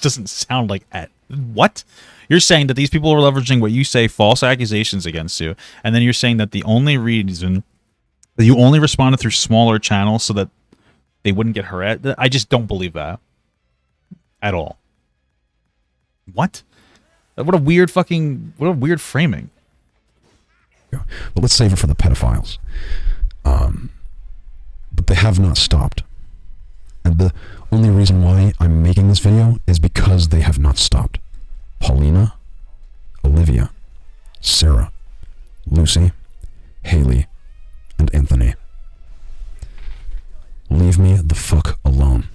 S1: doesn't sound like what? You're saying that these people are leveraging what you say, false accusations against you, and then you're saying that the only reason that you only responded through smaller channels so that they wouldn't get harassed? I just don't believe that at all. What? What a weird framing.
S2: But let's save it for the pedophiles. But they have not stopped. And the only reason why I'm making this video is because they have not stopped. Paulina, Olivia, Sarah, Lucy, Haley, and Anthony. Leave me the fuck alone.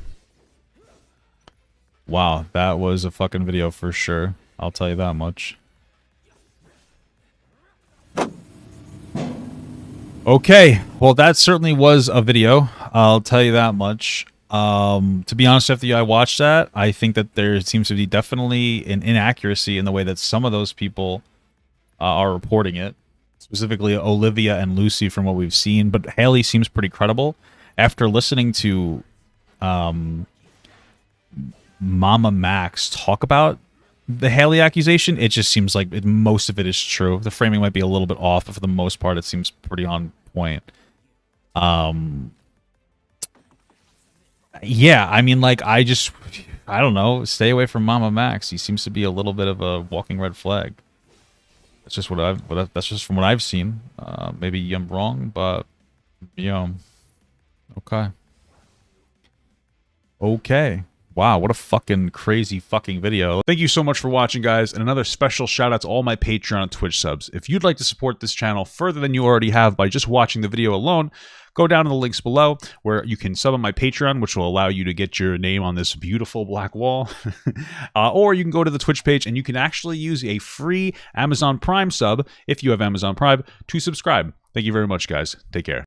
S1: Wow, that was a fucking video for sure. I'll tell you that much. Okay, well that certainly was a video. I'll tell you that much. To be honest with you, I watched that. I think that there seems to be definitely an inaccuracy in the way that some of those people are reporting it. Specifically Olivia and Lucy from what we've seen. But Haley seems pretty credible. After listening to MamaMax talk about the Haley accusation, it just seems like most of it is true. The framing might be a little bit off, but for the most part, it seems pretty on point. Yeah, I mean, like, I don't know, stay away from MamaMax. He seems to be a little bit of a walking red flag. That's just that's just from what I've seen. Maybe I'm wrong, but okay. Okay. Wow, what a fucking crazy fucking video. Thank you so much for watching, guys, and another special shout out to all my Patreon and Twitch subs. If you'd like to support this channel further than you already have by just watching the video alone, go down to the links below where you can sub on my Patreon, which will allow you to get your name on this beautiful black wall. Or you can go to the Twitch page and you can actually use a free Amazon Prime sub, if you have Amazon Prime, to subscribe. Thank you very much, guys. Take care.